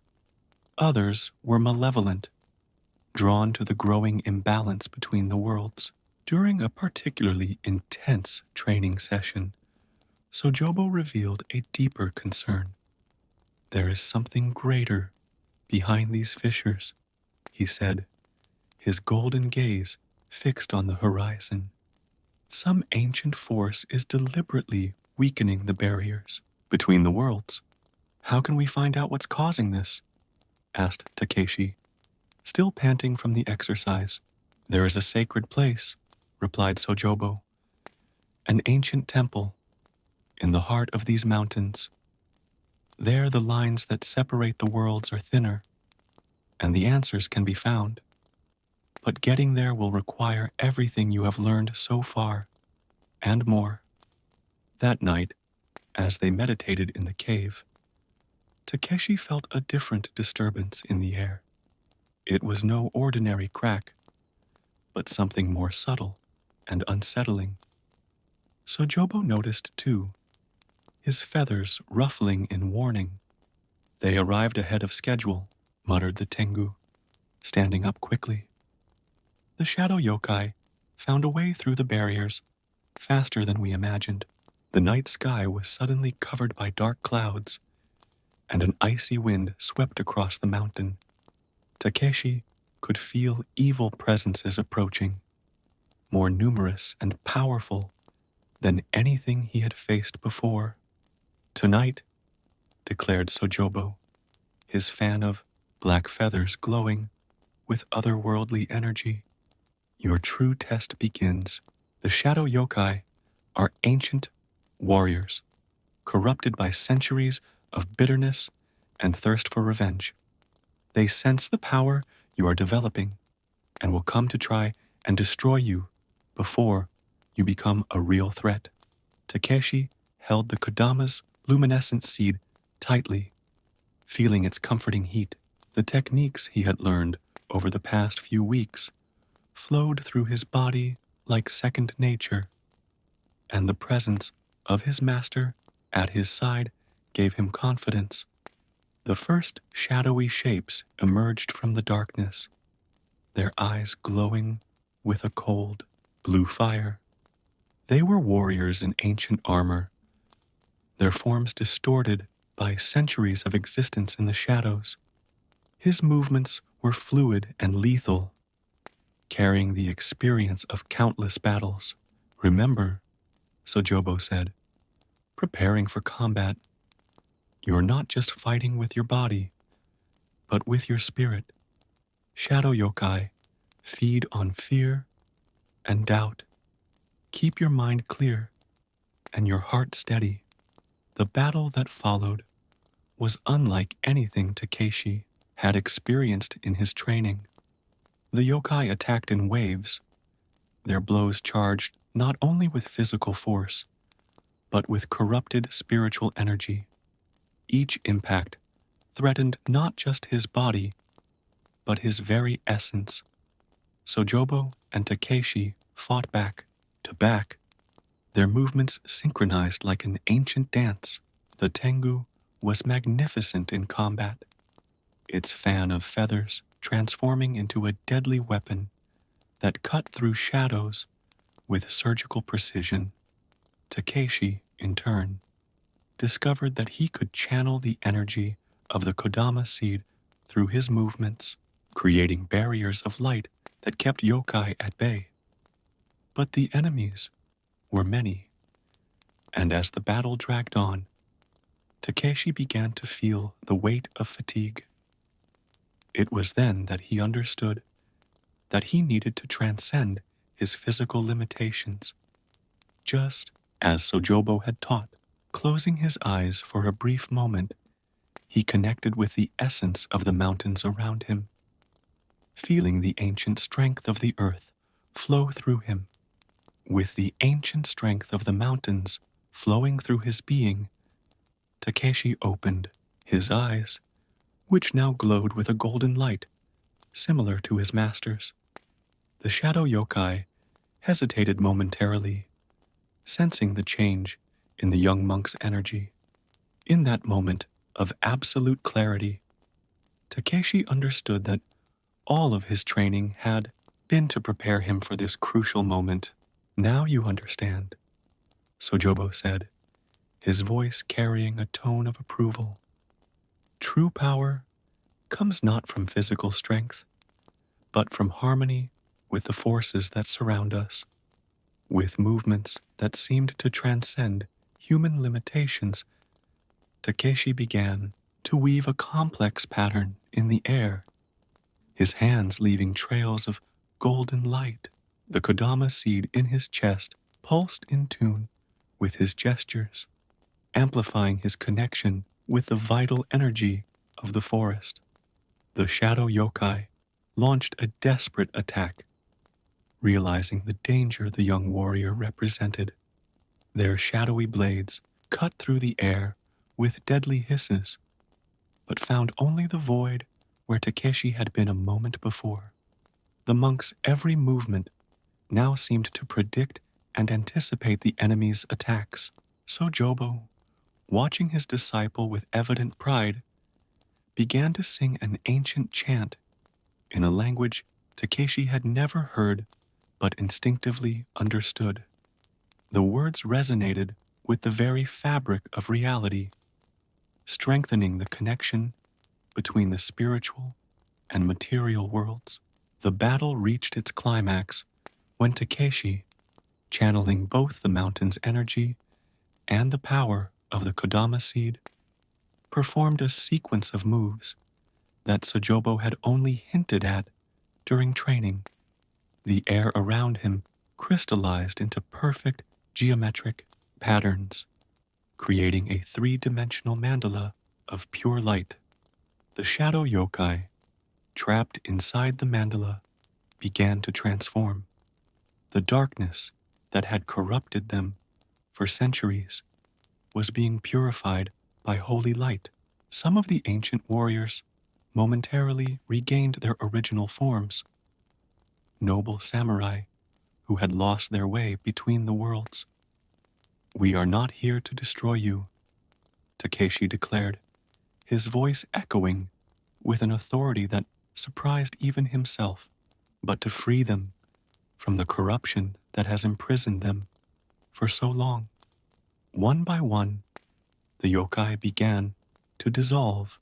Others were malevolent, drawn to the growing imbalance between the worlds. During a particularly intense training session, Sojobo revealed a deeper concern. "There is something greater behind these fissures," he said, his golden gaze fixed on the horizon. "Some ancient force is deliberately weakening the barriers between the worlds." "How can we find out what's causing this?" asked Takeshi, still panting from the exercise. "There is a sacred place," replied Sojobo, "an ancient temple in the heart of these mountains. There the lines that separate the worlds are thinner, and the answers can be found. But getting there will require everything you have learned so far, and more." That night, as they meditated in the cave, Takeshi felt a different disturbance in the air. It was no ordinary crack, but something more subtle and unsettling. Sojobo noticed too, his feathers ruffling in warning. "They arrived ahead of schedule," muttered the Tangu, standing up quickly. "The shadow yokai found a way through the barriers faster than we imagined." The night sky was suddenly covered by dark clouds, and an icy wind swept across the mountain. Takeshi could feel evil presences approaching, more numerous and powerful than anything he had faced before. "Tonight," declared Sojobo, his fan of black feathers glowing with otherworldly energy, "your true test begins. The shadow yokai are ancient warriors, corrupted by centuries of bitterness and thirst for revenge. They sense the power you are developing and will come to try and destroy you before you become a real threat." Takeshi held the Kodama's luminescent seed tightly, feeling its comforting heat. The techniques he had learned over the past few weeks flowed through his body like second nature, and the presence of his master at his side gave him confidence. The first shadowy shapes emerged from the darkness, their eyes glowing with a cold blue fire. They were warriors in ancient armor, their forms distorted by centuries of existence in the shadows. His movements were fluid and lethal, carrying the experience of countless battles. "Remember," Sojobo said, "preparing for combat, you're not just fighting with your body, but with your spirit. Shadow yokai feed on fear and doubt. Keep your mind clear and your heart steady." The battle that followed was unlike anything Takeshi had experienced in his training. The yokai attacked in waves, their blows charged not only with physical force, but with corrupted spiritual energy. Each impact threatened not just his body, but his very essence. Sojobo and Takeshi fought back to back, their movements synchronized like an ancient dance. The Tangu was magnificent in combat, its fan of feathers transforming into a deadly weapon that cut through shadows with surgical precision. Takeshi, in turn, discovered that he could channel the energy of the Kodama seed through his movements, creating barriers of light that kept yokai at bay. But the enemies were many, and as the battle dragged on, Takeshi began to feel the weight of fatigue. It was then that he understood that he needed to transcend his physical limitations, just as Sojobo had taught. Closing his eyes for a brief moment, he connected with the essence of the mountains around him, feeling the ancient strength of the earth flow through him. With the ancient strength of the mountains flowing through his being, Takeshi opened his eyes, which now glowed with a golden light, similar to his master's. The shadow yokai hesitated momentarily, sensing the change in the young monk's energy. In that moment of absolute clarity, Takeshi understood that all of his training had been to prepare him for this crucial moment. Now you understand, Sojobo said, his voice carrying a tone of approval. True power comes not from physical strength, but from harmony with the forces that surround us. With movements that seemed to transcend human limitations, Takeshi began to weave a complex pattern in the air, his hands leaving trails of golden light. The Kodama seed in his chest pulsed in tune with his gestures, amplifying his connection with the vital energy of the forest. The shadow yokai launched a desperate attack, realizing the danger the young warrior represented. Their shadowy blades cut through the air with deadly hisses, but found only the void where Takeshi had been a moment before. The monk's every movement now seemed to predict and anticipate the enemy's attacks. Sojobo, watching his disciple with evident pride, began to sing an ancient chant in a language Takeshi had never heard but instinctively understood. The words resonated with the very fabric of reality, strengthening the connection between the spiritual and material worlds. The battle reached its climax when Takeshi, channeling both the mountain's energy and the power of the Kodama seed, performed a sequence of moves that Sojobo had only hinted at during training. The air around him crystallized into perfect geometric patterns, creating a three-dimensional mandala of pure light. The shadow yokai, trapped inside the mandala, began to transform. The darkness that had corrupted them for centuries was being purified by holy light. Some of the ancient warriors momentarily regained their original forms, noble samurai who had lost their way between the worlds. "We are not here to destroy you," Takeshi declared, his voice echoing with an authority that surprised even himself, but to free them from the corruption that has imprisoned them for so long. One by one, the yokai began to dissolve,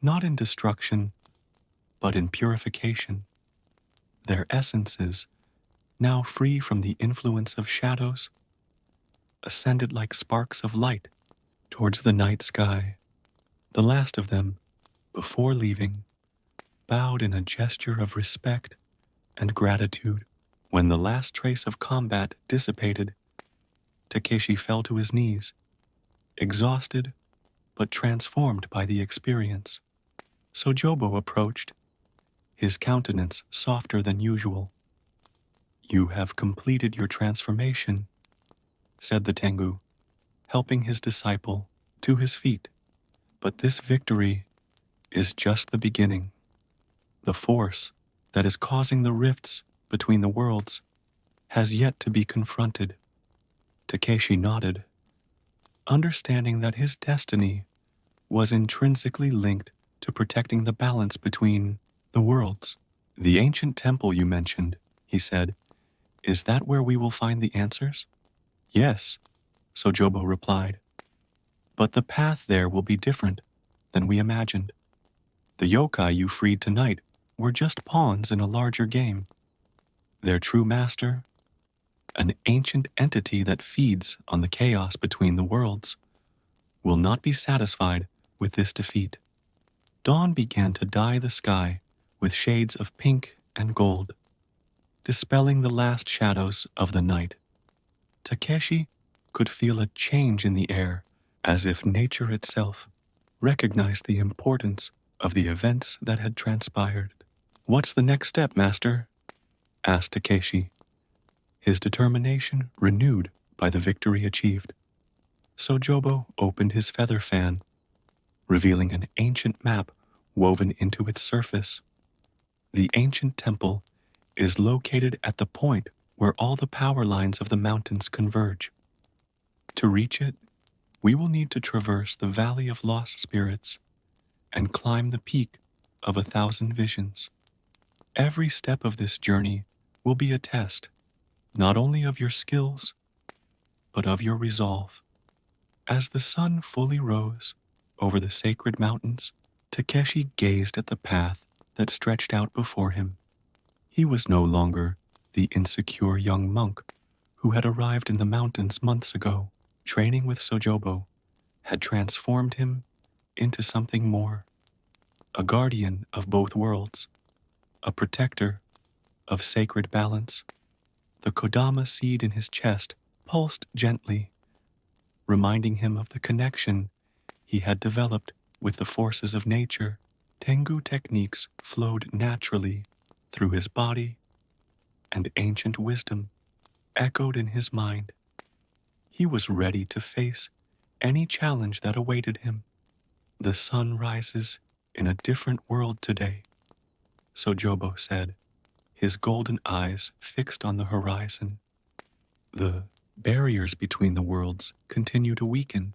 not in destruction, but in purification. Their essences, now free from the influence of shadows, ascended like sparks of light towards the night sky. The last of them, before leaving, bowed in a gesture of respect and gratitude. When the last trace of combat dissipated, Takeshi fell to his knees, exhausted but transformed by the experience. Sojobo approached, his countenance softer than usual. "You have completed your transformation," said the Tangu, helping his disciple to his feet. But this victory is just the beginning. The force that is causing the rifts between the worlds has yet to be confronted. Takeshi nodded, understanding that his destiny was intrinsically linked to protecting the balance between the worlds. The ancient temple you mentioned, he said, is that where we will find the answers? Yes, Sojobo replied. But the path there will be different than we imagined. The yokai you freed tonight were just pawns in a larger game. Their true master, an ancient entity that feeds on the chaos between the worlds, will not be satisfied with this defeat. Dawn began to dye the sky with shades of pink and gold, dispelling the last shadows of the night. Takeshi could feel a change in the air, as if nature itself recognized the importance of the events that had transpired. "What's the next step, Master?" asked Takeshi, his determination renewed by the victory achieved. Sojobo opened his feather fan, revealing an ancient map woven into its surface. The ancient temple is located at the point where all the power lines of the mountains converge. To reach it, we will need to traverse the Valley of Lost Spirits and climb the peak of 1,000 visions. Every step of this journey will be a test, not only of your skills, but of your resolve. As the sun fully rose over the sacred mountains, Takeshi gazed at the path that stretched out before him. He was no longer the insecure young monk who had arrived in the mountains months ago. Training with Sojobo had transformed him into something more, a guardian of both worlds, a protector of sacred balance. The Kodama seed in his chest pulsed gently, reminding him of the connection he had developed with the forces of nature. Tangu techniques flowed naturally through his body, and ancient wisdom echoed in his mind. He was ready to face any challenge that awaited him. "The sun rises in a different world today," Sojobo said, his golden eyes fixed on the horizon. "The barriers between the worlds continue to weaken,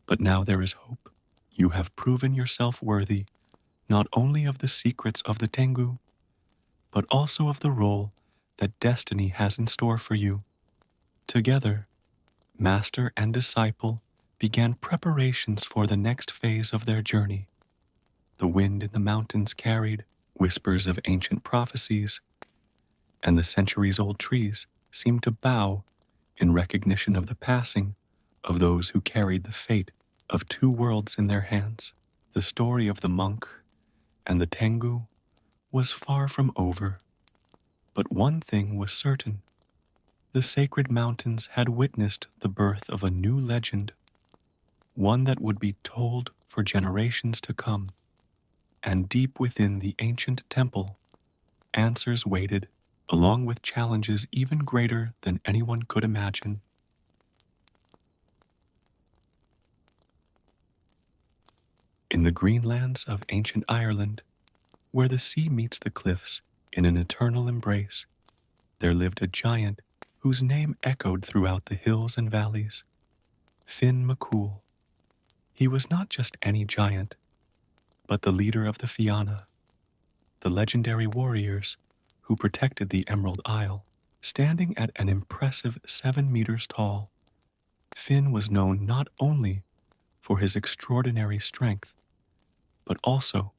but now there is hope. You have proven yourself worthy not only of the secrets of the Tangu, but also of the role that destiny has in store for you." Together, master and disciple began preparations for the next phase of their journey. The wind in the mountains carried whispers of ancient prophecies, and the centuries-old trees seemed to bow in recognition of the passing of those who carried the fate of two worlds in their hands. The story of the monk and the Tangu was far from over, but one thing was certain. The sacred mountains had witnessed the birth of a new legend, one that would be told for generations to come. And deep within the ancient temple, answers waited, along with challenges even greater than anyone could imagine. In the greenlands of ancient Ireland, where the sea meets the cliffs in an eternal embrace, there lived a giant whose name echoed throughout the hills and valleys, Finn McCool. He was not just any giant, but the leader of the Fianna, the legendary warriors who protected the Emerald Isle. Standing at an impressive 7 meters tall, Finn was known not only for his extraordinary strength, but also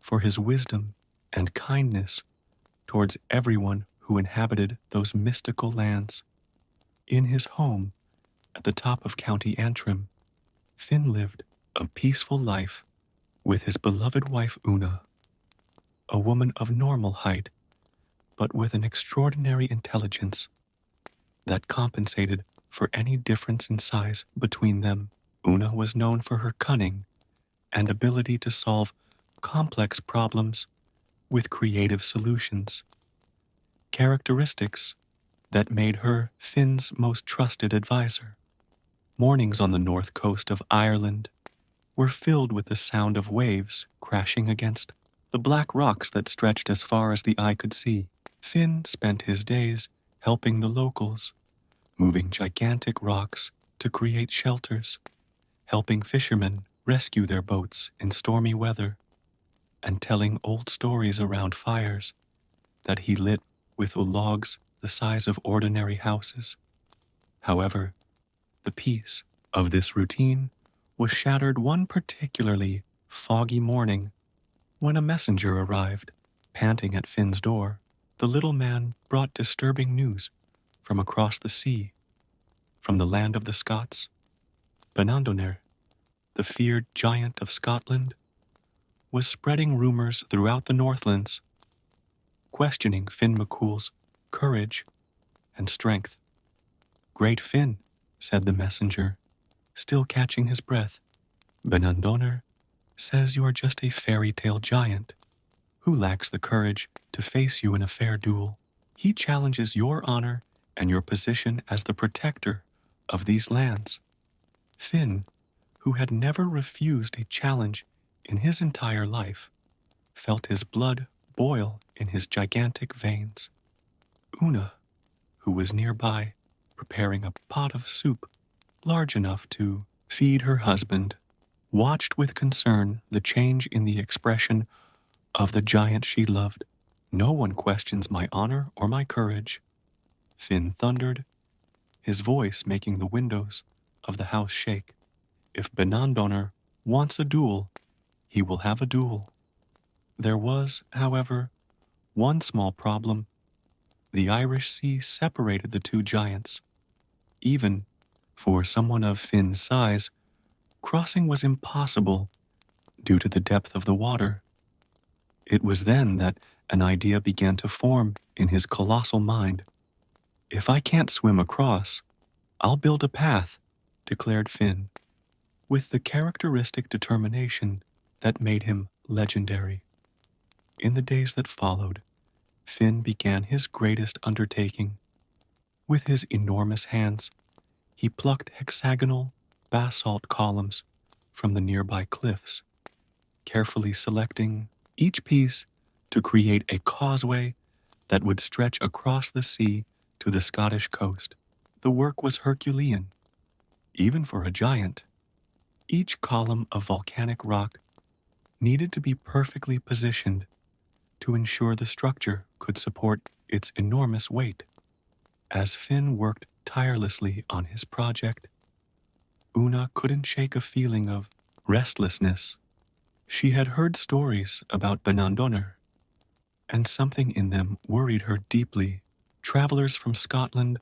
for his wisdom and kindness towards everyone who inhabited those mystical lands. In his home at the top of County Antrim, Finn lived a peaceful life with his beloved wife Una, a woman of normal height, but with an extraordinary intelligence that compensated for any difference in size between them. Una was known for her cunning and ability to solve complex problems with creative solutions, characteristics that made her Finn's most trusted advisor. Mornings on the north coast of Ireland were filled with the sound of waves crashing against the black rocks that stretched as far as the eye could see. Finn spent his days helping the locals, moving gigantic rocks to create shelters, helping fishermen rescue their boats in stormy weather, and telling old stories around fires that he lit with logs the size of ordinary houses. However, the peace of this routine was shattered one particularly foggy morning when a messenger arrived, panting at Finn's door. The little man brought disturbing news from across the sea, from the land of the Scots. Benandonir, the feared giant of Scotland, was spreading rumors throughout the Northlands, questioning Finn McCool's courage and strength. "Great Finn," said the messenger, still catching his breath, "Benandonir says you are just a fairy tale giant who lacks the courage to face you in a fair duel. He challenges your honor and your position as the protector of these lands." Finn, who had never refused a challenge in his entire life, felt his blood boil in his gigantic veins. Una, who was nearby, preparing a pot of soup large enough to feed her husband, watched with concern the change in the expression of the giant she loved. "No one questions my honor or my courage," Finn thundered, his voice making the windows of the house shake. "If Benandonir wants a duel, he will have a duel." There was, however, one small problem. The Irish Sea separated the two giants. Even for someone of Finn's size, crossing was impossible due to the depth of the water. It was then that an idea began to form in his colossal mind. "If I can't swim across, I'll build a path," declared Finn, with the characteristic determination that made him legendary. In the days that followed, Finn began his greatest undertaking. With his enormous hands, he plucked hexagonal basalt columns from the nearby cliffs, carefully selecting each piece to create a causeway that would stretch across the sea to the Scottish coast. The work was Herculean, even for a giant. Each column of volcanic rock needed to be perfectly positioned to ensure the structure could support its enormous weight. As Finn worked tirelessly on his project, Una couldn't shake a feeling of restlessness. She had heard stories about Benandonir, and something in them worried her deeply. Travelers from Scotland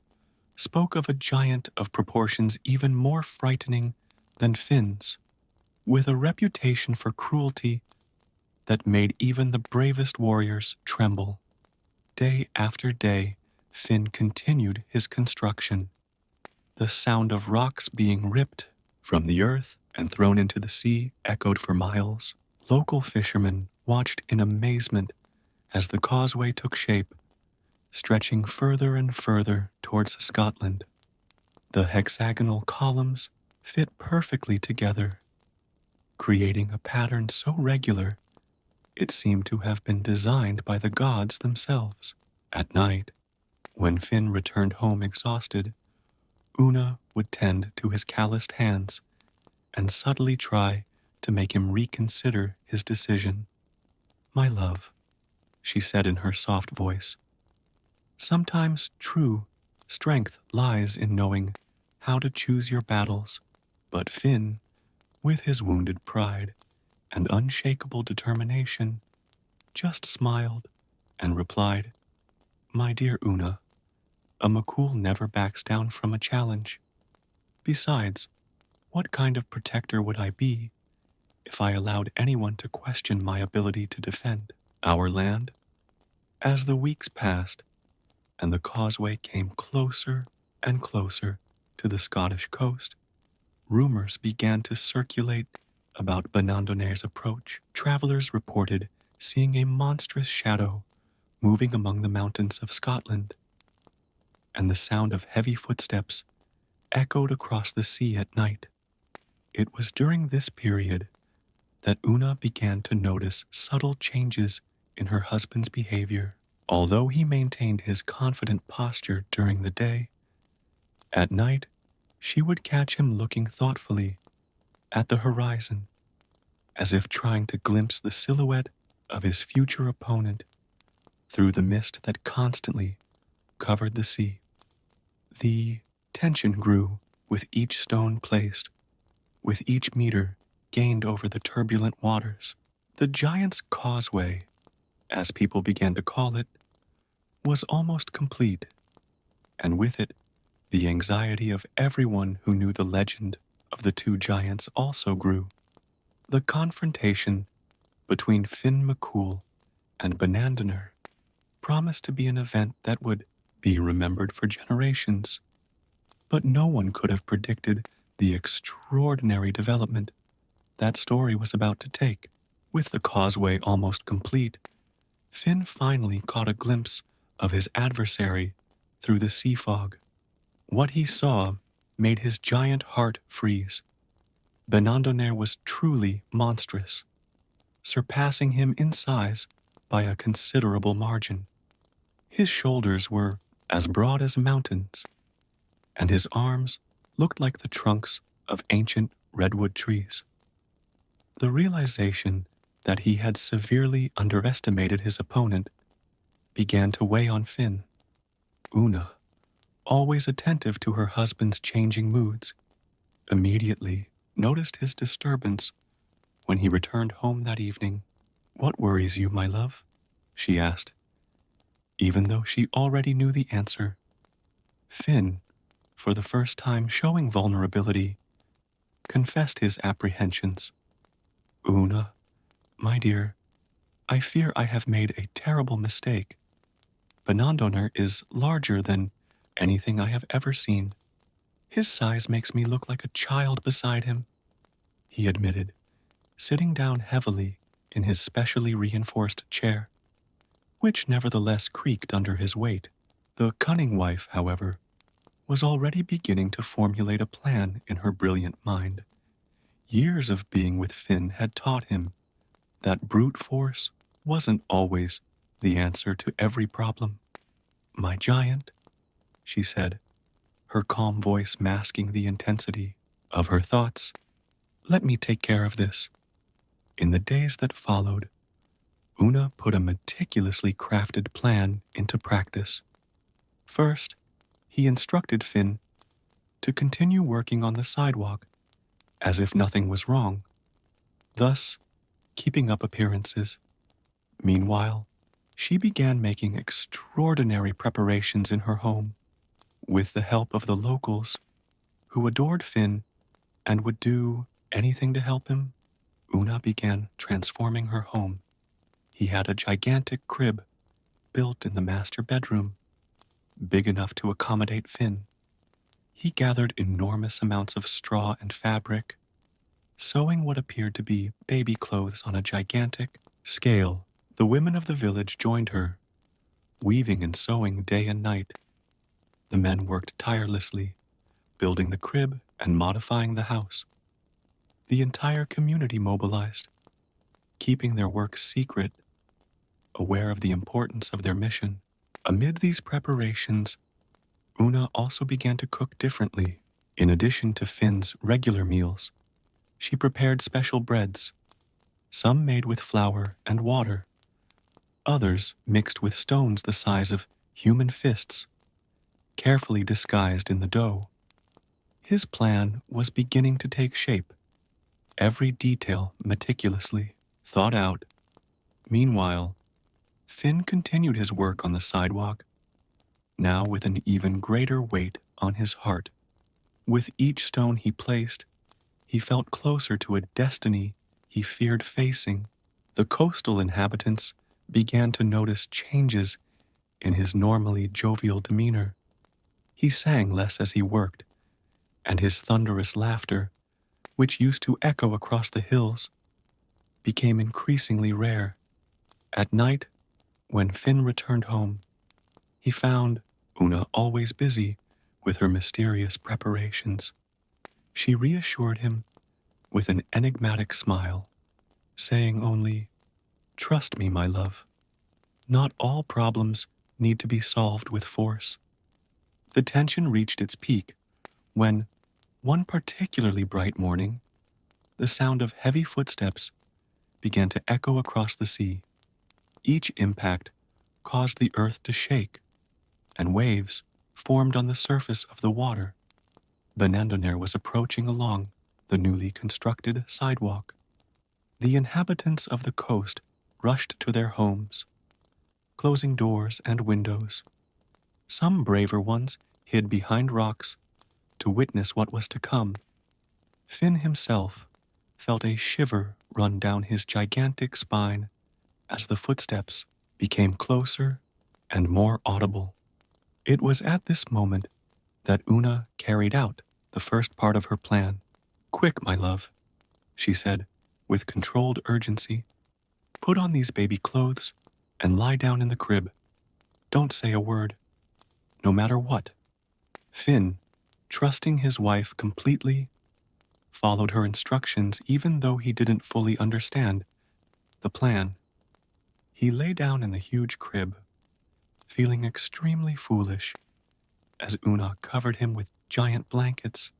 spoke of a giant of proportions even more frightening than Finn's, with a reputation for cruelty that made even the bravest warriors tremble. Day after day, Finn continued his construction. The sound of rocks being ripped from the earth and thrown into the sea echoed for miles. Local fishermen watched in amazement as the causeway took shape, stretching further and further towards Scotland. The hexagonal columns fit perfectly together, creating a pattern so regular it seemed to have been designed by the gods themselves. At night, when Finn returned home exhausted, Una would tend to his calloused hands and subtly try to make him reconsider his decision. "My love," she said in her soft voice, "sometimes true strength lies in knowing how to choose your battles." But Finn, with his wounded pride and unshakable determination, just smiled and replied, "My dear Una, a McCool never backs down from a challenge. Besides, what kind of protector would I be if I allowed anyone to question my ability to defend our land?" As the weeks passed and the causeway came closer and closer to the Scottish coast, rumors began to circulate about Benandonir's approach. Travelers reported seeing a monstrous shadow moving among the mountains of Scotland, and the sound of heavy footsteps echoed across the sea at night. It was during this period that Una began to notice subtle changes in her husband's behavior. Although he maintained his confident posture during the day, at night she would catch him looking thoughtfully at the horizon, as if trying to glimpse the silhouette of his future opponent through the mist that constantly covered the sea. The tension grew with each stone placed, with each meter gained over the turbulent waters. The giant's causeway, as people began to call it, was almost complete, and with it, the anxiety of everyone who knew the legend of the two giants also grew. The confrontation between Finn McCool and Banandaner promised to be an event that would be remembered for generations, but no one could have predicted the extraordinary development that story was about to take. With the causeway almost complete, Finn finally caught a glimpse of his adversary through the sea fog. What he saw made his giant heart freeze. Banandaner was truly monstrous, surpassing him in size by a considerable margin. His shoulders were as broad as mountains, and his arms looked like the trunks of ancient redwood trees. The realization that he had severely underestimated his opponent began to weigh on Finn. Una, always attentive to her husband's changing moods, immediately noticed his disturbance when he returned home that evening. "What worries you, my love?" she asked, even though she already knew the answer. Finn, for the first time showing vulnerability, confessed his apprehensions. "Una, my dear, I fear I have made a terrible mistake. Banandaner is larger than anything I have ever seen. His size makes me look like a child beside him," he admitted, sitting down heavily in his specially reinforced chair, which nevertheless creaked under his weight. The cunning wife, however, was already beginning to formulate a plan in her brilliant mind. Years of being with Finn had taught him that brute force wasn't always the answer to every problem. "My giant," she said, her calm voice masking the intensity of her thoughts, "let me take care of this." In the days that followed, Una put a meticulously crafted plan into practice. First, he instructed Finn to continue working on the sidewalk as if nothing was wrong, thus keeping up appearances. Meanwhile, she began making extraordinary preparations in her home. With the help of the locals, who adored Finn and would do anything to help him, Una began transforming her home. He had a gigantic crib built in the master bedroom, big enough to accommodate Finn. He gathered enormous amounts of straw and fabric, sewing what appeared to be baby clothes on a gigantic scale. The women of the village joined her, weaving and sewing day and night. The men worked tirelessly, building the crib and modifying the house. The entire community mobilized, keeping their work secret, aware of the importance of their mission. Amid these preparations, Una also began to cook differently. In addition to Finn's regular meals, she prepared special breads, some made with flour and water, others mixed with stones the size of human fists, carefully disguised in the dough. His plan was beginning to take shape, every detail meticulously thought out. Meanwhile, Finn continued his work on the sidewalk, now with an even greater weight on his heart. With each stone he placed, he felt closer to a destiny he feared facing. The coastal inhabitants began to notice changes in his normally jovial demeanor. He sang less as he worked, and his thunderous laughter, which used to echo across the hills, became increasingly rare. At night, when Finn returned home, he found Una always busy with her mysterious preparations. She reassured him with an enigmatic smile, saying only, "Trust me, my love. Not all problems need to be solved with force." The tension reached its peak when, one particularly bright morning, the sound of heavy footsteps began to echo across the sea. Each impact caused the earth to shake, and waves formed on the surface of the water. Benandonair was approaching along the newly constructed sidewalk. The inhabitants of the coast rushed to their homes, closing doors and windows. Some braver ones hid behind rocks to witness what was to come. Finn himself felt a shiver run down his gigantic spine as the footsteps became closer and more audible. It was at this moment that Una carried out the first part of her plan. "Quick, my love," she said, with controlled urgency. "Put on these baby clothes and lie down in the crib. Don't say a word, no matter what." Finn, trusting his wife completely, followed her instructions even though he didn't fully understand the plan. He lay down in the huge crib, feeling extremely foolish as Una covered him with giant blankets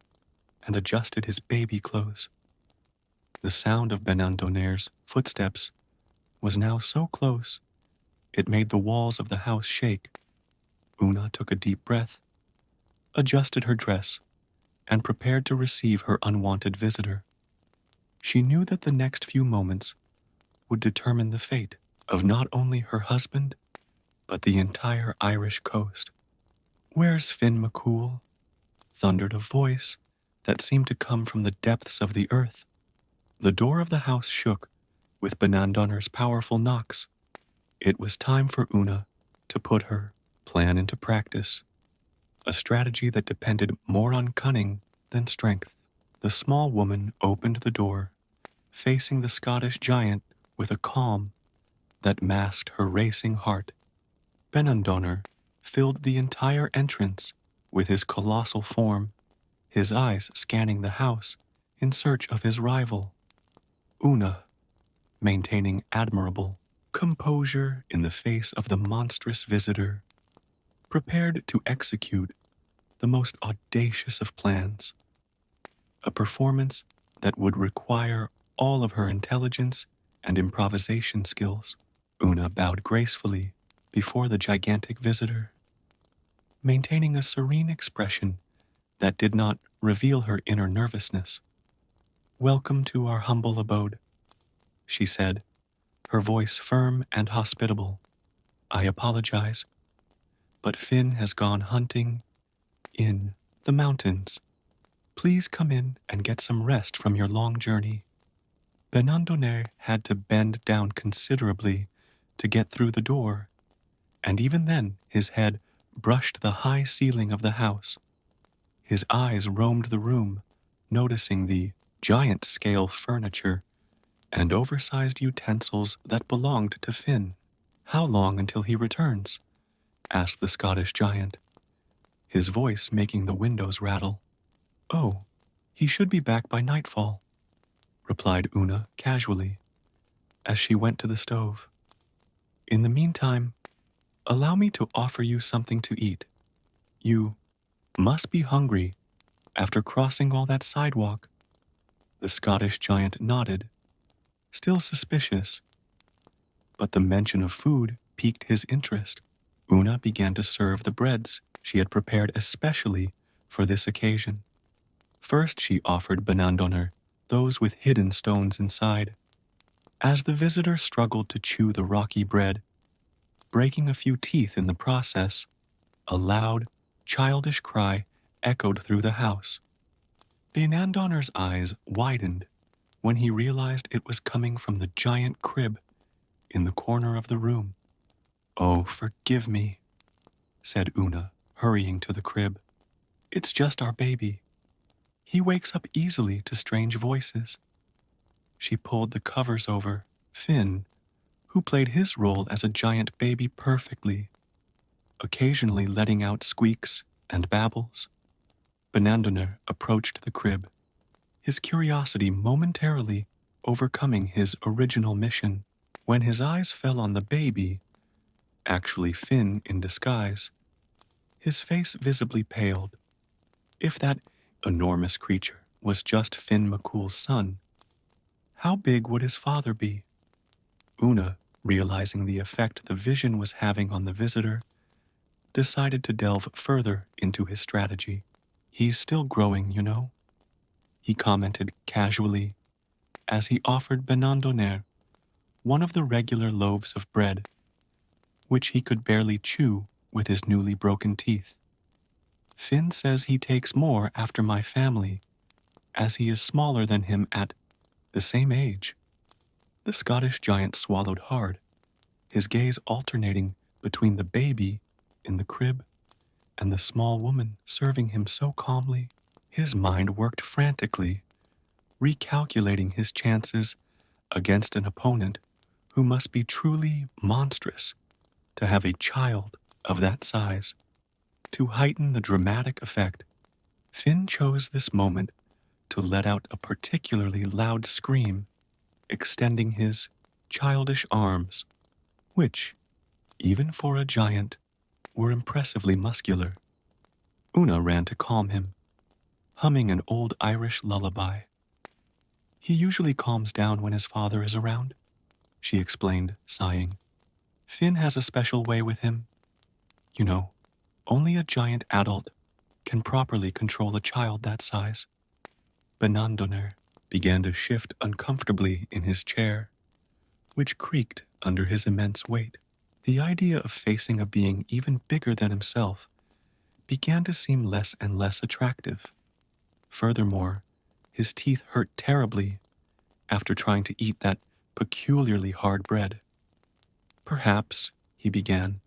and adjusted his baby clothes. The sound of Benandonair's footsteps was now so close it made the walls of the house shake. Una took a deep breath, adjusted her dress, and prepared to receive her unwanted visitor. She knew that the next few moments would determine the fate of not only her husband, but the entire Irish coast. "Where's Finn McCool?" thundered a voice that seemed to come from the depths of the earth. The door of the house shook with Benandonair's powerful knocks. It was time for Una to put her plan into practice, a strategy that depended more on cunning than strength. The small woman opened the door, facing the Scottish giant with a calm that masked her racing heart. Benandonair filled the entire entrance with his colossal form, his eyes scanning the house in search of his rival. Una, maintaining admirable composure in the face of the monstrous visitor, prepared to execute the most audacious of plans, a performance that would require all of her intelligence and improvisation skills. Una bowed gracefully before the gigantic visitor, maintaining a serene expression that did not reveal her inner nervousness. "Welcome to our humble abode," she said, her voice firm and hospitable. "I apologize, but Finn has gone hunting in the mountains. Please come in and get some rest from your long journey." Benandonair had to bend down considerably to get through the door, and even then his head brushed the high ceiling of the house. His eyes roamed the room, noticing the giant-scale furniture and oversized utensils that belonged to Finn. "How long until he returns?" asked the Scottish giant, his voice making the windows rattle. "Oh, he should be back by nightfall," replied Una casually, as she went to the stove. "In the meantime, allow me to offer you something to eat. You must be hungry after crossing all that sidewalk." The Scottish giant nodded, still suspicious, but the mention of food piqued his interest. Una began to serve the breads she had prepared especially for this occasion. First she offered Benandonair those with hidden stones inside. As the visitor struggled to chew the rocky bread, breaking a few teeth in the process, a loud, childish cry echoed through the house. Benandonair's eyes widened when he realized it was coming from the giant crib in the corner of the room. "Oh, forgive me," said Una, hurrying to the crib. "It's just our baby. He wakes up easily to strange voices." She pulled the covers over Finn, who played his role as a giant baby perfectly, occasionally letting out squeaks and babbles. Benandoner approached the crib, his curiosity momentarily overcoming his original mission. When his eyes fell on the baby, actually Finn in disguise, his face visibly paled. If that enormous creature was just Finn McCool's son, how big would his father be? Una, realizing the effect the vision was having on the visitor, decided to delve further into his strategy. He's still growing, you know, he commented casually as he offered Benandoner one of the regular loaves of bread, which he could barely chew with his newly broken teeth. Finn says he takes more after my family, as he is smaller than him at the same age. The Scottish giant swallowed hard, his gaze alternating between the baby in the crib and the small woman serving him so calmly. His mind worked frantically, recalculating his chances against an opponent who must be truly monstrous to have a child of that size. To heighten the dramatic effect, Finn chose this moment to let out a particularly loud scream, extending his childish arms, which, even for a giant, were impressively muscular. Una ran to calm him, humming an old Irish lullaby. He usually calms down when his father is around, she explained, sighing. Finn has a special way with him. You know, only a giant adult can properly control a child that size. Benandoner began to shift uncomfortably in his chair, which creaked under his immense weight. The idea of facing a being even bigger than himself began to seem less and less attractive. Furthermore, his teeth hurt terribly after trying to eat that peculiarly hard bread. Perhaps, he began,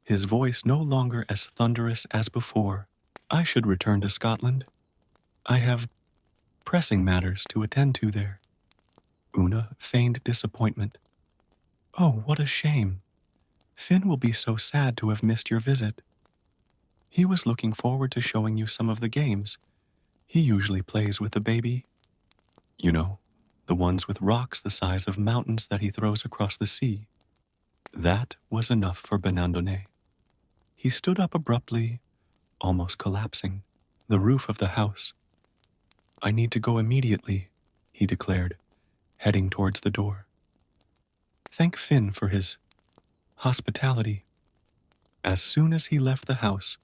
his voice no longer as thunderous as before, I should return to Scotland. I have pressing matters to attend to there. Una feigned disappointment. Oh, what a shame. Finn will be so sad to have missed your visit. He was looking forward to showing you some of the games he usually plays with the baby. You know, the ones with rocks the size of mountains that he throws across the sea. That was enough for Benandone. He stood up abruptly, almost collapsing, the roof of the house. I need to go immediately, he declared, heading towards the door. Thank Finn for his hospitality. As soon as he left the house,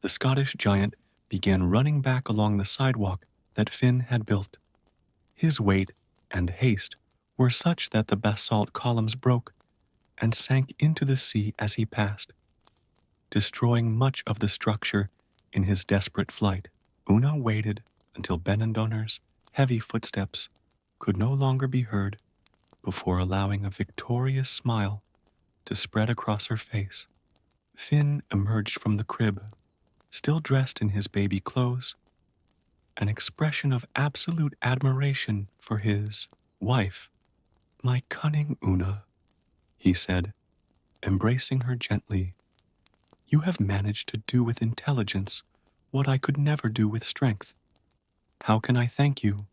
the Scottish giant began running back along the sidewalk that Finn had built. His weight and haste were such that the basalt columns broke and sank into the sea as he passed, destroying much of the structure in his desperate flight. Una waited until Benandoner's heavy footsteps could no longer be heard before allowing a victorious smile to spread across her face. Finn emerged from the crib, still dressed in his baby clothes, an expression of absolute admiration for his wife. My cunning Una, he said, embracing her gently. You have managed to do with intelligence what I could never do with strength. How can I thank you?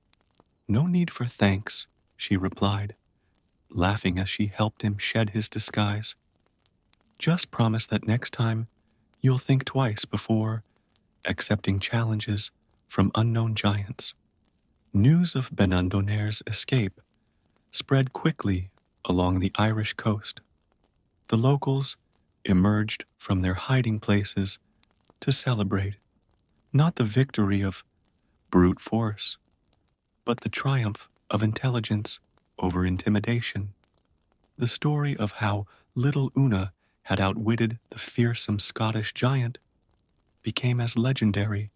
No need for thanks, she replied, laughing as she helped him shed his disguise. Just promise that next time you'll think twice before accepting challenges from unknown giants. News of Benandoner's escape spread quickly along the Irish coast. The locals emerged from their hiding places to celebrate, not the victory of brute force, but the triumph of intelligence over intimidation. The story of how little Una had outwitted the fearsome Scottish giant became as legendary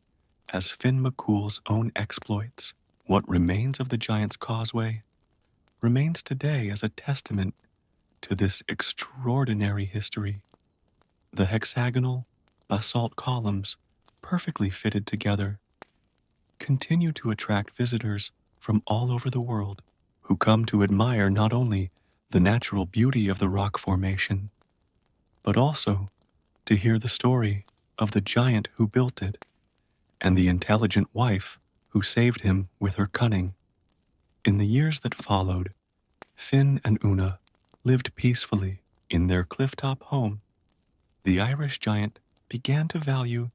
as Finn McCool's own exploits. What remains of the giant's causeway remains today as a testament to this extraordinary history. The hexagonal basalt columns, perfectly fitted together, continue to attract visitors from all over the world who come to admire not only the natural beauty of the rock formation, but also to hear the story of the giant who built it and the intelligent wife who saved him with her cunning. In the years that followed, Finn and Una lived peacefully in their clifftop home. The Irish giant began to value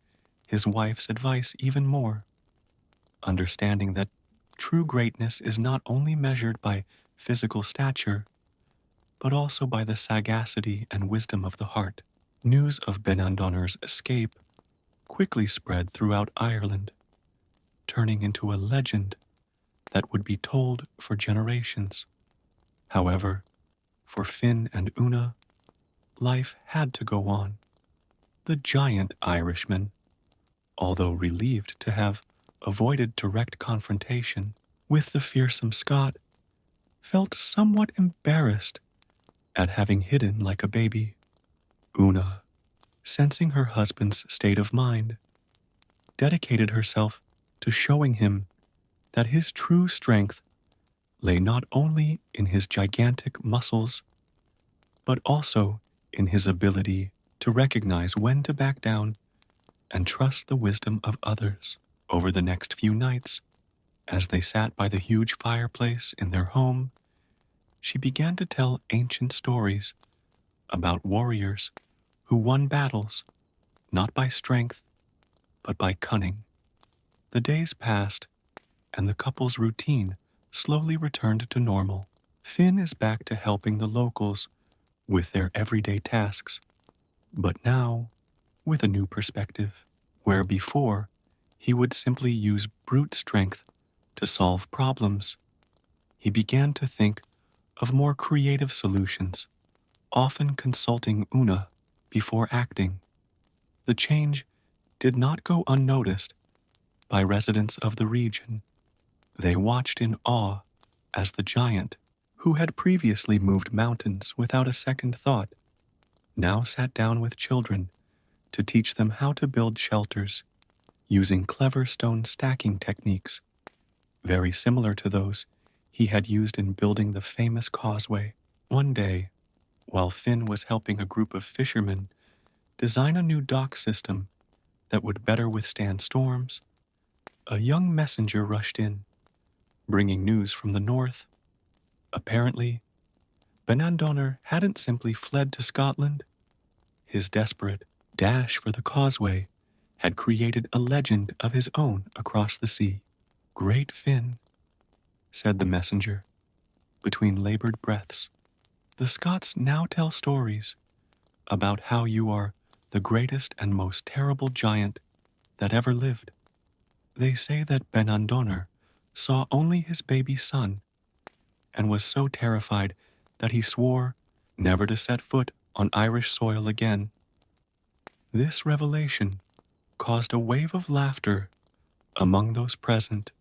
his wife's advice even more, understanding that true greatness is not only measured by physical stature, but also by the sagacity and wisdom of the heart. News of Benandonor's escape quickly spread throughout Ireland, turning into a legend that would be told for generations. However, for Finn and Una, life had to go on. The giant Irishman, although relieved to have avoided direct confrontation with the fearsome Scot, felt somewhat embarrassed at having hidden like a baby. Una, sensing her husband's state of mind, dedicated herself to showing him that his true strength lay not only in his gigantic muscles, but also in his ability to recognize when to back down and trust the wisdom of others. Over the next few nights, as they sat by the huge fireplace in their home, she began to tell ancient stories about warriors who won battles not by strength, but by cunning. The days passed, and the couple's routine slowly returned to normal. Finn is back to helping the locals with their everyday tasks, but now with a new perspective, where before he would simply use brute strength to solve problems, he began to think of more creative solutions, often consulting Una before acting. The change did not go unnoticed by residents of the region. They watched in awe as the giant, who had previously moved mountains without a second thought, now sat down with children to teach them how to build shelters using clever stone stacking techniques, very similar to those he had used in building the famous causeway. One day, while Finn was helping a group of fishermen design a new dock system that would better withstand storms, a young messenger rushed in, bringing news from the north. Apparently, Benandonor hadn't simply fled to Scotland. His desperate dash for the causeway had created a legend of his own across the sea. "Great Finn," said the messenger, between labored breaths. "The Scots now tell stories about how you are the greatest and most terrible giant that ever lived. They say that Benandonor saw only his baby son and was so terrified that he swore never to set foot on Irish soil again." This revelation caused a wave of laughter among those present,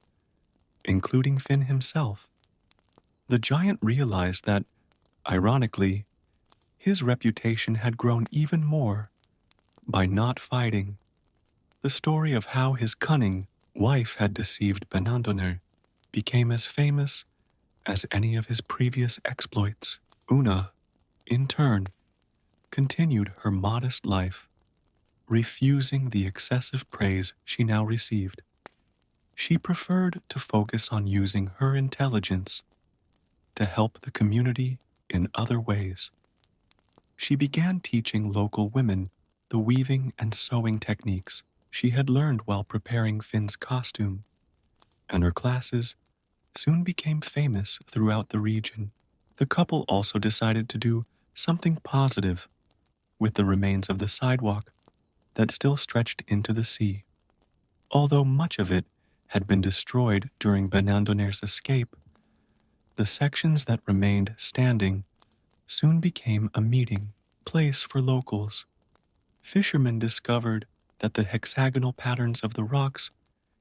including Finn himself. The giant realized that, ironically, his reputation had grown even more by not fighting. The story of how his cunning wife had deceived Benandonor became as famous as any of his previous exploits. Una, in turn, continued her modest life, refusing the excessive praise she now received. She preferred to focus on using her intelligence to help the community in other ways. She began teaching local women the weaving and sewing techniques she had learned while preparing Finn's costume, and her classes soon became famous throughout the region. The couple also decided to do something positive with the remains of the sidewalk that still stretched into the sea. Although much of it had been destroyed during Benandonor's escape, the sections that remained standing soon became a meeting place for locals. Fishermen discovered that the hexagonal patterns of the rocks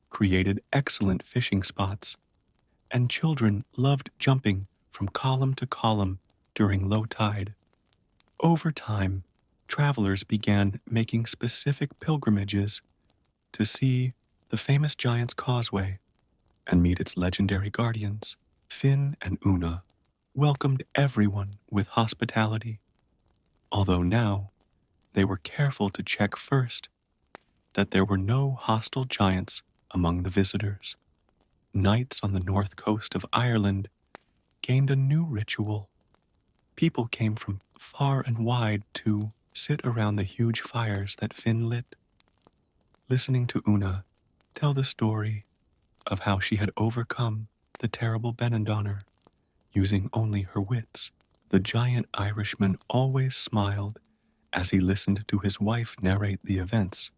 created excellent fishing spots, and children loved jumping from column to column during low tide. Over time, travelers began making specific pilgrimages to see the famous Giant's Causeway and meet its legendary guardians. Finn and Una welcomed everyone with hospitality, although now they were careful to check first that there were no hostile giants among the visitors. Nights on the north coast of Ireland gained a new ritual. People came from far and wide to sit around the huge fires that Finn lit, listening to Una tell the story of how she had overcome the terrible Benandonner using only her wits. The giant Irishman always smiled as he listened to his wife narrate the events,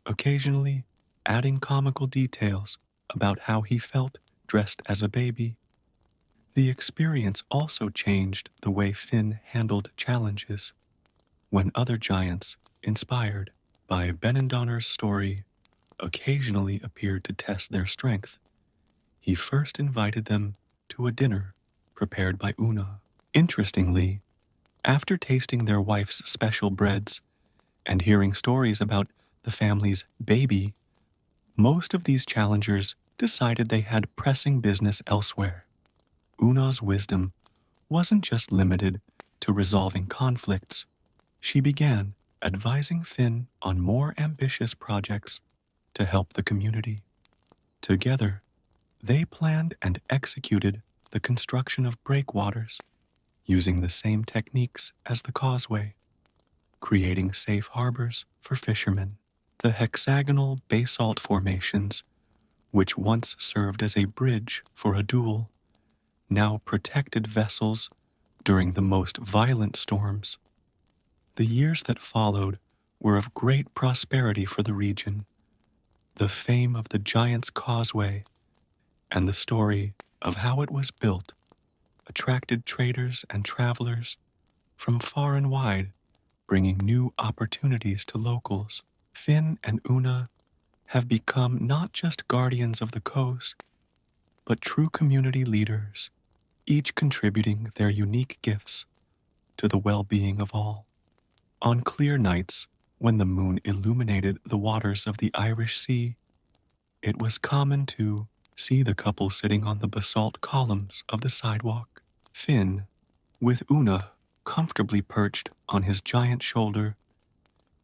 occasionally adding comical details about how he felt dressed as a baby. The experience also changed the way Finn handled challenges. When other giants, inspired by Benandonner's story, occasionally appeared to test their strength, he first invited them to a dinner prepared by Una. Interestingly, after tasting their wife's special breads and hearing stories about the family's baby, most of these challengers decided they had pressing business elsewhere. Una's wisdom wasn't just limited to resolving conflicts. She began advising Finn on more ambitious projects to help the community. Together, they planned and executed the construction of breakwaters using the same techniques as the causeway, creating safe harbors for fishermen. The hexagonal basalt formations, which once served as a bridge for a duel, now protected vessels during the most violent storms. The years that followed were of great prosperity for the region. The fame of the Giant's Causeway and the story of how it was built attracted traders and travelers from far and wide, bringing new opportunities to locals. Finn and Una have become not just guardians of the coast, but true community leaders, each contributing their unique gifts to the well-being of all. On clear nights, when the moon illuminated the waters of the Irish Sea, it was common to see the couple sitting on the basalt columns of the sidewalk. Finn, with Una comfortably perched on his giant shoulder,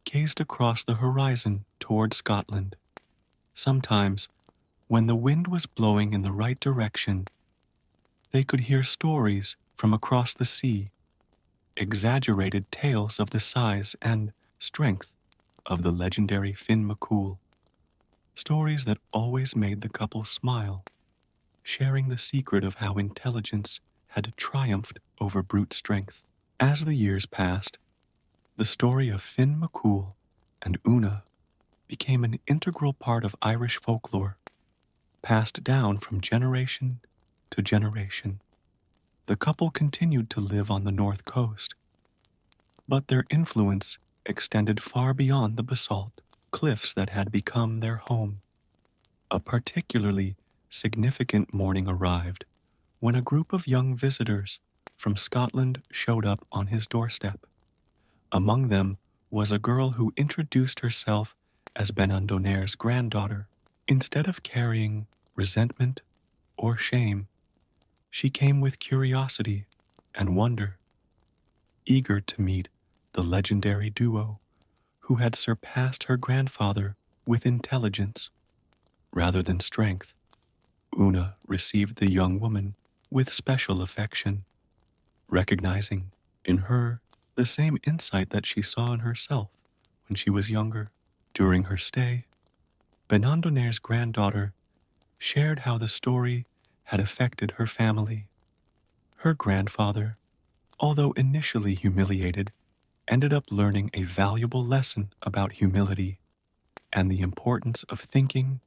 gazed across the horizon toward Scotland. Sometimes, when the wind was blowing in the right direction, they could hear stories from across the sea, exaggerated tales of the size and strength of the legendary Finn McCool, stories that always made the couple smile, sharing the secret of how intelligence had triumphed over brute strength. As the years passed, the story of Finn McCool and Una became an integral part of Irish folklore, passed down from generation to generation. The couple continued to live on the north coast, but their influence extended far beyond the basalt cliffs that had become their home. A particularly significant morning arrived when a group of young visitors from Scotland showed up on his doorstep. Among them was a girl who introduced herself as Benandonner's granddaughter. Instead of carrying resentment or shame, she came with curiosity and wonder, eager to meet the legendary duo who had surpassed her grandfather with intelligence rather than strength. Una received the young woman with special affection, recognizing in her the same insight that she saw in herself when she was younger. During her stay, Benandonner's granddaughter shared how the story had affected her family. Her grandfather, although initially humiliated, ended up learning a valuable lesson about humility and the importance of thinking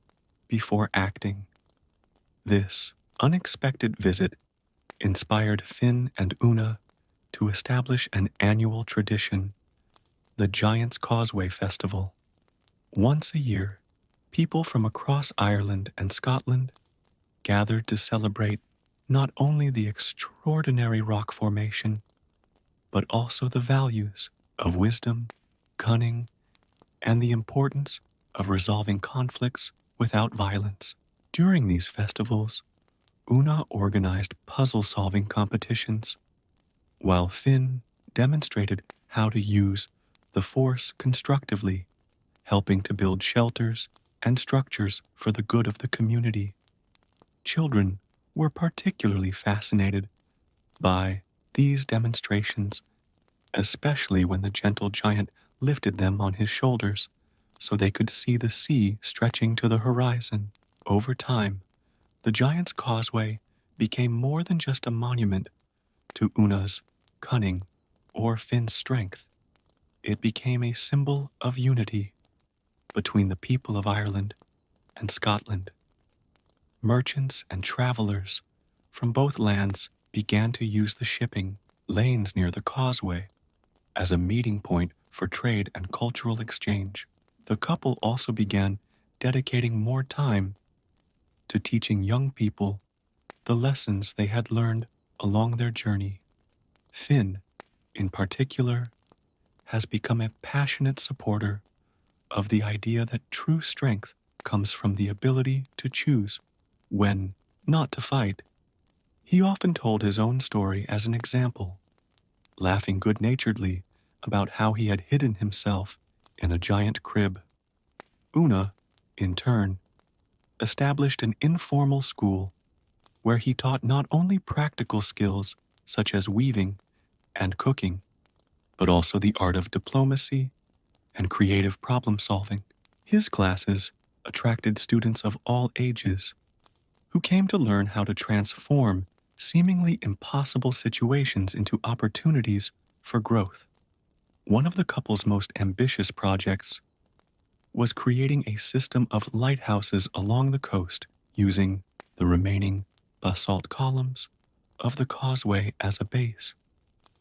before acting. This unexpected visit inspired Finn and Una to establish an annual tradition, the Giant's Causeway Festival. Once a year, people from across Ireland and Scotland gathered to celebrate not only the extraordinary rock formation, but also the values of wisdom, cunning, and the importance of resolving conflicts without violence. During these festivals, Una organized puzzle-solving competitions, while Finn demonstrated how to use the Force constructively helping to build shelters and structures for the good of the community. Children were particularly fascinated by these demonstrations, especially when the gentle giant lifted them on his shoulders so they could see the sea stretching to the horizon. Over time, the giant's causeway became more than just a monument to Una's cunning or Finn's strength. It became a symbol of unity between the people of Ireland and Scotland. Merchants and travelers from both lands began to use the shipping lanes near the causeway as a meeting point for trade and cultural exchange. The couple also began dedicating more time to teaching young people the lessons they had learned along their journey. Finn, in particular, has become a passionate supporter of the idea that true strength comes from the ability to choose when not to fight. He often told his own story as an example, laughing good-naturedly about how he had hidden himself in a giant crib. Una, in turn, established an informal school where he taught not only practical skills such as weaving and cooking, but also the art of diplomacy and creative problem-solving. His classes attracted students of all ages who came to learn how to transform seemingly impossible situations into opportunities for growth. One of the couple's most ambitious projects was creating a system of lighthouses along the coast using the remaining basalt columns of the causeway as a base.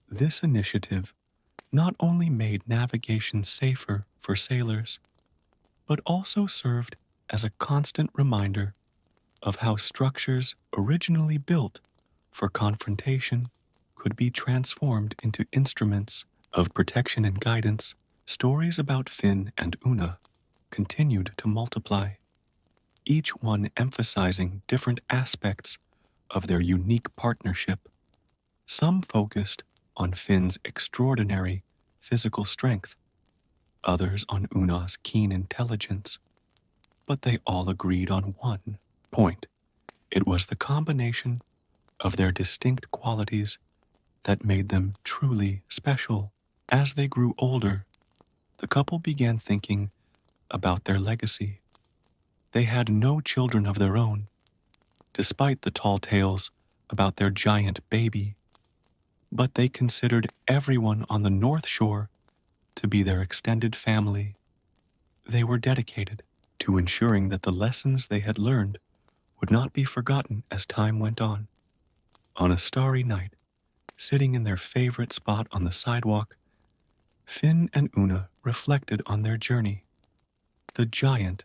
This initiative not only made navigation safer for sailors, but also served as a constant reminder of how structures originally built for confrontation could be transformed into instruments of protection and guidance. Stories about Finn and Una continued to multiply, each one emphasizing different aspects of their unique partnership. Some focused on Finn's extraordinary physical strength, others on Una's keen intelligence, but they all agreed on one point. It was the combination of their distinct qualities that made them truly special. As they grew older, the couple began thinking about their legacy. They had no children of their own, despite the tall tales about their giant baby, but they considered everyone on the North Shore to be their extended family. They were dedicated to ensuring that the lessons they had learned would not be forgotten as time went on. On a starry night, sitting in their favorite spot on the sidewalk, Finn and Una reflected on their journey. The giant,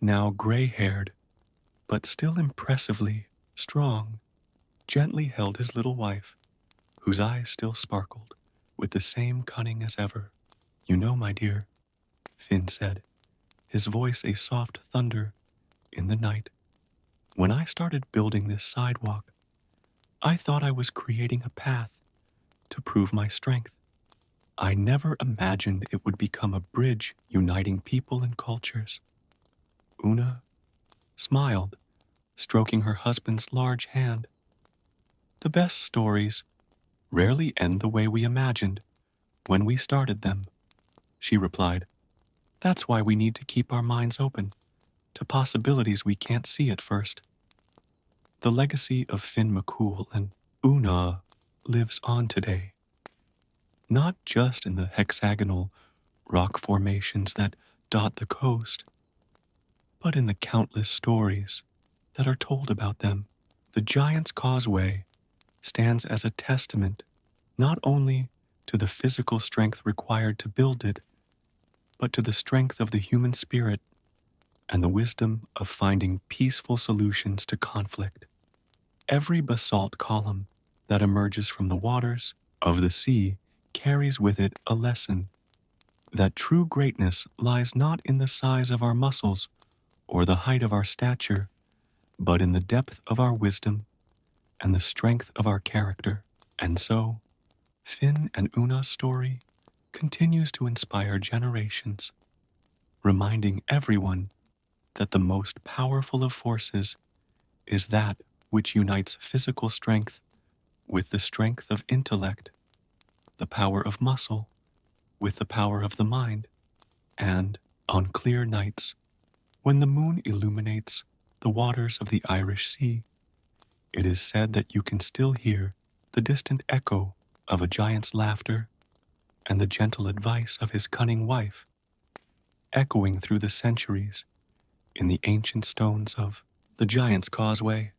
now gray-haired, but still impressively strong, gently held his little wife, whose eyes still sparkled with the same cunning as ever. "You know, my dear," Finn said, his voice a soft thunder in the night, "when I started building this sidewalk, I thought I was creating a path to prove my strength. I never imagined it would become a bridge uniting people and cultures." Una smiled, stroking her husband's large hand. "The best stories rarely end the way we imagined when we started them," she replied. "That's why we need to keep our minds open to possibilities we can't see at first." The legacy of Finn McCool and Una lives on today, not just in the hexagonal rock formations that dot the coast, but in the countless stories that are told about them. The Giant's Causeway stands as a testament not only to the physical strength required to build it, but to the strength of the human spirit and the wisdom of finding peaceful solutions to conflict. Every basalt column that emerges from the waters of the sea carries with it a lesson that true greatness lies not in the size of our muscles or the height of our stature, but in the depth of our wisdom and the strength of our character. And so, Finn and Una's story continues to inspire generations, reminding everyone that the most powerful of forces is that which unites physical strength with the strength of intellect, the power of muscle with the power of the mind, and on clear nights, when the moon illuminates the waters of the Irish Sea, it is said that you can still hear the distant echo of a giant's laughter and the gentle advice of his cunning wife, echoing through the centuries in the ancient stones of the giant's causeway.